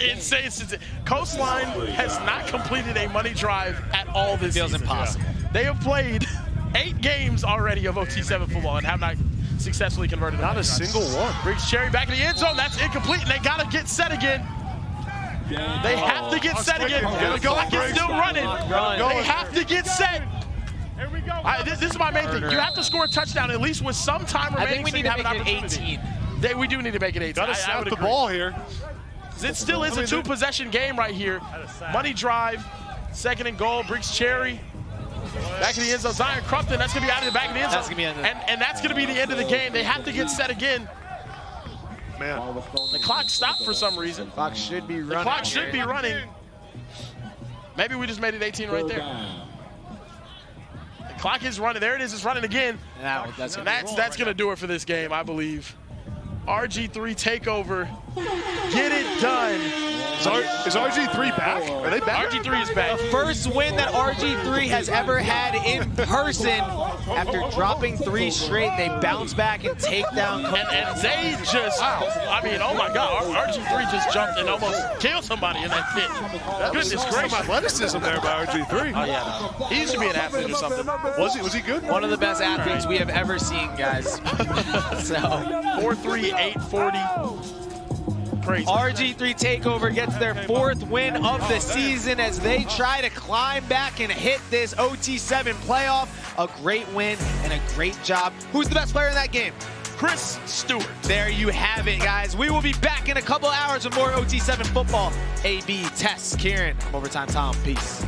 Insane statistic. Coastline has not completed a money drive at all this season. Feels impossible. They have played 8 games already of OT7 football and have not successfully converted. Not a single one. Briggs Cherry back in the end zone. That's incomplete, and they got to get set again. They have to get set again. The clock is still running. They have to get set. Here we go. This is my main thing. You have to score a touchdown at least with some time remaining. I think we need to make it 18. We do need to make it 18. Got to snap the ball here. It still is a 2-possession game right here. Money drive, 2nd and goal. Briggs Cherry. Back in the end zone, Zion Crumpton, that's going to be out of the back of the end zone. That's gonna be and that's going to be the end of the game. They have to get set again. Man. The clock stopped for some reason. Clock should be running. The clock should be running. Maybe we just made it 18 right there. The clock is running. There it is. It's running again. That's going to do it for this game, I believe. RG3 Takeover. Get it done. Is RG3 back? Are they back? RG3 is back. The first win that RG3 has ever had in person. After dropping 3 straight, they bounce back and take down. And they just, I mean, oh my God, RG3 just jumped and almost killed somebody in that pit. Goodness gracious. Some athleticism there by RG3. Oh yeah, he used to be an athlete or something. Was he good? One of the best athletes we have ever seen, guys. So 4.3, 8.40. Crazy. RG3 Takeover gets their 4th win of the season as they try to climb back and hit this OT7 playoff. A great win and a great job. Who's the best player in that game? Chris Stewart. There you have it, guys. We will be back in a couple hours with more OT7 football. AB, Tess, Kieran, I'm Overtime Tom. Peace.